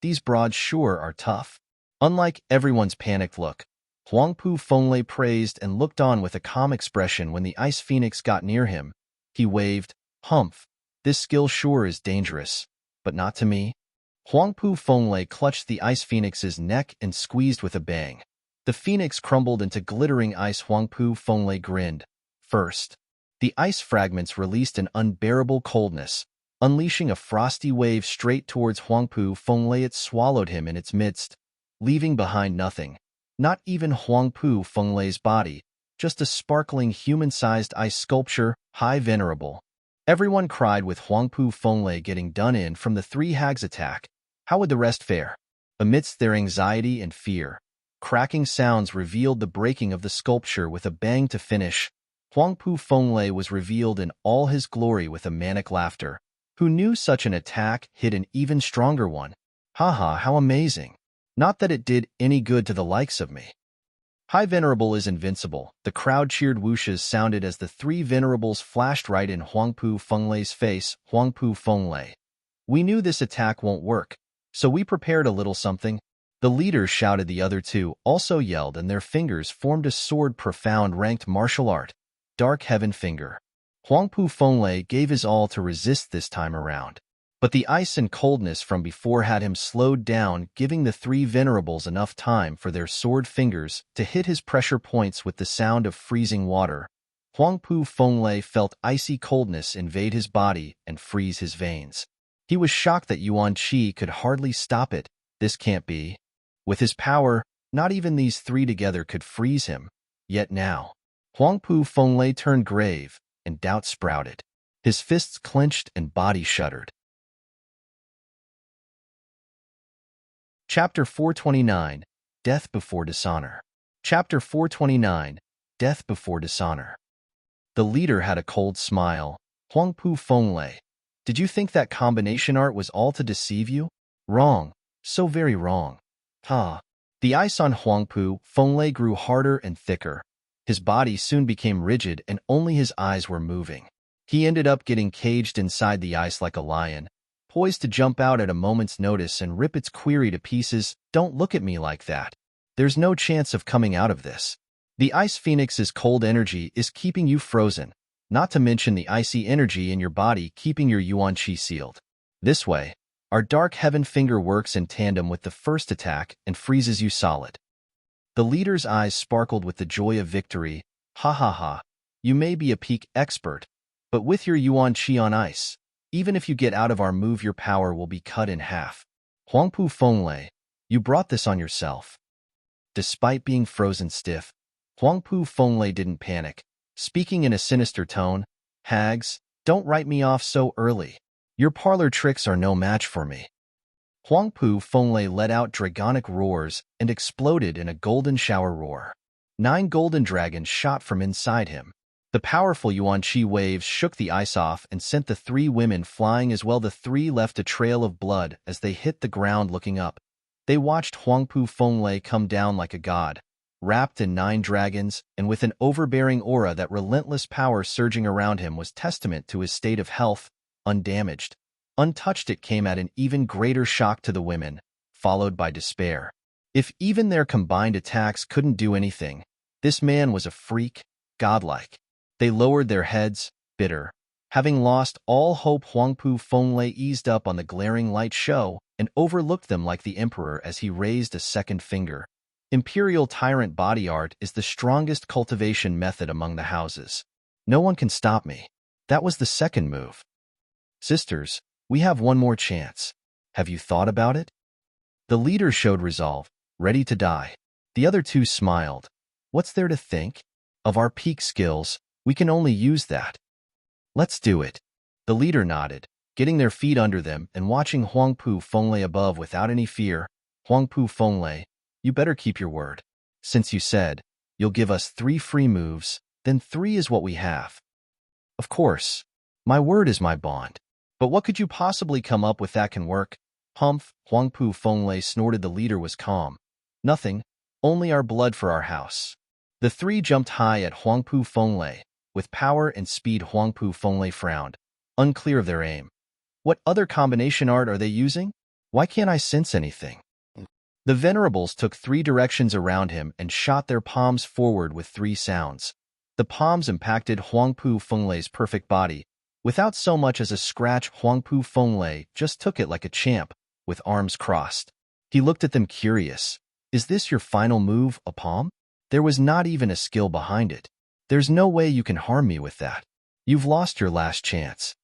These broads sure are tough. Unlike everyone's panicked look, Huangpu Fenglei praised and looked on with a calm expression. When the Ice Phoenix got near him, he waved. Humph, this skill sure is dangerous, but not to me. Huangpu Fenglei clutched the Ice Phoenix's neck and squeezed with a bang. The phoenix crumbled into glittering ice. Huangpu Fenglei grinned. First, the ice fragments released an unbearable coldness, unleashing a frosty wave straight towards Huangpu Fenglei. It swallowed him in its midst, leaving behind nothing, not even Huangpu Fenglei's body, just a sparkling human-sized ice sculpture. High Venerable. Everyone cried with Huangpu Fenglei getting done in from the 3 hags attack. How would the rest fare? Amidst their anxiety and fear, cracking sounds revealed the breaking of the sculpture. With a bang to finish, Huangpu Fenglei was revealed in all his glory. With a manic laughter. Who knew such an attack hid an even stronger one? Haha, how amazing. Not that it did any good to the likes of me. High Venerable is invincible. The crowd cheered. Whooshes sounded as the 3 Venerables flashed right in Huangpu Fenglei's face. Huangpu Fenglei. We knew this attack won't work, so we prepared a little something. The leaders shouted. The other 2 also yelled, and their fingers formed a sword. Profound ranked martial art. Dark Heaven Finger. Huangpu Fenglei gave his all to resist this time around, but the ice and coldness from before had him slowed down, giving the 3 Venerables enough time for their sword fingers to hit his pressure points. With the sound of freezing water, Huangpu Fenglei felt icy coldness invade his body and freeze his veins. He was shocked that yuan qi could hardly stop it. This can't be. With his power, not even these 3 together could freeze him. Yet now, Huangpu Fenglei turned grave, and doubt sprouted. His fists clenched and body shuddered. Chapter 429, Death Before Dishonor. Chapter 429, Death Before Dishonor. The leader had a cold smile. Huangpu Fenglei, did you think that combination art was all to deceive you? Wrong. So very wrong. Ha. The ice on Huangpu Fenglei grew harder and thicker. His body soon became rigid and only his eyes were moving. He ended up getting caged inside the ice like a lion, poised to jump out at a moment's notice and rip its quarry to pieces. Don't look at me like that. There's no chance of coming out of this. The Ice Phoenix's cold energy is keeping you frozen, not to mention the icy energy in your body keeping your Yuan Qi sealed. This way, our Dark Heaven Finger works in tandem with the first attack and freezes you solid. The leader's eyes sparkled with the joy of victory. Ha ha ha. You may be a peak expert, but with your Yuan Qi on ice, even if you get out of our move, your power will be cut in half. Huangpu Fenglei, you brought this on yourself. Despite being frozen stiff, Huangpu Fenglei didn't panic, speaking in a sinister tone. Hags, don't write me off so early. Your parlor tricks are no match for me. Huangpu Fenglei let out dragonic roars and exploded in a golden shower roar. 9 golden dragons shot from inside him. The powerful Yuan Qi waves shook the ice off and sent the 3 women flying as well. The 3 left a trail of blood as they hit the ground. Looking up, they watched Huangpu Fenglei come down like a god, wrapped in 9 dragons and with an overbearing aura. That relentless power surging around him was testament to his state of health, undamaged, untouched. It came at an even greater shock to the women, followed by despair. If even their combined attacks couldn't do anything, this man was a freak, godlike. They lowered their heads, bitter. Having lost all hope, Huangpu Fenglei eased up on the glaring light show and overlooked them like the emperor as he raised a second finger. Imperial Tyrant body art is the strongest cultivation method among the houses. No one can stop me. That was the second move. Sisters, we have one more chance. Have you thought about it? The leader showed resolve, ready to die. The other 2 smiled. What's there to think? Of our peak skills, we can only use that. Let's do it. The leader nodded, getting their feet under them and watching Huangpu Fenglei above without any fear. Huangpu Fenglei, you better keep your word. Since you said you'll give us 3 free moves, then 3 is what we have. Of course. My word is my bond. But what could you possibly come up with that can work? Humph, Huangpu Fenglei snorted. The leader was calm. Nothing, only our blood for our house. The 3 jumped high at Huangpu Fenglei. With power and speed, Huangpu Fenglei frowned, unclear of their aim. What other combination art are they using? Why can't I sense anything? The Venerables took 3 directions around him and shot their palms forward with 3 sounds. The palms impacted Huangpu Fenglei's perfect body. Without so much as a scratch, Huangpu Fenglei just took it like a champ, with arms crossed. He looked at them curious. Is this your final move, a palm? There was not even a skill behind it. There's no way you can harm me with that. You've lost your last chance.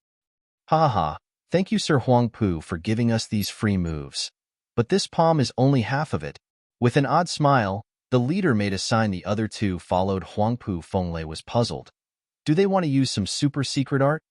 Ha ha, thank you Sir Huangpu for giving us these free moves. But this palm is only half of it. With an odd smile, the leader made a sign. The other 2 followed. Huangpu Fenglei was puzzled. Do they want to use some super secret art?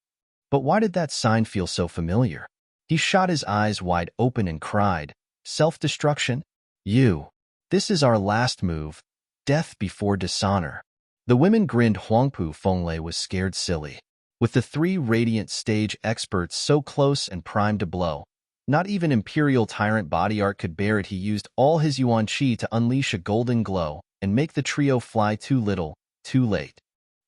But why did that sign feel so familiar? He shot his eyes wide open and cried, self-destruction? You. This is our last move. Death before dishonor. The women grinned. Huangpu Fenglei was scared silly. With the 3 radiant stage experts so close and primed to blow, not even Imperial Tyrant body art could bear it. He used all his Yuan Qi to unleash a golden glow and make the trio fly. Too little, too late.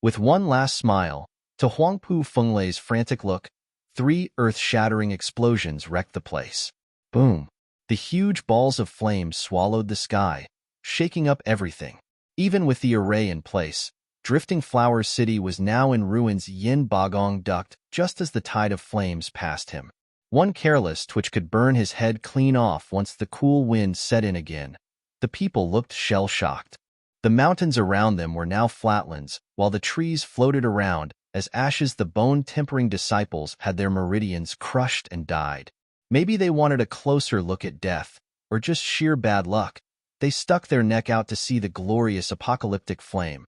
With one last smile, to Huangpu Fenglei's frantic look, 3 earth-shattering explosions wrecked the place. Boom! The huge balls of flame swallowed the sky, shaking up everything. Even with the array in place, Drifting Flower City was now in ruins. Yin Bagong ducked just as the tide of flames passed him. One careless twitch could burn his head clean off once the cool wind set in again. The people looked shell-shocked. The mountains around them were now flatlands, while the trees floated around as ashes. The bone-tempering disciples had their meridians crushed and died. Maybe they wanted a closer look at death, or just sheer bad luck. They stuck their neck out to see the glorious apocalyptic flame,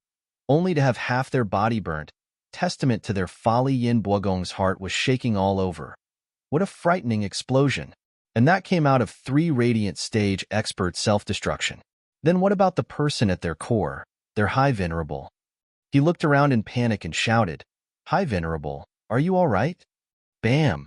only to have half their body burnt, testament to their folly. Yin Bagong's heart was shaking all over. What a frightening explosion! And that came out of 3 Radiant Stage expert self-destruction. Then what about the person at their core, their High Venerable? He looked around in panic and shouted, "High Venerable, are you all right?" Bam!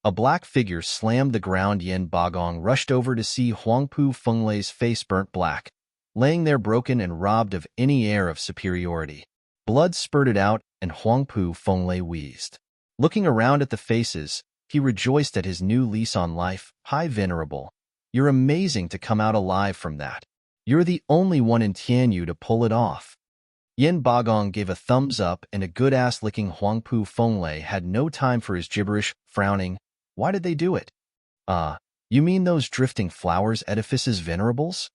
A black figure slammed the ground. Yin Bagong rushed over to see Huangpu Fenglei's face burnt black, laying there broken and robbed of any air of superiority. Blood spurted out, and Huangpu Fenglei wheezed. Looking around at the faces, he rejoiced at his new lease on life. "High Venerable, you're amazing to come out alive from that. You're the only one in Tianyu to pull it off." Yin Bagong gave a thumbs up, and a good-ass-licking Huangpu Fenglei had no time for his gibberish, frowning. "Why did they do it?" You mean those drifting flowers Edifices Venerables?"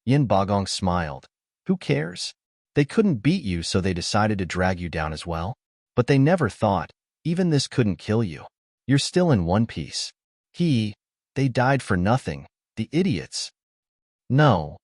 Yin Bagong smiled. "Who cares? They couldn't beat you, so they decided to drag you down as well. But they never thought, even this couldn't kill you. You're still in one piece. They died for nothing, the idiots." "No."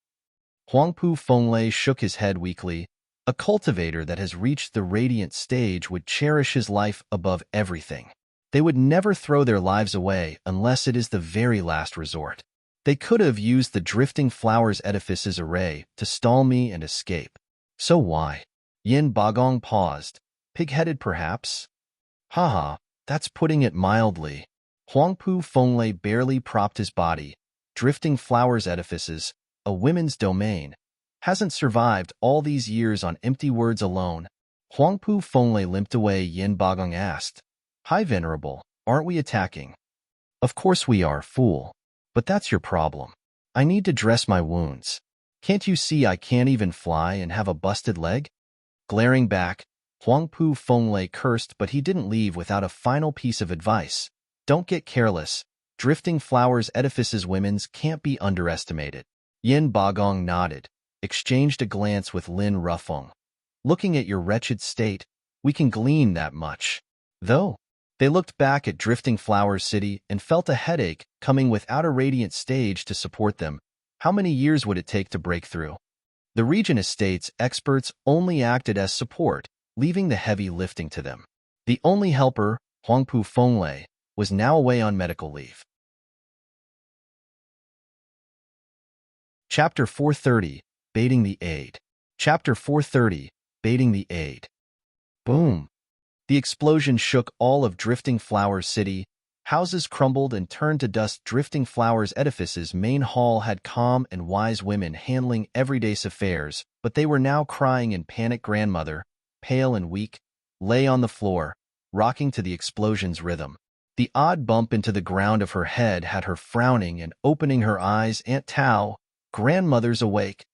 Huangpu Fenglei shook his head weakly. A cultivator that has reached the Radiant Stage would cherish his life above everything. They would never throw their lives away unless it is the very last resort. They could have used the Drifting Flowers Edifices array to stall me and escape. So why? Yin Bagong paused. Pig-headed, perhaps? Haha, that's putting it mildly. Huangpu Fenglei barely propped his body. Drifting Flowers Edifices, a women's domain, hasn't survived all these years on empty words alone. Huangpu Fenglei limped away. Yin Bagong asked, "High Venerable, aren't we attacking?" "Of course we are, fool. But that's your problem. I need to dress my wounds. Can't you see I can't even fly and have a busted leg?" Glaring back, Huangpu Fenglei cursed, but he didn't leave without a final piece of advice. "Don't get careless. Drifting Flowers Edifices women's can't be underestimated." Yin Bagong nodded, exchanged a glance with Lin Rufeng. "Looking at your wretched state, we can glean that much. Though." They looked back at Drifting Flowers City and felt a headache coming without a Radiant Stage to support them. How many years would it take to break through? The Region Estates experts only acted as support, leaving the heavy lifting to them. The only helper, Huangpu Fenglei, was now away on medical leave. Chapter 430, Baiting the Aid. Chapter 430, Baiting the Aid. Boom! The explosion shook all of Drifting Flowers City. Houses crumbled and turned to dust. Drifting Flowers Edifices' main hall had calm and wise women handling everyday affairs, but they were now crying in panic. Grandmother, pale and weak, lay on the floor, rocking to the explosion's rhythm. The odd bump into the ground of her head had her frowning and opening her eyes. "Aunt Tao, grandmother's awake."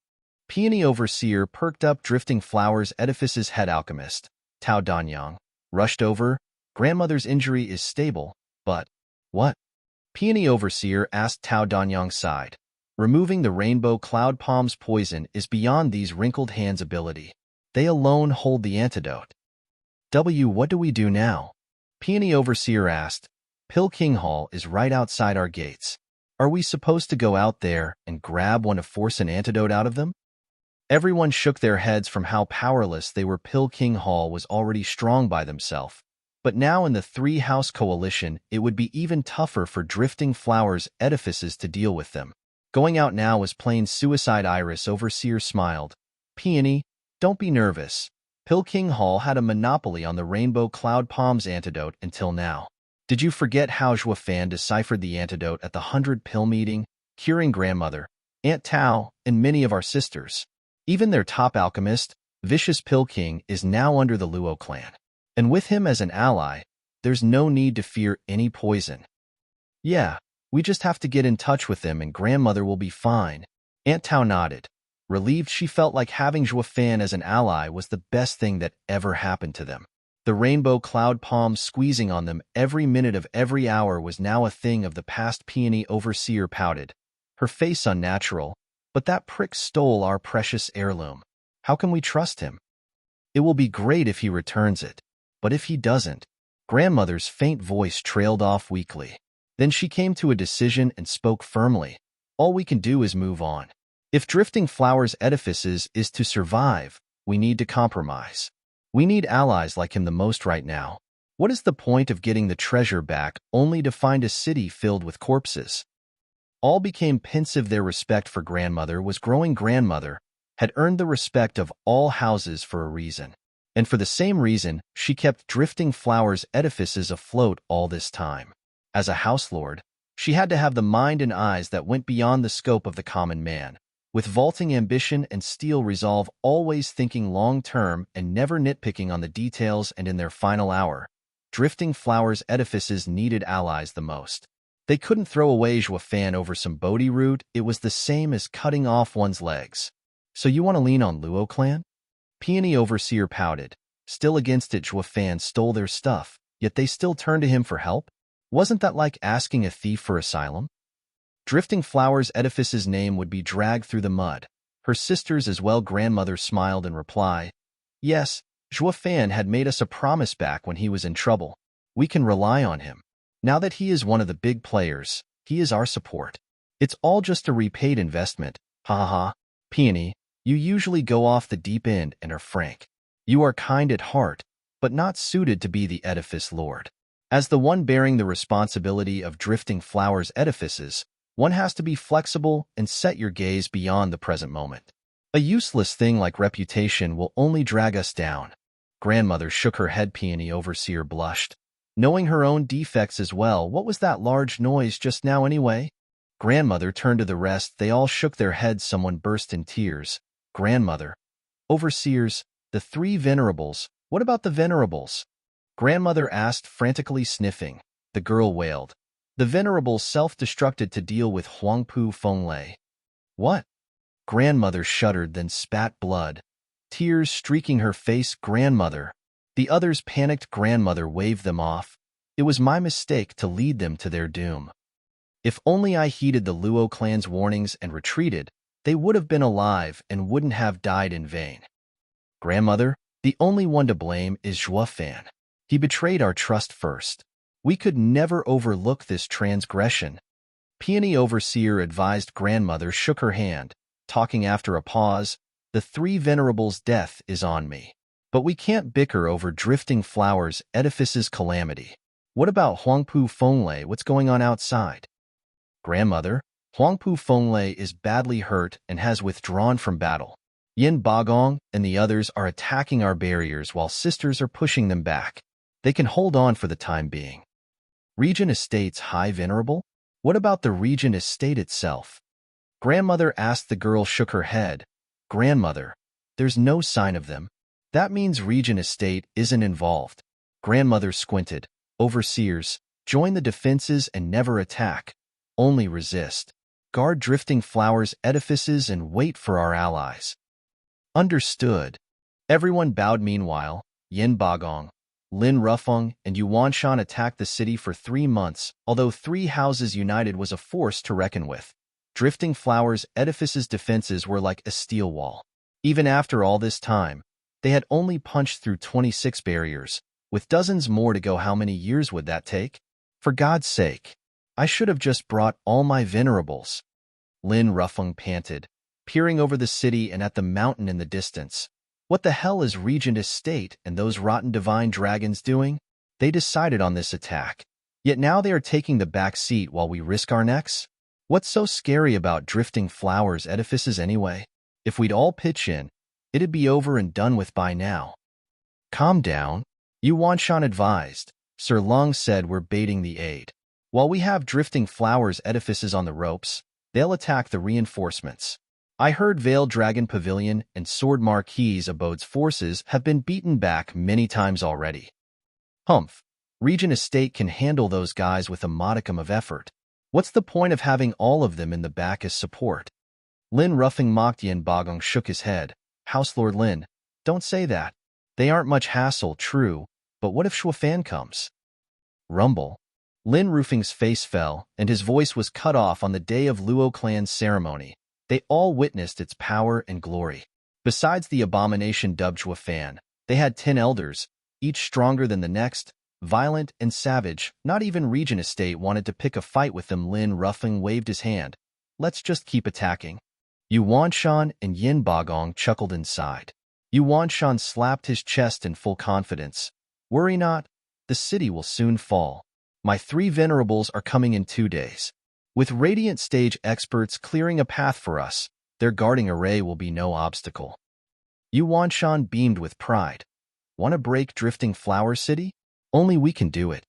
Peony Overseer perked up. Drifting Flowers Edifices head alchemist, Tao Danyang, rushed over. "Grandmother's injury is stable, but..." "What?" Peony Overseer asked. Tao Danyang sighed. "Removing the rainbow cloud palm's poison is beyond these wrinkled hands' ability. They alone hold the antidote." What do we do now?" Peony Overseer asked. "Pill King Hall is right outside our gates. Are we supposed to go out there and grab one to force an antidote out of them?" Everyone shook their heads from how powerless they were. Pill King Hall was already strong by themselves, but now in the 3-house coalition, it would be even tougher for Drifting Flowers Edifices to deal with them. Going out now was plain suicide. Iris Overseer smiled. "Peony, don't be nervous. Pill King Hall had a monopoly on the Rainbow Cloud Palm's antidote until now. Did you forget how Zhuo Fan deciphered the antidote at the 100-pill meeting, curing grandmother, Aunt Tao, and many of our sisters? Even their top alchemist, Vicious Pill King, is now under the Luo clan. And with him as an ally, there's no need to fear any poison. Yeah, we just have to get in touch with them and grandmother will be fine." Aunt Tao nodded. Relieved, she felt like having Zhuo Fan as an ally was the best thing that ever happened to them. The Rainbow Cloud Palm squeezing on them every minute of every hour was now a thing of the past. Peony Overseer pouted, her face unnatural. "But that prick stole our precious heirloom. How can we trust him? It will be great if he returns it. But if he doesn't..." Grandmother's faint voice trailed off weakly. Then she came to a decision and spoke firmly. "All we can do is move on. If Drifting Flowers Edifices is to survive, we need to compromise. We need allies like him the most right now. What is the point of getting the treasure back only to find a city filled with corpses?" All became pensive. Their respect for grandmother was growing. Grandmother had earned the respect of all houses for a reason. And for the same reason, she kept Drifting Flowers Edifices afloat all this time. As a house lord, she had to have the mind and eyes that went beyond the scope of the common man, with vaulting ambition and steel resolve, always thinking long-term and never nitpicking on the details. And in their final hour, Drifting Flowers Edifices needed allies the most. They couldn't throw away Zhuo Fan over some Bodhi root. It was the same as cutting off one's legs. So you want to lean on Luo clan? Peony Overseer pouted. Still against it. Zhuo Fan stole their stuff, yet they still turned to him for help? Wasn't that like asking a thief for asylum? Drifting Flowers Edifice's name would be dragged through the mud. Her sisters as well. Grandmother smiled in reply. Yes, Zhuo Fan had made us a promise back when he was in trouble. We can rely on him. Now that he is one of the big players, he is our support. It's all just a repaid investment. Ha ha ha. Peony, you usually go off the deep end and are frank. You are kind at heart, but not suited to be the edifice lord. As the one bearing the responsibility of Drifting Flowers Edifices, one has to be flexible and set your gaze beyond the present moment. A useless thing like reputation will only drag us down. Grandmother shook her head. Peony Overseer blushed. Knowing her own defects as well, what was that large noise just now anyway? Grandmother turned to the rest. They all shook their heads. Someone burst in tears. Grandmother. Overseers, the 3 Venerables. What about the Venerables? Grandmother asked, frantically sniffing. The girl wailed. The Venerables self-destructed to deal with Huangpu Fenglei. What? Grandmother shuddered, then spat blood, tears streaking her face. Grandmother. The others panicked. Grandmother waved them off. It was my mistake to lead them to their doom. If only I heeded the Luo clan's warnings and retreated, they would have been alive and wouldn't have died in vain. Grandmother, the only one to blame is Zhuo Fan. He betrayed our trust first. We could never overlook this transgression. Peony Overseer advised. Grandmother shook her hand, talking after a pause. The 3 Venerables' death is on me. But we can't bicker over Drifting Flowers Edifices' calamity. What about Huangpu Fenglei? What's going on outside? Grandmother, Huangpu Fenglei is badly hurt and has withdrawn from battle. Yin Bagong and the others are attacking our barriers while sisters are pushing them back. They can hold on for the time being. Regent Estate's High Venerable? What about the Regent Estate itself? Grandmother asked. The girl shook her head. Grandmother, there's no sign of them. That means Regent Estate isn't involved. Grandmother squinted. Overseers, join the defenses and never attack. Only resist. Guard Drifting Flowers Edifices and wait for our allies. Understood. Everyone bowed. Meanwhile, Yin Bagong, Lin Rufeng, and Yuanshan attacked the city for 3 months, although 3 houses united was a force to reckon with. Drifting Flowers Edifices' defenses were like a steel wall. Even after all this time, they had only punched through 26 barriers, with dozens more to go. How many years would that take? For God's sake, I should have just brought all my Venerables. Lin Rufeng panted, peering over the city and at the mountain in the distance. What the hell is Regent Estate and those rotten divine dragons doing? They decided on this attack, yet now they are taking the back seat while we risk our necks? What's so scary about Drifting Flowers Edifices anyway? If we'd all pitch in, it'd be over and done with by now. Calm down, Yuanshan advised. Sir Long said. We're baiting the aid. While we have Drifting Flowers Edifices on the ropes, they'll attack the reinforcements. I heard Veiled Dragon Pavilion and Sword Marquis Abode's forces have been beaten back many times already. Humph, Regent Estate can handle those guys with a modicum of effort. What's the point of having all of them in the back as support? Lin Rufeng mocked. Yin Bagong shook his head. House Lord Lin, don't say that. They aren't much hassle, true, but what if Zhuo Fan comes? Rumble. Lin Rufeng's face fell, and his voice was cut off. On the day of Luo clan's ceremony, they all witnessed its power and glory. Besides the abomination dubbed Zhuo Fan, they had 10 elders, each stronger than the next, violent and savage. Not even Regent Estate wanted to pick a fight with them. Lin Rufeng waved his hand. Let's just keep attacking. Yuanshan and Yin Bagong chuckled inside. Yuanshan slapped his chest in full confidence. Worry not, the city will soon fall. My 3 Venerables are coming in 2 days. With Radiant Stage experts clearing a path for us, their guarding array will be no obstacle. Yuanshan beamed with pride. Want to break Drifting Flower City? Only we can do it.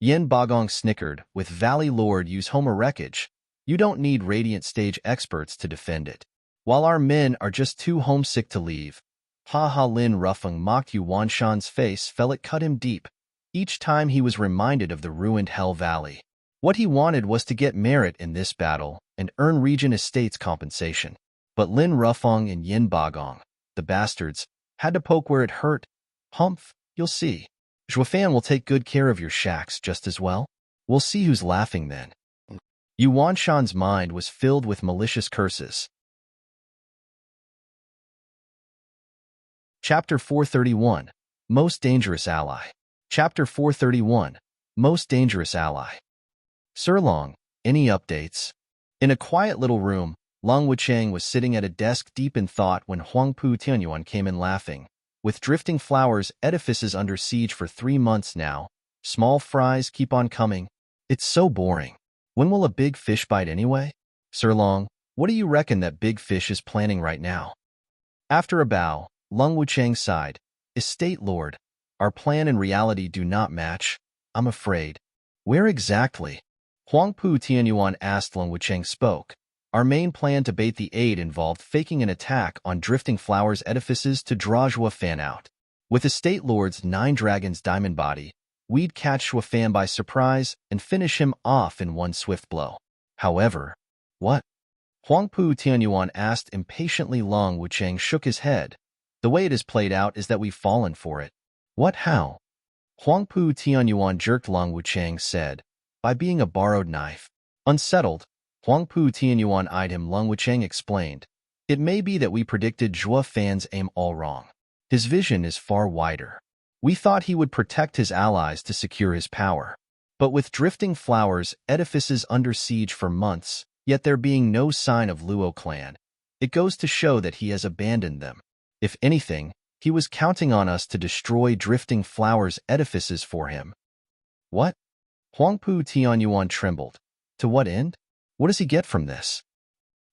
Yin Bagong snickered, with Valley Lord use Homer wreckage. You don't need Radiant Stage experts to defend it. While our men are just too homesick to leave. Ha Ha Lin Ruffung mocked Yuanshan's face felt it cut him deep. Each time he was reminded of the ruined Hell Valley. What he wanted was to get merit in this battle and earn Region Estates compensation. But Lin Ruffung and Yin Bagong, the bastards, had to poke where it hurt. Humph, you'll see. Zhuo will take good care of your shacks just as well. We'll see who's laughing then. Yuanshan's mind was filled with malicious curses. Chapter 431, Most Dangerous Ally. Chapter 431, Most Dangerous Ally. Sir Long, any updates? In a quiet little room, Long Wuchang was sitting at a desk deep in thought when Huangpu Tianyuan came in laughing. With Drifting Flowers Edifices under siege for 3 months now, small fries keep on coming. It's so boring. When will a big fish bite anyway? Sir Long, what do you reckon that big fish is planning right now? After a bow, Long Wuchang sighed. Estate Lord, our plan and reality do not match, I'm afraid. Where exactly? Huangpu Tianyuan asked. Long Wuchang spoke. Our main plan to bait the aid involved faking an attack on Drifting Flowers Edifices to draw Zhuo out. With Estate Lord's 9 Dragons Diamond Body, we'd catch Zhuo by surprise and finish him off in one swift blow. However, what? Huangpu Tianyuan asked impatiently. Long Wuchang shook his head. The way it is played out is that we've fallen for it. What how? Huangpu Tianyuan jerked. Long Wuchang said, by being a borrowed knife. Unsettled, Huangpu Tianyuan eyed him. Long Wuchang explained, it may be that we predicted Zhuo aim all wrong. His vision is far wider. We thought he would protect his allies to secure his power. But with Drifting Flowers Edifices under siege for months, yet there being no sign of Luo clan, it goes to show that he has abandoned them. If anything, he was counting on us to destroy Drifting Flowers Edifices for him. What? Huangpu Tianyuan trembled. To what end? What does he get from this?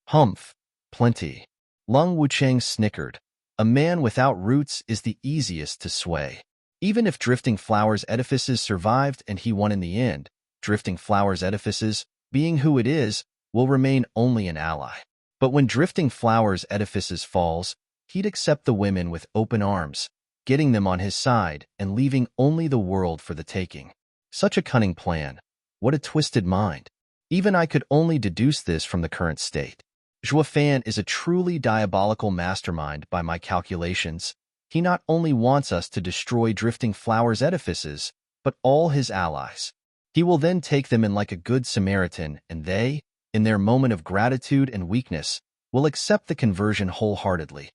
Humph, plenty. Long Wuchang snickered. A man without roots is the easiest to sway. Even if Drifting Flowers Edifices survived and he won in the end, Drifting Flowers Edifices, being who it is, will remain only an ally. But when Drifting Flowers Edifices falls, he'd accept the women with open arms, getting them on his side and leaving only the world for the taking. Such a cunning plan. What a twisted mind. Even I could only deduce this from the current state. Zhuo is a truly diabolical mastermind by my calculations. He not only wants us to destroy Drifting Flowers Edifices, but all his allies. He will then take them in like a good Samaritan, and they, in their moment of gratitude and weakness, will accept the conversion wholeheartedly.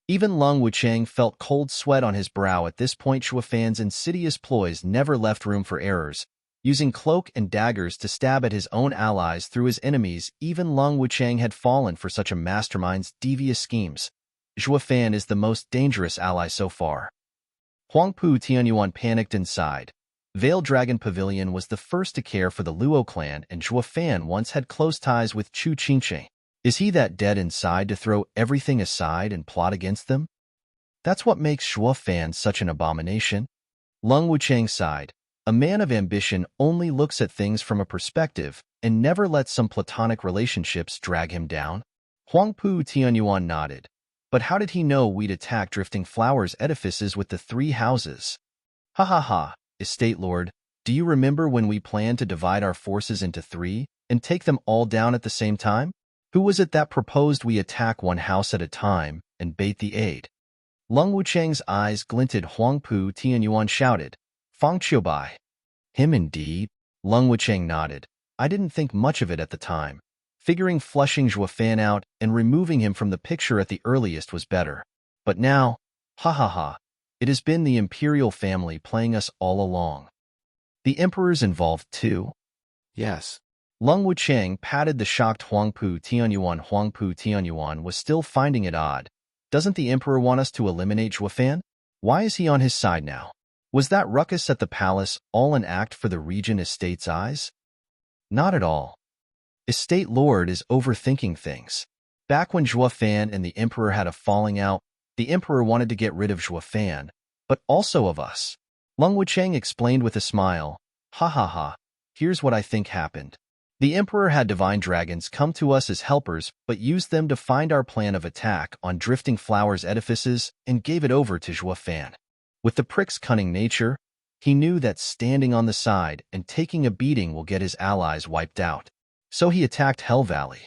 Even Long Wuchang felt cold sweat on his brow at this point. Zhuo insidious ploys never left room for errors. Using cloak and daggers to stab at his own allies through his enemies, even Long Wuchang had fallen for such a mastermind's devious schemes. Zhuo is the most dangerous ally so far. Huangpu Tianyuan panicked and sighed. Veiled Dragon Pavilion was the first to care for the Luo clan, and Zhuo once had close ties with Chu Qingqing. Is he that dead inside to throw everything aside and plot against them? That's what makes Zhuo such an abomination. Long Wuchang sighed. A man of ambition only looks at things from a perspective and never lets some platonic relationships drag him down. Huangpu Tianyuan nodded. But how did he know we'd attack Drifting Flowers Edifices with the 3 houses? Ha ha ha, Estate Lord, do you remember when we planned to divide our forces into 3 and take them all down at the same time? Who was it that proposed we attack one house at a time and bait the aid? Long Wuchang's eyes glinted. Huangpu Tianyuan shouted, Fang Qiubai. Him indeed? Long Wuchang nodded. I didn't think much of it at the time, figuring flushing Zhuo out and removing him from the picture at the earliest was better. But now, ha ha ha, it has been the imperial family playing us all along. The emperor's involved too? Yes. Long Wuchang patted the shocked Huangpu Tianyuan. Huangpu Tianyuan was still finding it odd. Doesn't the emperor want us to eliminate Zhuo? Why is he on his side now? Was that ruckus at the palace all an act for the Region Estate's eyes? Not at all. Estate Lord is overthinking things. Back when Zhuo Fan and the Emperor had a falling out, the Emperor wanted to get rid of Zhuo Fan, but also of us. Lung Wucheng explained with a smile, "Ha ha ha, here's what I think happened. The Emperor had divine dragons come to us as helpers but used them to find our plan of attack on Drifting Flowers Edifices and gave it over to Zhuo Fan. With the prick's cunning nature, he knew that standing on the side and taking a beating will get his allies wiped out. So he attacked Hell Valley.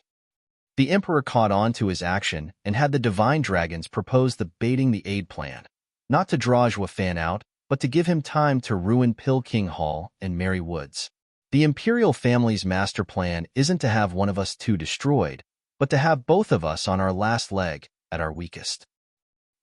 The Emperor caught on to his action and had the divine dragons propose the baiting the aid plan, not to draw Zhuo Fan out, but to give him time to ruin Pill King Hall and Merry Woods. The Imperial family's master plan isn't to have one of us two destroyed, but to have both of us on our last leg at our weakest."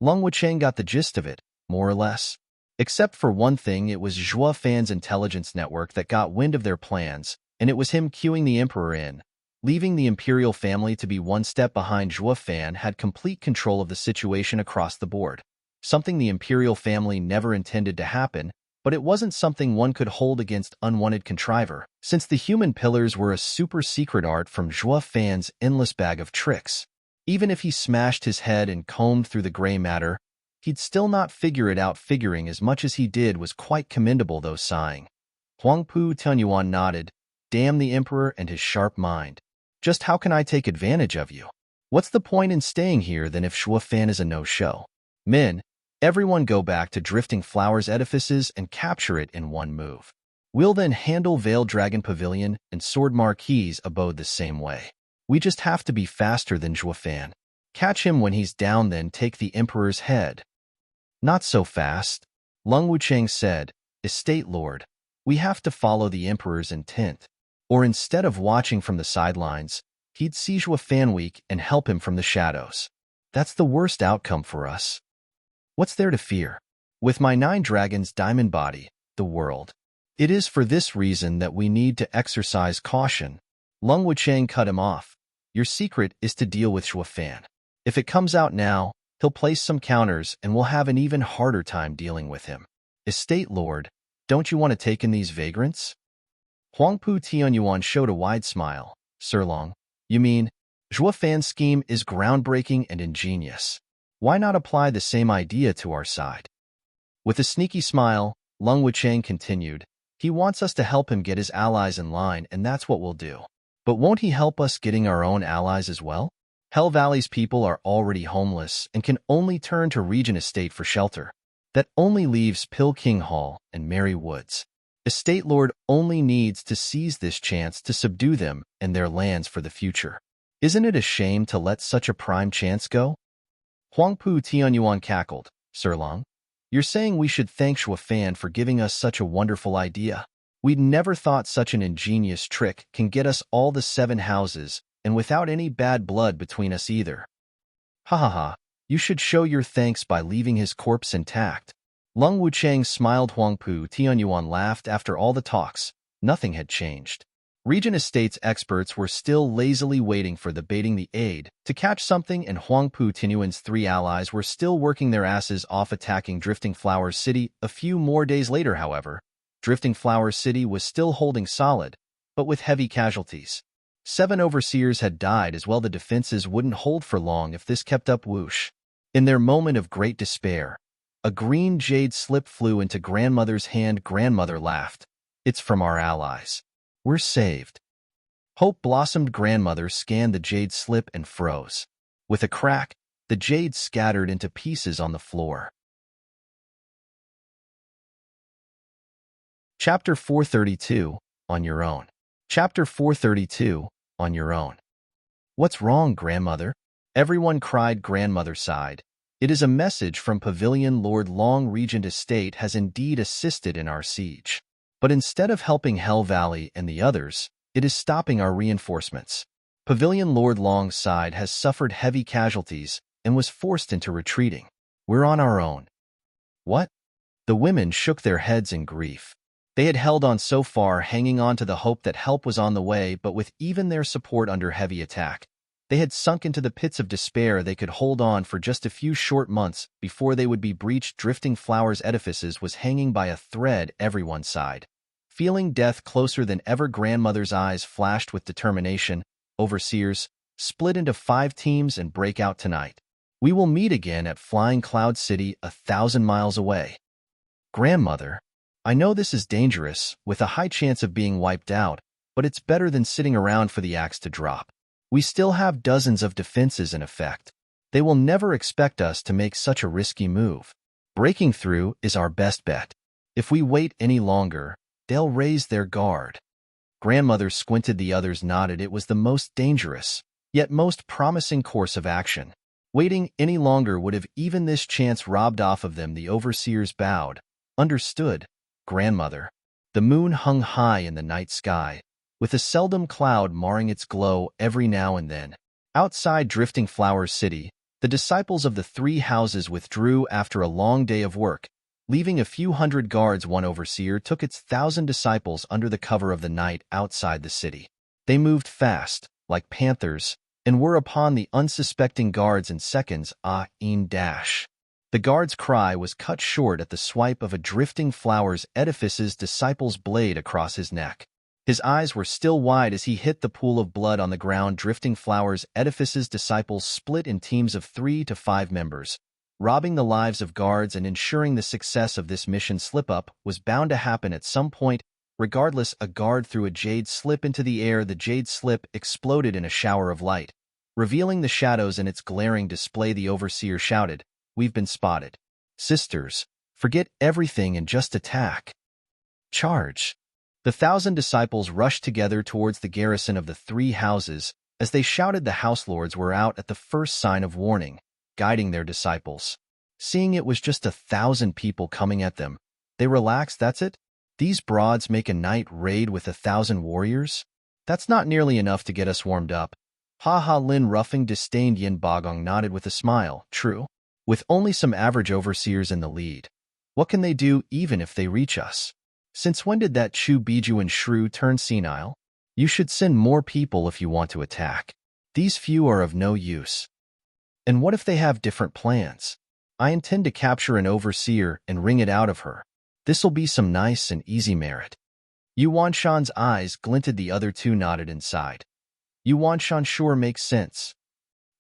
Lung Wucheng got the gist of it, more or less. Except for one thing, it was Zhuo Fan's intelligence network that got wind of their plans, and it was him cueing the Emperor in. Leaving the Imperial family to be one step behind, Zhuo Fan had complete control of the situation across the board. Something the Imperial family never intended to happen, but it wasn't something one could hold against unwanted contriver, since the human pillars were a super-secret art from Zhuo Fan's endless bag of tricks. Even if he smashed his head and combed through the gray matter, he'd still not figure it out. Figuring as much as he did was quite commendable, though. Sighing, Huangpu Tianyuan nodded. Damn the Emperor and his sharp mind. Just how can I take advantage of you? What's the point in staying here then if Zhuo Fan is a no-show? Men, everyone go back to Drifting Flowers Edifices and capture it in one move. We'll then handle Veiled Dragon Pavilion and Sword Marquise Abode the same way. We just have to be faster than Zhuo Fan. Catch him when he's down, then take the Emperor's head. Not so fast, Lung Wucheng said. Estate Lord, we have to follow the Emperor's intent. Or instead of watching from the sidelines, he'd see Zhuo Fan weak and help him from the shadows. That's the worst outcome for us. What's there to fear? With my 9 dragons' diamond body, the world. It is for this reason that we need to exercise caution. Lung Wucheng cut him off. Your secret is to deal with Zhuo Fan. If it comes out now, he'll place some counters and we'll have an even harder time dealing with him. Estate Lord, don't you want to take in these vagrants? Huangpu Tianyuan showed a wide smile. Sir Long, you mean, Zhuo Fan's scheme is groundbreaking and ingenious. Why not apply the same idea to our side? With a sneaky smile, Lung Wucheng continued, he wants us to help him get his allies in line, and that's what we'll do. But won't he help us getting our own allies as well? Hell Valley's people are already homeless and can only turn to Regent Estate for shelter. That only leaves Pill King Hall and Merry Woods. Estate Lord only needs to seize this chance to subdue them and their lands for the future. Isn't it a shame to let such a prime chance go? Huangpu Tianyuan cackled. Sir Long, you're saying we should thank Zhuo Fan for giving us such a wonderful idea. We'd never thought such an ingenious trick can get us all the 7 houses, and without any bad blood between us either. Ha ha ha, you should show your thanks by leaving his corpse intact. Lung Wucheng smiled. Huangpu Tianyuan laughed. After all the talks, nothing had changed. Regent Estate's experts were still lazily waiting for the baiting the aid to catch something, and Huangpu Tianyuan's 3 allies were still working their asses off attacking Drifting Flowers City. A few more days later, however, Drifting Flowers City was still holding solid, but with heavy casualties. 7 overseers had died as well. The defenses wouldn't hold for long if this kept up. Whoosh. In their moment of great despair, a green jade slip flew into Grandmother's hand. Grandmother laughed. It's from our allies. We're saved. Hope blossomed. Grandmother scanned the jade slip and froze. With a crack, the jade scattered into pieces on the floor. Chapter 432, On Your Own. Chapter 432, On Your Own. What's wrong, Grandmother? Everyone cried. Grandmother sighed. It is a message from Pavilion Lord Long. Regent Estate has indeed assisted in our siege. But instead of helping Hell Valley and the others, it is stopping our reinforcements. Pavilion Lord Long's side has suffered heavy casualties and was forced into retreating. We're on our own. What? The women shook their heads in grief. They had held on so far, hanging on to the hope that help was on the way, but with even their support under heavy attack, they had sunk into the pits of despair. They could hold on for just a few short months before they would be breached. Drifting Flowers Edifices was hanging by a thread. Everyone sighed. Feeling death closer than ever, grandmother's eyes flashed with determination. Overseers, split into 5 teams and break out tonight. We will meet again at Flying Cloud City 1,000 miles away. Grandmother, I know this is dangerous, with a high chance of being wiped out, but it's better than sitting around for the axe to drop. We still have dozens of defenses in effect. They will never expect us to make such a risky move. Breaking through is our best bet. If we wait any longer, they'll raise their guard. Grandmother squinted, the others nodded. It was the most dangerous, yet most promising course of action. Waiting any longer would have even this chance robbed off of them. The overseers bowed. Understood, grandmother. The moon hung high in the night sky, with a seldom cloud marring its glow every now and then. Outside Drifting Flower City, the disciples of the 3 houses withdrew after a long day of work, leaving a few hundred guards. One overseer took its 1,000 disciples under the cover of the night outside the city. They moved fast, like panthers, and were upon the unsuspecting guards in seconds. Dash. The guard's cry was cut short at the swipe of a Drifting Flowers Edifices disciple's blade across his neck. His eyes were still wide as he hit the pool of blood on the ground. Drifting Flowers Edifices disciples split in teams of 3 to 5 members, robbing the lives of guards and ensuring the success of this mission. Slip-up was bound to happen at some point. Regardless, a guard threw a jade slip into the air. The jade slip exploded in a shower of light, revealing the shadows in its glaring display. The overseer shouted, "We've been spotted. Sisters, forget everything and just attack. Charge." The 1,000 disciples rushed together towards the garrison of the 3 houses. As they shouted, the house lords were out at the first sign of warning, guiding their disciples. Seeing it was just 1,000 people coming at them, they relaxed. That's it? These broads make a night raid with 1,000 warriors? That's not nearly enough to get us warmed up. Ha ha. Lin Ruffing disdained. Yin Bagong nodded with a smile. True. With only some average overseers in the lead, what can they do even if they reach us? Since when did that Chu Biju and Shrew turn senile? You should send more people if you want to attack. These few are of no use. And what if they have different plans? I intend to capture an overseer and wring it out of her. This'll be some nice and easy merit. Yuan Shan's eyes glinted. The other 2 nodded inside. Yuan Shan sure makes sense.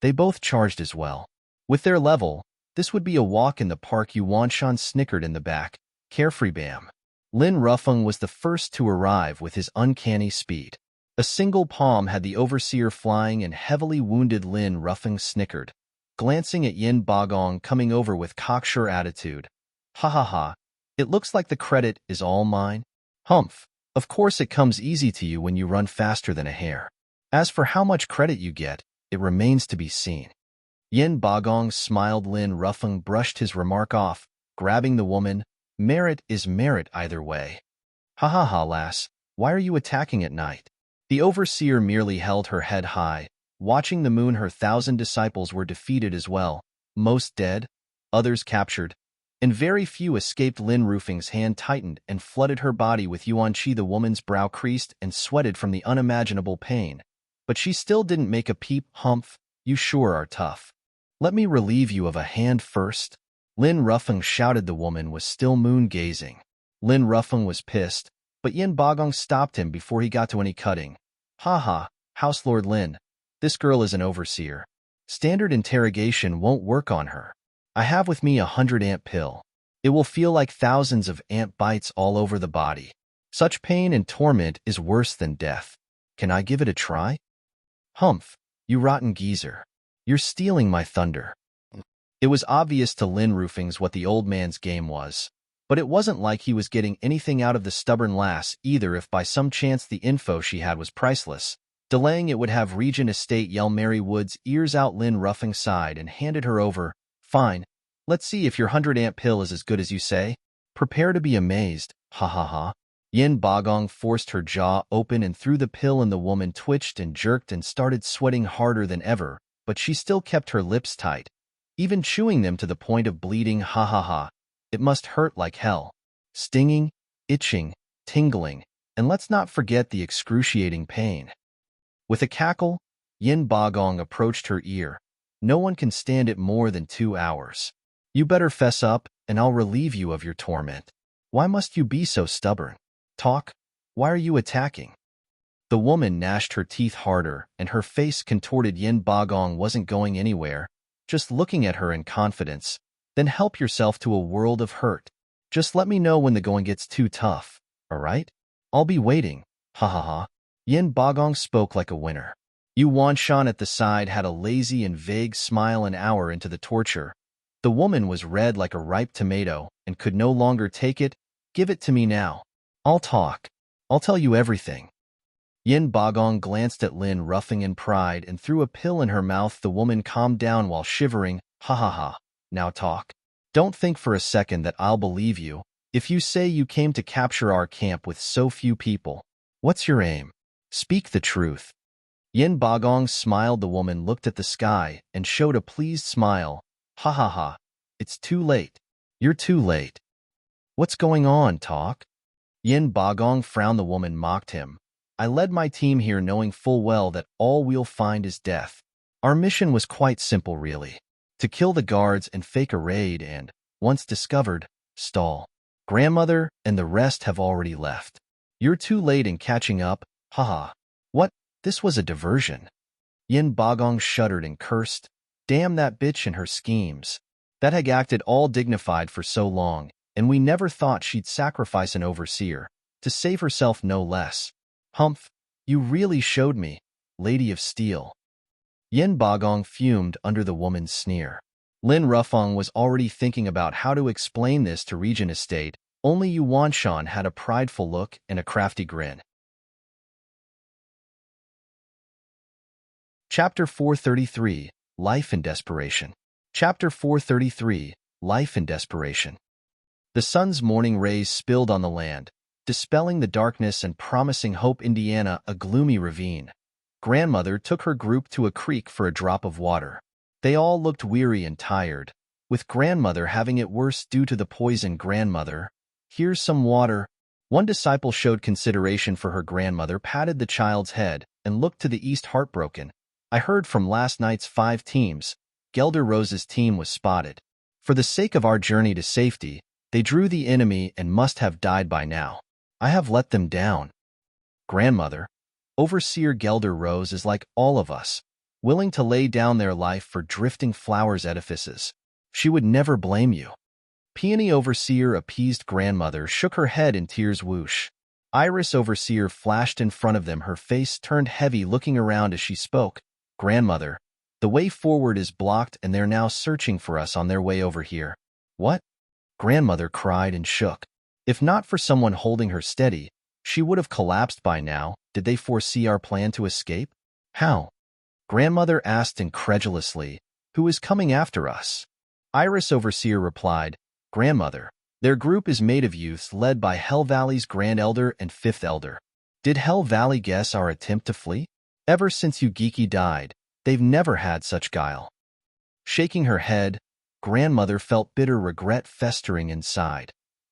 They both charged as well. With their level, this would be a walk in the park. Yuan Shan snickered in the back. Carefree. Bam. Lin Ruffeng was the first to arrive with his uncanny speed. A single palm had the overseer flying and heavily wounded. Lin Ruffeng snickered, glancing at Yin Bagong coming over with cocksure attitude. Ha ha ha, it looks like the credit is all mine. Humph, of course it comes easy to you when you run faster than a hare. As for how much credit you get, it remains to be seen. Yin Bagong smiled. Lin Ruffeng brushed his remark off, grabbing the woman. Merit is merit either way. Ha ha ha, lass, why are you attacking at night? The overseer merely held her head high, watching the moon. Her 1,000 disciples were defeated as well, most dead, others captured, and very few escaped. Lin Ruffing's hand tightened and flooded her body with yuan qi. The woman's brow creased and sweated from the unimaginable pain, but she still didn't make a peep. Humph, you sure are tough. Let me relieve you of a hand first. Lin Ruffeng shouted. The woman was still moon-gazing. Lin Ruffeng was pissed, but Yin Bagong stopped him before he got to any cutting. Ha ha, House Lord Lin, this girl is an overseer. Standard interrogation won't work on her. I have with me 100 ant pill. It will feel like thousands of ant bites all over the body. Such pain and torment is worse than death. Can I give it a try? Humph, you rotten geezer. You're stealing my thunder. It was obvious to Lin Ruffing's what the old man's game was, but it wasn't like he was getting anything out of the stubborn lass either. If by some chance the info she had was priceless, delaying it would have Regent Estate yell Mary Wood's ears out. Lin Ruffing sighed and handed her over. Fine, let's see if your 100 ant pill is as good as you say. Prepare to be amazed. Ha ha ha. Yin Bagong forced her jaw open and threw the pill, and the woman twitched and jerked and started sweating harder than ever, but she still kept her lips tight, even chewing them to the point of bleeding. Ha ha ha. It must hurt like hell. Stinging, itching, tingling, and let's not forget the excruciating pain. With a cackle, Yin Bagong approached her ear. No one can stand it more than 2 hours. You better fess up, and I'll relieve you of your torment. Why must you be so stubborn? Talk, Why are you attacking? The woman gnashed her teeth harder, and her face contorted. Yin Bagong wasn't going anywhere, just looking at her in confidence. Then help yourself to a world of hurt. Just let me know when the going gets too tough, all right? I'll be waiting. Ha ha ha. Yin Bagong spoke like a winner. Yu Wanshan at the side had a lazy and vague smile. An hour into the torture, the woman was red like a ripe tomato and could no longer take it. Give it to me now. I'll talk. I'll tell you everything. Yin Bagong glanced at Lin Ruffing in pride and threw a pill in her mouth. The woman calmed down while shivering. Ha ha ha. Now talk. Don't think for a second that I'll believe you. If you say you came to capture our camp with so few people, what's your aim? Speak the truth. Yin Bagong smiled. The woman looked at the sky and showed a pleased smile. Ha ha ha. It's too late. You're too late. What's going on, talk? Yin Bagong frowned. The woman mocked him. I led my team here knowing full well that all we'll find is death. Our mission was quite simple, really. To kill the guards and fake a raid and, once discovered, stall. Grandmother and the rest have already left. You're too late in catching up. Haha. What? This was a diversion. Yin Bagong shuddered and cursed. Damn that bitch and her schemes. That hag acted all dignified for so long, and we never thought she'd sacrifice an overseer, to save herself no less. Humph, you really showed me, Lady of Steel. Yin Bagong fumed under the woman's sneer. Lin Ruffong was already thinking about how to explain this to Regent Estate. Only Yu Wanshan had a prideful look and a crafty grin. Chapter 433, Life in Desperation. Chapter 433, Life in Desperation. The sun's morning rays spilled on the land, dispelling the darkness and promising Hope, Indiana, a gloomy ravine. Grandmother took her group to a creek for a drop of water. They all looked weary and tired, with grandmother having it worse due to the poison. Grandmother, here's some water. One disciple showed consideration for her. Grandmother patted the child's head and looked to the east heartbroken. I heard from last night's 5 teams. Gelder Rose's team was spotted. For the sake of our journey to safety, they drew the enemy and must have died by now. I have let them down. Grandmother, Overseer Gelder Rose is like all of us, willing to lay down their life for Drifting Flowers Edifices. She would never blame you. Peony Overseer appeased. Grandmother shook her head in tears. Whoosh. Iris Overseer flashed in front of them. Her face turned heavy, looking around as she spoke. Grandmother, the way forward is blocked and they're now searching for us on their way over here. What? Grandmother cried and shook. If not for someone holding her steady, she would have collapsed by now. Did they foresee our plan to escape? How? Grandmother asked incredulously. Who is coming after us? Iris Overseer replied, Grandmother, their group is made of youths led by Hell Valley's Grand Elder and Fifth Elder. Did Hell Valley guess our attempt to flee? Ever since Yu-Giki died, they've never had such guile. Shaking her head, Grandmother felt bitter regret festering inside.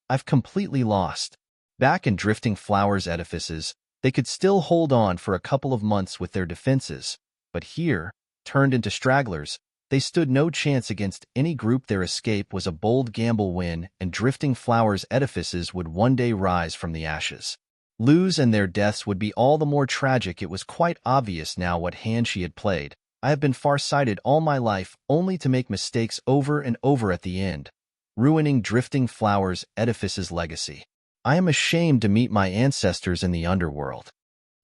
I've completely lost. Back in Drifting Flowers Edifices, they could still hold on for a couple of months with their defenses, but here, turned into stragglers, they stood no chance against any group. Their escape was a bold gamble win, and Drifting Flowers Edifices would one day rise from the ashes. Lose and their deaths would be all the more tragic. It was quite obvious now what hand she had played. I have been far-sighted all my life, only to make mistakes over and over at the end, ruining Drifting Flowers Edifice's legacy. I am ashamed to meet my ancestors in the underworld.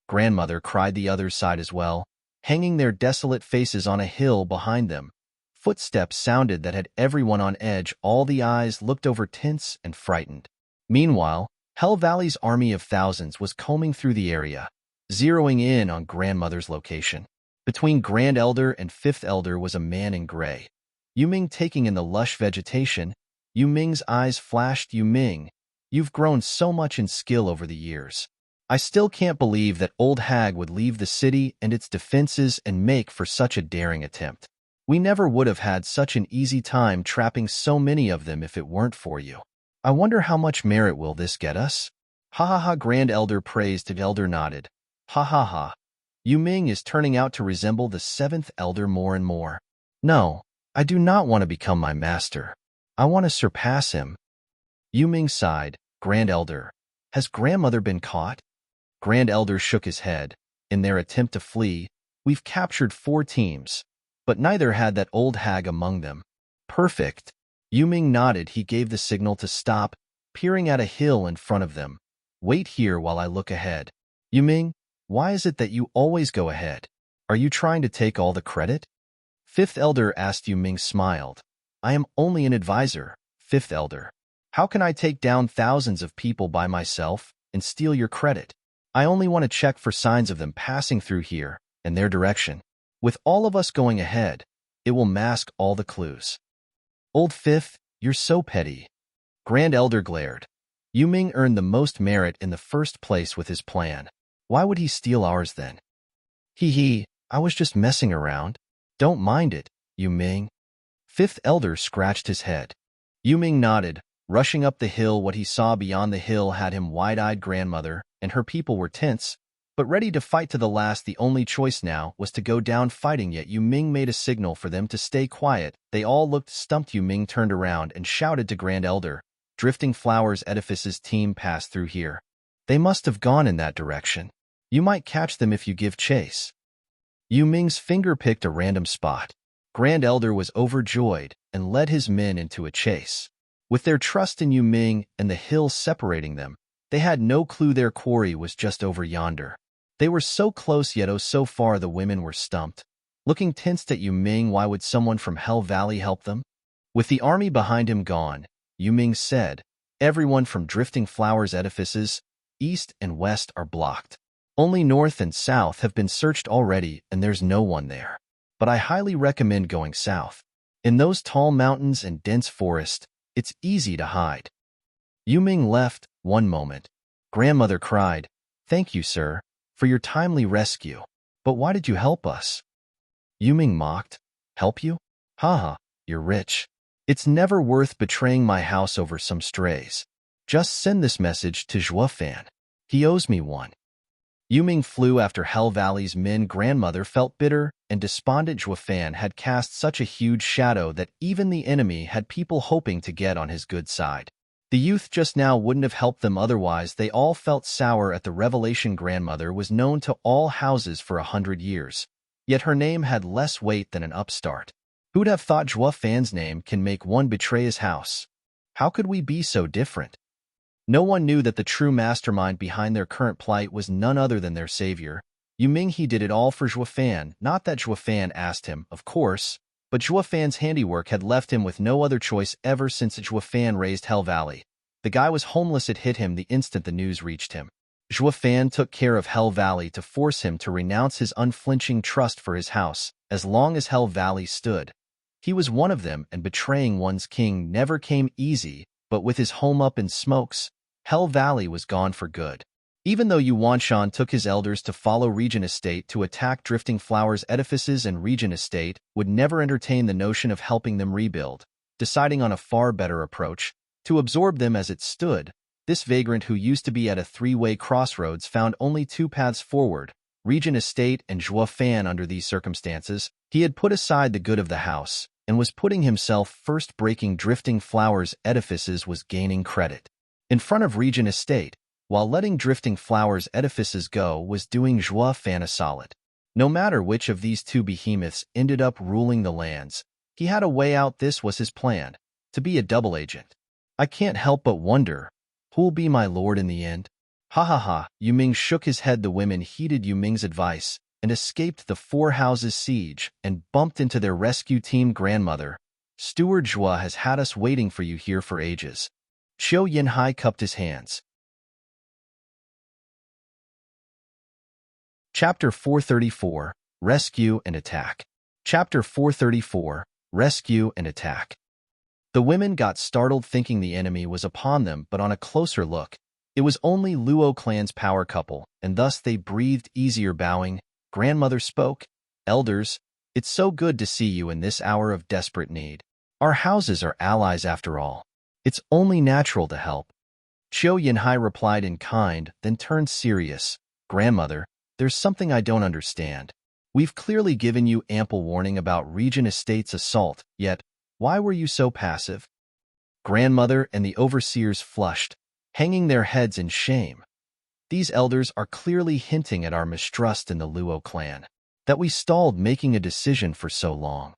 Grandmother cried. The others sighed as well, hanging their desolate faces on a hill behind them. Footsteps sounded that had everyone on edge. All the eyes looked over tense and frightened. Meanwhile, Hell Valley's army of thousands was combing through the area, zeroing in on Grandmother's location. Between Grand Elder and Fifth Elder was a man in gray. Yu Ming taking in the lush vegetation. Yu Ming's eyes flashed. Yu Ming, you've grown so much in skill over the years. I still can't believe that old hag would leave the city and its defenses and make for such a daring attempt. We never would have had such an easy time trapping so many of them if it weren't for you. I wonder how much merit will this get us? Ha ha ha. Grand Elder praised. Elder nodded. Ha ha ha. Yu Ming is turning out to resemble the 7th Elder more and more. No, I do not want to become my master. I want to surpass him. Yu Ming sighed. Grand Elder, has Grandmother been caught? Grand Elder shook his head. In their attempt to flee, we've captured 4 teams, but neither had that old hag among them. Perfect. Yuming nodded. He gave the signal to stop, peering at a hill in front of them. Wait here while I look ahead. Yuming, why is it that you always go ahead? Are you trying to take all the credit? Fifth Elder asked. Yuming smiled. I am only an advisor, Fifth Elder. How can I take down thousands of people by myself and steal your credit? I only want to check for signs of them passing through here and their direction. With all of us going ahead, it will mask all the clues. Old Fifth, you're so petty. Grand Elder glared. Yuming earned the most merit in the first place with his plan. Why would he steal ours then? Hee, I was just messing around. Don't mind it, Yuming. Fifth Elder scratched his head. Yuming nodded. Rushing up the hill, what he saw beyond the hill had him wide-eyed. Grandmother and her people were tense, but ready to fight to the last. The only choice now was to go down fighting, yet Yuming made a signal for them to stay quiet. They all looked stumped. Yuming turned around and shouted to Grand Elder, Drifting Flowers Edifices team passed through here. They must have gone in that direction. You might catch them if you give chase. Yuming's finger picked a random spot. Grand Elder was overjoyed and led his men into a chase. With their trust in Yuming and the hills separating them, they had no clue their quarry was just over yonder. They were so close, yet oh so far. The women were stumped. Looking tensed at Yuming, why would someone from Hell Valley help them? With the army behind him gone, Yuming said, everyone from Drifting Flowers Edifices, east and west, are blocked. Only north and south have been searched already, and there's no one there. But I highly recommend going south. In those tall mountains and dense forest, it's easy to hide. Yuming left. One moment. Grandmother cried, Thank you, sir, for your timely rescue. But why did you help us? Yuming mocked. Help you? Haha, you're rich. It's never worth betraying my house over some strays. Just send this message to Zhuo Fan. He owes me one. Yuming flew after Hell Valley's men. Grandmother felt bitter and despondent. Zhuo Fan had cast such a huge shadow that even the enemy had people hoping to get on his good side. The youth just now wouldn't have helped them otherwise. They all felt sour at the revelation. Grandmother was known to all houses for 100 years, yet her name had less weight than an upstart. Who'd have thought Zhuo Fan's name can make one betray his house? How could we be so different? No one knew that the true mastermind behind their current plight was none other than their savior, Yuming. He did it all for Zhuo Fan. Not that Zhuo Fan asked him, of course, but Zhuo Fan's handiwork had left him with no other choice ever since Zhuo Fan raised Hell Valley. The guy was homeless. It hit him the instant the news reached him. Zhuo Fan took care of Hell Valley to force him to renounce his unflinching trust for his house. As long as Hell Valley stood, he was one of them, and betraying one's king never came easy, but with his home up in smokes, Hell Valley was gone for good. Even though Yuanshan took his elders to follow Regent Estate to attack Drifting Flowers Edifices, and Regent Estate would never entertain the notion of helping them rebuild, deciding on a far better approach, to absorb them as it stood. This vagrant, who used to be at a three-way crossroads, found only 2 paths forward, Regent Estate and Zhuo Fan. Under these circumstances, he had put aside the good of the house and was putting himself first. Breaking Drifting Flowers Edifices was gaining credit in front of Regent Estate, while letting Drifting Flowers Edifices go was doing Zhuo Fan a solid. No matter which of these two behemoths ended up ruling the lands, he had a way out. This was his plan, to be a double agent. I can't help but wonder, who'll be my lord in the end? Ha ha ha. Yuming shook his head. The women heeded Yuming's advice and escaped the 4 houses siege and bumped into their rescue team. Grandmother, Steward Zhuo has had us waiting for you here for ages. Qiu Yinhai cupped his hands. Chapter 434, Rescue and Attack. Chapter 434, Rescue and Attack. The women got startled, thinking the enemy was upon them, but on a closer look, it was only Luo clan's power couple, and thus they breathed easier. Bowing, Grandmother spoke, Elders, it's so good to see you in this hour of desperate need. Our houses are allies after all. It's only natural to help. Qiu Yinhai replied in kind, then turned serious. Grandmother, there's something I don't understand. We've clearly given you ample warning about Regent Estate's assault, yet why were you so passive? Grandmother and the overseers flushed, hanging their heads in shame. These elders are clearly hinting at our mistrust in the Luo clan, that we stalled making a decision for so long.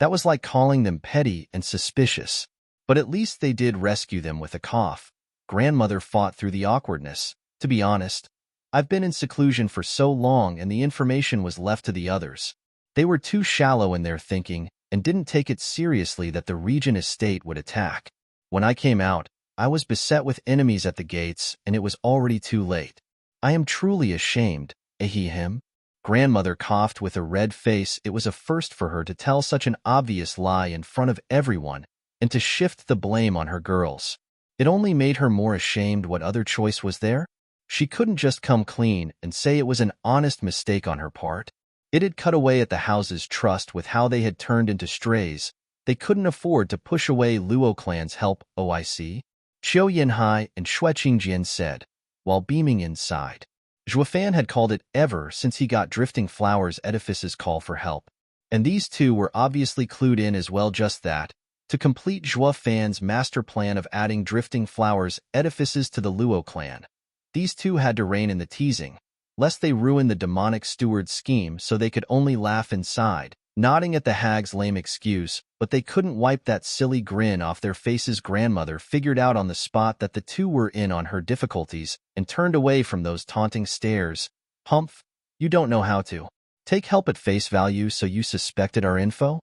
That was like calling them petty and suspicious, but at least they did rescue them with a cough. Grandmother fought through the awkwardness. To be honest, I've been in seclusion for so long and the information was left to the others. They were too shallow in their thinking and didn't take it seriously that the Regent estate would attack. When I came out, I was beset with enemies at the gates and it was already too late. I am truly ashamed, him. Grandmother coughed with a red face. It was a first for her to tell such an obvious lie in front of everyone and to shift the blame on her girls. It only made her more ashamed. What other choice was there? She couldn't just come clean and say it was an honest mistake on her part. It had cut away at the house's trust with how they had turned into strays. They couldn't afford to push away Luo clan's help. OIC? Qiu Yinhai and Xue Qingjian said, while beaming inside. Zhuo had called it ever since he got Drifting Flowers' Edifices' call for help. And these two were obviously clued in as well. Just that, to complete Zhuo master plan of adding Drifting Flowers' Edifices to the Luo clan, these two had to rein in the teasing, lest they ruin the demonic Steward scheme. So they could only laugh inside, nodding at the hag's lame excuse, but they couldn't wipe that silly grin off their faces. Grandmother figured out on the spot that the two were in on her difficulties and turned away from those taunting stares. Humph, you don't know how to take help at face value, so you suspected our info?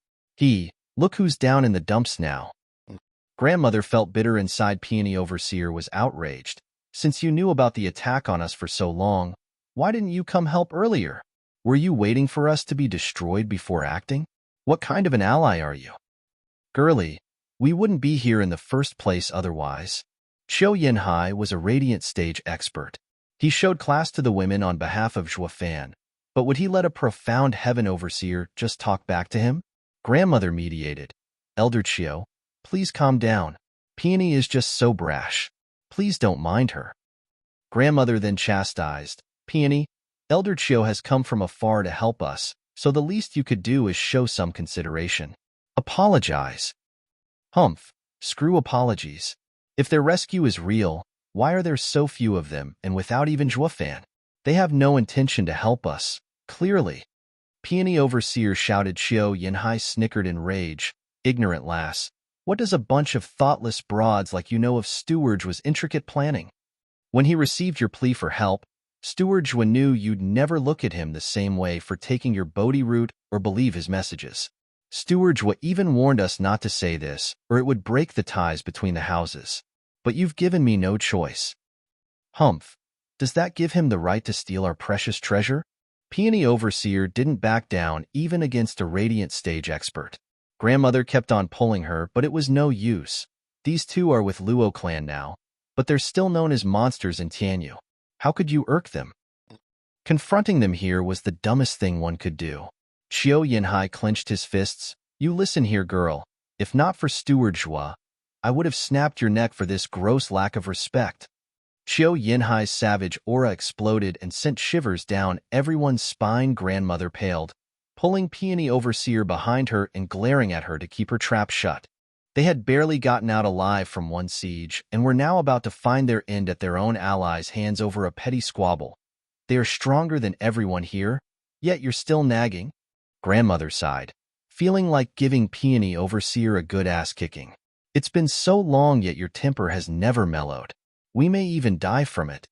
Look who's down in the dumps now. Grandmother felt bitter inside. Peony Overseer was outraged. Since you knew about the attack on us for so long, why didn't you come help earlier? Were you waiting for us to be destroyed before acting? What kind of an ally are you? Girlie, we wouldn't be here in the first place otherwise. Qiu Yinhai was a radiant stage expert. He showed class to the women on behalf of Zhuo, but would he let a profound heaven overseer just talk back to him? Grandmother mediated. Elder Qiu, please calm down. Peony is just so brash. Please don't mind her. Grandmother then chastised. Peony, Elder Qiu has come from afar to help us, so the least you could do is show some consideration. Apologize. Humph, screw apologies. If their rescue is real, why are there so few of them and without even Zhuo? They have no intention to help us, clearly. Peony Overseer shouted. Qiu Yinhai snickered in rage. Ignorant lass, what does a bunch of thoughtless broads like you know of Steward was intricate planning? When he received your plea for help, Steward Zhuo knew you'd never look at him the same way for taking your Bodhi route or believe his messages. Steward Zhuo even warned us not to say this, or it would break the ties between the houses. But you've given me no choice. Humph, does that give him the right to steal our precious treasure? Peony Overseer didn't back down even against a radiant stage expert. Grandmother kept on pulling her, but it was no use. These two are with Luo clan now, but they're still known as monsters in Tianyu. How could you irk them? Confronting them here was the dumbest thing one could do. Qiu Yinhai clenched his fists. You listen here, girl. If not for Steward Zhuo, I would have snapped your neck for this gross lack of respect. Qiu Yinhai's savage aura exploded and sent shivers down everyone's spine. Grandmother paled, pulling Peony Overseer behind her and glaring at her to keep her trap shut. They had barely gotten out alive from one siege and were now about to find their end at their own allies' hands over a petty squabble. They are stronger than everyone here, yet you're still nagging? Grandmother sighed, feeling like giving Peony Overseer a good ass kicking. It's been so long, yet your temper has never mellowed. We may even die from it.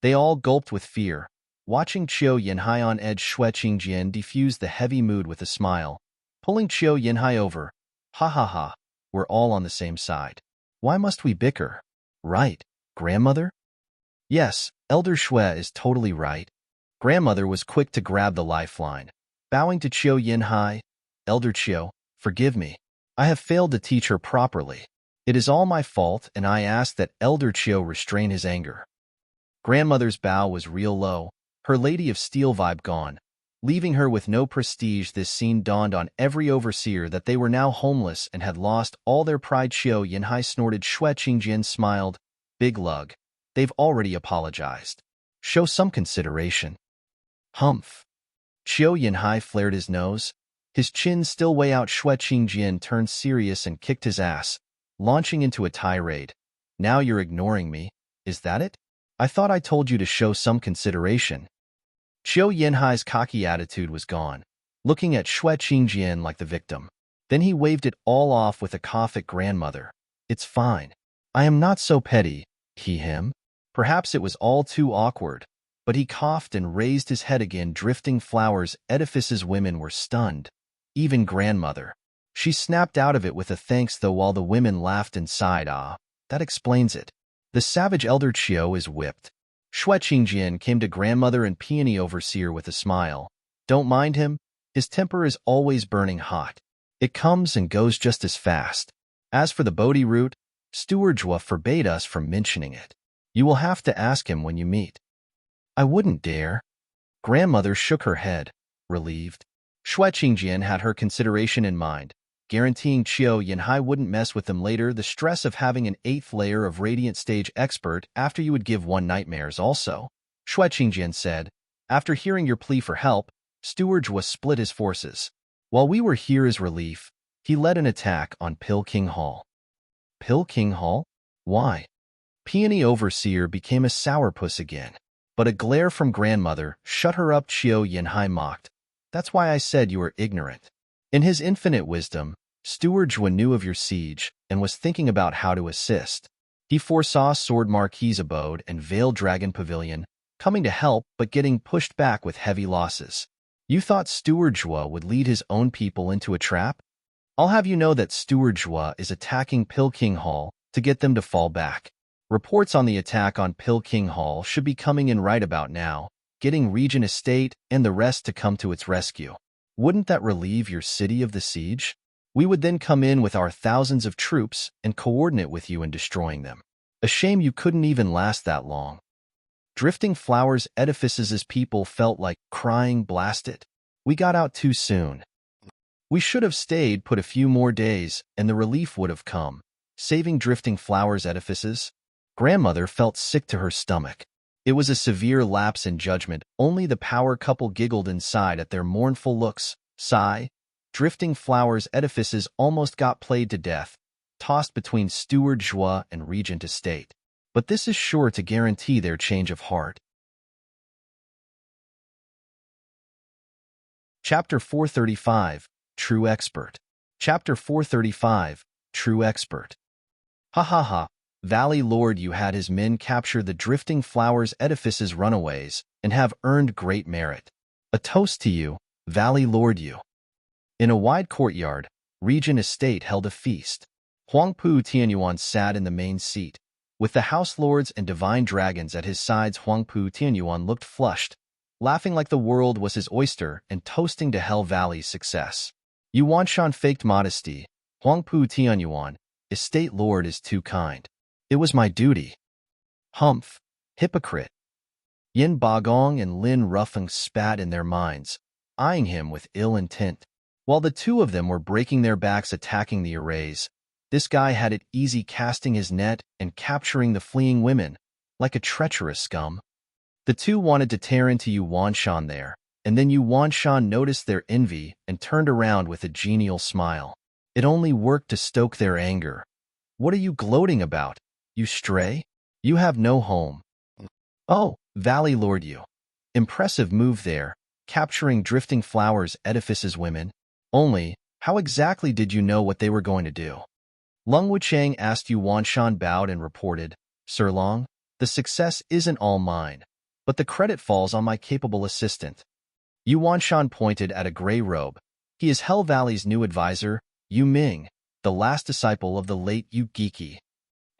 They all gulped with fear, watching Qiu Yinhai on edge. Xue Qingjian diffused the heavy mood with a smile, pulling Qiu Yinhai over. Ha ha ha, we're all on the same side. Why must we bicker? Right, Grandmother? Yes, Elder Xue is totally right. Grandmother was quick to grab the lifeline. Bowing to Qiu Yinhai, Elder Qiu, forgive me. I have failed to teach her properly. It is all my fault, and I ask that Elder Qiu restrain his anger. Grandmother's bow was real low, her Lady of Steel vibe gone, leaving her with no prestige. This scene dawned on every overseer that they were now homeless and had lost all their pride. Qiu Yinhai snorted. Xue Qingjian smiled. Big lug. They've already apologized. Show some consideration. Humph. Qiu Yinhai flared his nose, his chin still way out. Xue Qingjian turned serious and kicked his ass, launching into a tirade. Now you're ignoring me, is that it? I thought I told you to show some consideration. Qiu Yanhai's cocky attitude was gone, looking at Xue Qingjian like the victim. Then he waved it all off with a cough at grandmother. It's fine. I am not so petty, him. Perhaps it was all too awkward, but he coughed and raised his head again. Drifting flowers, Edifices women were stunned. Even grandmother. She snapped out of it with a thanks though while the women laughed inside. Ah, that explains it. The savage elder Qiu is whipped. Xue Qingjian came to grandmother and peony overseer with a smile. Don't mind him. His temper is always burning hot. It comes and goes just as fast. As for the Bodhi root, Steward Zhuo forbade us from mentioning it. You will have to ask him when you meet. I wouldn't dare. Grandmother shook her head, relieved. Xue Qingjian had her consideration in mind, guaranteeing Qiu Yanhai wouldn't mess with them later. The stress of having an 8th layer of Radiant Stage expert after you would give one nightmares also. Xue Qingjian said, after hearing your plea for help, Steward Zhuo split his forces. While we were here as relief, he led an attack on Pill King Hall. Pill King Hall? Why? Peony Overseer became a sourpuss again. But a glare from grandmother shut her up. Qiu Yanhai mocked. That's why I said you were ignorant. In his infinite wisdom, Steward Zhuo knew of your siege and was thinking about how to assist. He foresaw Sword Marquis's abode and Veiled Dragon Pavilion coming to help but getting pushed back with heavy losses. You thought Steward Zhuo would lead his own people into a trap? I'll have you know that Steward Zhuo is attacking Pill King Hall to get them to fall back. Reports on the attack on Pill King Hall should be coming in right about now, getting Regent Estate and the rest to come to its rescue. Wouldn't that relieve your city of the siege? We would then come in with our thousands of troops and coordinate with you in destroying them. A shame you couldn't even last that long. Drifting Flowers Edifices' people felt like crying. Blast it. We got out too soon. We should have stayed put a few more days and the relief would have come, saving Drifting Flowers Edifices. Grandmother felt sick to her stomach. It was a severe lapse in judgment. Only the power couple giggled inside at their mournful looks. Sigh. Drifting Flowers Edifices almost got played to death, tossed between Steward Zhuo and Regent Estate. But this is sure to guarantee their change of heart. Chapter 435, True Expert. Chapter 435, True Expert. Ha ha ha. Valley Lord, you had his men capture the Drifting Flowers Edifices runaways and have earned great merit. A toast to you, Valley Lord you. In a wide courtyard, Regent Estate held a feast. Huangpu Tianyuan sat in the main seat. With the House Lords and Divine Dragons at his sides, Huangpu Tianyuan looked flushed, laughing like the world was his oyster and toasting to Hell Valley's success. Yuanshan faked modesty. Huangpu Tianyuan, Estate Lord is too kind. It was my duty. Humph, hypocrite. Yin Bagong and Lin Rufeng spat in their minds, eyeing him with ill intent. While the two of them were breaking their backs attacking the arrays, this guy had it easy casting his net and capturing the fleeing women, like a treacherous scum. The two wanted to tear into Yuanshan there, and then Yuanshan noticed their envy and turned around with a genial smile. It only worked to stoke their anger. What are you gloating about? You stray? You have no home. Oh, Valley Lord you. Impressive move there, capturing Drifting Flowers Edifices women. Only, how exactly did you know what they were going to do? Lung Wuchang asked. Yuanshan bowed and reported, Sir Long, the success isn't all mine, but the credit falls on my capable assistant. Yuanshan pointed at a gray robe. He is Hell Valley's new advisor, Yu Ming, the last disciple of the late Yu Giki.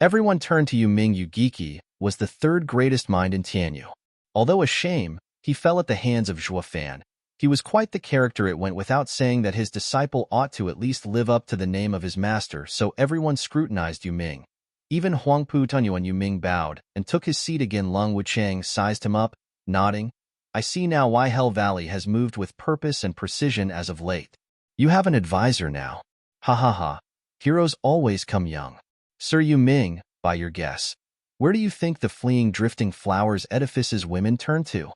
Everyone turned to Yu Ming. Yu Giki was the third greatest mind in Tianyu. Although a shame, he fell at the hands of Zhuo Fan. He was quite the character. It went without saying that his disciple ought to at least live up to the name of his master, so everyone scrutinized Yu Ming. Even Huangpu Tunyuan. Yu Ming bowed and took his seat again. Lung Wuchang sized him up, nodding. I see now why Hell Valley has moved with purpose and precision as of late. You have an advisor now. Ha ha ha. Heroes always come young. Sir Yu Ming, by your guess, where do you think the fleeing Drifting Flowers Edifices women turn to?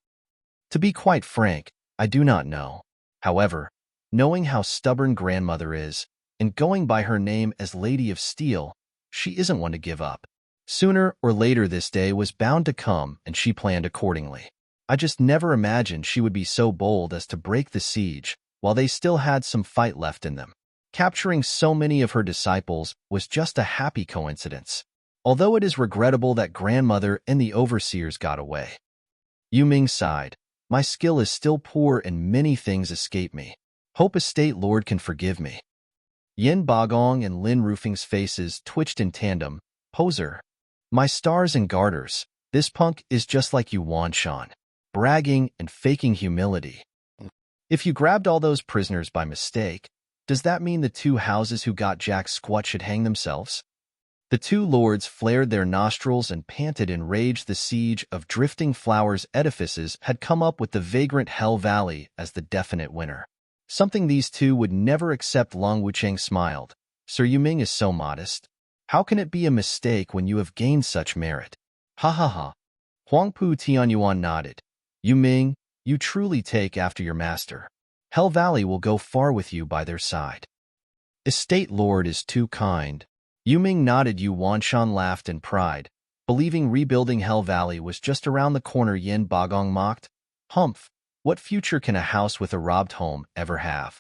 To be quite frank, I do not know. However, knowing how stubborn grandmother is, and going by her name as Lady of Steel, she isn't one to give up. Sooner or later this day was bound to come, and she planned accordingly. I just never imagined she would be so bold as to break the siege while they still had some fight left in them. Capturing so many of her disciples was just a happy coincidence, although it is regrettable that grandmother and the overseers got away. Yu Ming sighed. My skill is still poor and many things escape me. Hope Estate Lord can forgive me. Yin Bagong and Lin Roofing's faces twitched in tandem. Poser. My stars and garters. This punk is just like you, Wan Shan. Bragging and faking humility. If you grabbed all those prisoners by mistake, does that mean the two houses who got Jack Squat should hang themselves? The two lords flared their nostrils and panted in rage. The siege of Drifting Flowers Edifices had come up with the vagrant Hell Valley as the definite winner. Something these two would never accept. Long Wucheng smiled. Sir Yu Ming is so modest. How can it be a mistake when you have gained such merit? Ha ha ha. Huangpu Tianyuan nodded. Yu Ming, you truly take after your master. Hell Valley will go far with you by their side. Estate Lord is too kind. Yu Ming nodded. Yu Wanshan laughed in pride, believing rebuilding Hell Valley was just around the corner. Yin Bagong mocked. Humph, what future can a house with a robbed home ever have?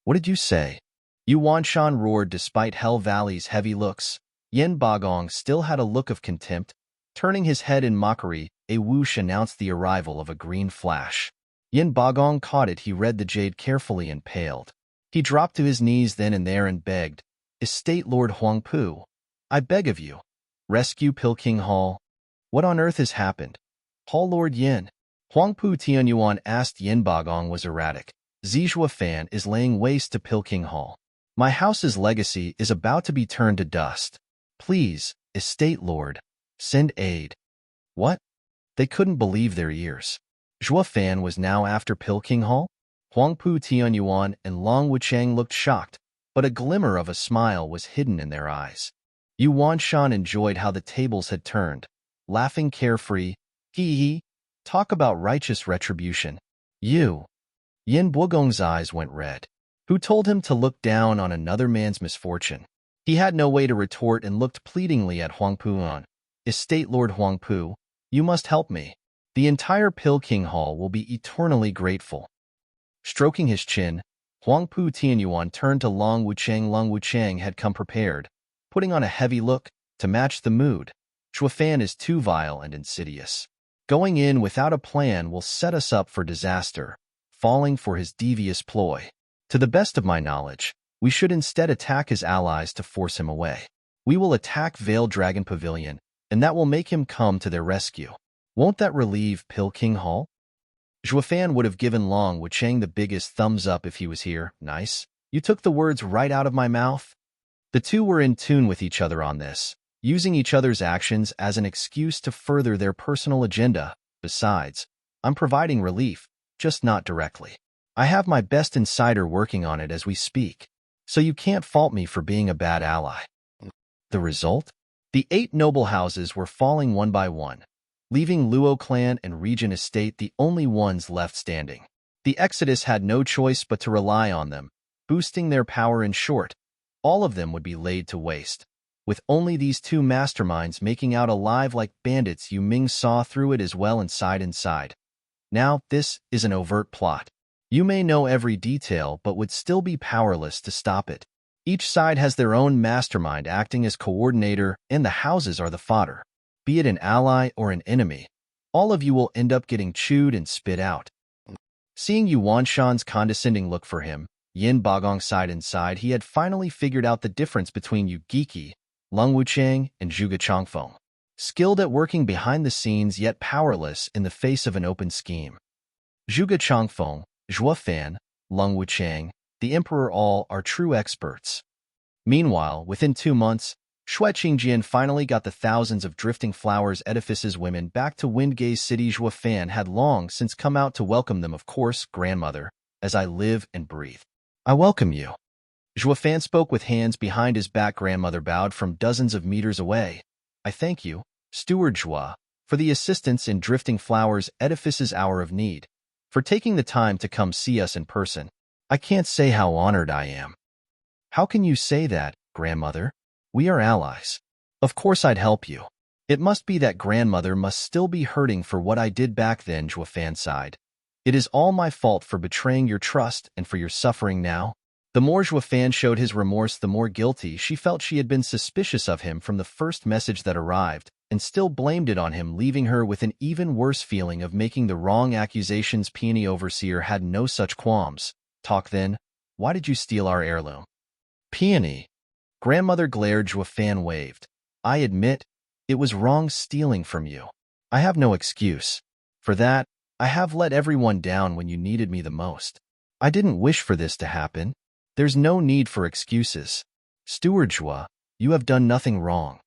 What did you say? Yu Wanshan roared. Despite Hell Valley's heavy looks, Yin Bagong still had a look of contempt. Turning his head in mockery, a whoosh announced the arrival of a green flash. Yin Bagong caught it. He read the jade carefully and paled. He dropped to his knees then and there and begged, Estate Lord Huangpu, I beg of you, rescue Pilking Hall. What on earth has happened? Hall Lord Yin. Huangpu Tianyuan asked. Yin Bagong was erratic. Zhuo Fan is laying waste to Pilking Hall. My house's legacy is about to be turned to dust. Please, Estate Lord, send aid. What? They couldn't believe their ears. Zhuo Fan was now after Pilking Hall? Huangpu Tianyuan and Long Wucheng looked shocked, but a glimmer of a smile was hidden in their eyes. Yu Wanshan enjoyed how the tables had turned, laughing carefree. Hee, talk about righteous retribution. You. Yin Bugong's eyes went red. Who told him to look down on another man's misfortune? He had no way to retort and looked pleadingly at Huangpu. Estate Lord Huangpu, you must help me. The entire Pilking Hall will be eternally grateful. Stroking his chin, Huangpu Tianyuan turned to Long Wucheng. Long Wucheng had come prepared, putting on a heavy look to match the mood. Zhuo Fan is too vile and insidious. Going in without a plan will set us up for disaster, falling for his devious ploy. To the best of my knowledge, we should instead attack his allies to force him away. We will attack Veiled Dragon Pavilion, and that will make him come to their rescue. Won't that relieve Pilking Hall? Zhuo Fan would have given Long Wucheng the biggest thumbs up if he was here. Nice. You took the words right out of my mouth. The two were in tune with each other on this, using each other's actions as an excuse to further their personal agenda. Besides, I'm providing relief, just not directly. I have my best insider working on it as we speak, so you can't fault me for being a bad ally. The result? The 8 noble houses were falling one by one, leaving Luo clan and Regent Estate the only ones left standing. The Exodus had no choice but to rely on them, boosting their power. In short, all of them would be laid to waste. With only these two masterminds making out alive like bandits, Yu Ming saw through it as well and sighed inside. Now, this is an overt plot. You may know every detail but would still be powerless to stop it. Each side has their own mastermind acting as coordinator, and the houses are the fodder. Be it an ally or an enemy, all of you will end up getting chewed and spit out. Seeing Yu Wanshan's condescending look for him, Yin Bagong sighed inside. He had finally figured out the difference between Yu Giki, Lung Wucheng, and Zhuge Changfeng. Skilled at working behind the scenes yet powerless in the face of an open scheme. Zhuge Changfeng, Zhuo Fan, Lung Wucheng, the Emperor, all are true experts. Meanwhile, within 2 months, Shui Qingjian finally got the thousands of Drifting Flowers Edifices women back to Windgaze City. Zhuo Fan had long since come out to welcome them. Of course, grandmother, as I live and breathe, I welcome you. Zhuo Fan spoke with hands behind his back. Grandmother bowed from dozens of meters away. I thank you, Steward Zhuo, for the assistance in Drifting Flowers Edifices' hour of need, for taking the time to come see us in person. I can't say how honored I am. How can you say that, grandmother? We are allies. Of course I'd help you. It must be that grandmother must still be hurting for what I did back then, Zhuo Fan sighed. It is all my fault for betraying your trust and for your suffering now. The more Zhuo Fan showed his remorse, the more guilty she felt. She had been suspicious of him from the first message that arrived, and still blamed it on him, leaving her with an even worse feeling of making the wrong accusations. Peony Overseer had no such qualms. Talk then. Why did you steal our heirloom? Peony. Grandmother glared. Zhuo Fan waved. I admit, it was wrong stealing from you. I have no excuse. For that, I have let everyone down when you needed me the most. I didn't wish for this to happen. There's no need for excuses. Steward Zhuo, you have done nothing wrong.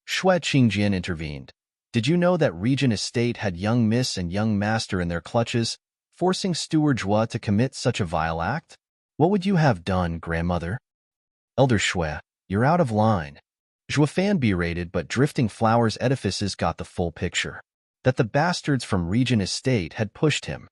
Shui Qingjian intervened. Did you know that Regent Estate had young Miss and young Master in their clutches, forcing Steward Zhuo to commit such a vile act? What would you have done, grandmother? Elder Shui, you're out of line. Zhuo Fan berated, but Drifting Flowers Edifices got the full picture. That the bastards from Regent Estate had pushed him,